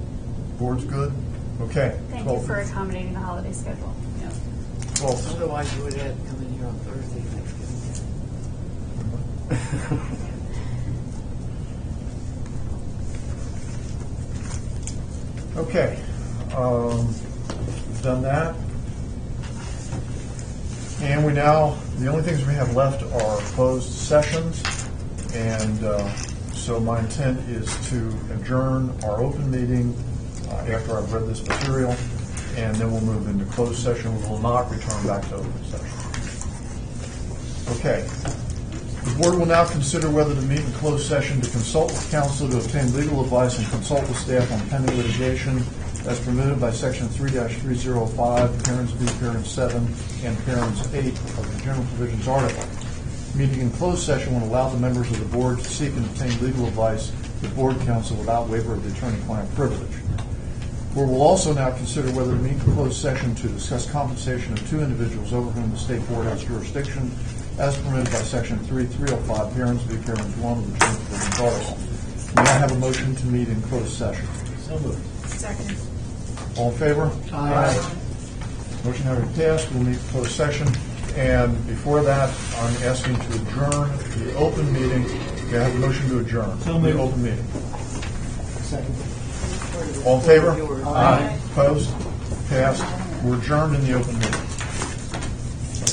board's good, okay. Thank you for accommodating the holiday schedule. 12th. Otherwise, you would have come in here on Thursday, Thanksgiving. Okay. done that. And the only things we have left are closed sessions. And so my intent is to adjourn our open meeting after I've read this material, and then we'll move into closed session. We will not return back to open session. Okay. The board will now consider whether to meet in closed session to consult with counsel to obtain legal advice and consult with staff on pending litigation as permitted by Section 3-305, Parents B, Parents 7, and Parents 8 of the General Provisions article. Meeting in closed session will allow the members of the board to seek and obtain legal advice with board counsel without waiver of the attorney-client privilege. The board will also now consider whether to meet in closed session to discuss compensation of two individuals over whom the state board has jurisdiction as permitted by Section 3-305, Parents B, Parents 1 of the General Provisions article. May I have a motion to meet in closed session? So moved. Second. All in favor? Aye. Motion having passed, we'll meet in closed session. And before that, I'm asking to adjourn the open meeting. Can I have a motion to adjourn the open meeting? Second. All in favor? Aye. Opposed? Passed. We're adjourned in the open meeting.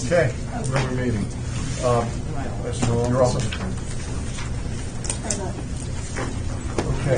Okay, regular meeting. Your office. Okay.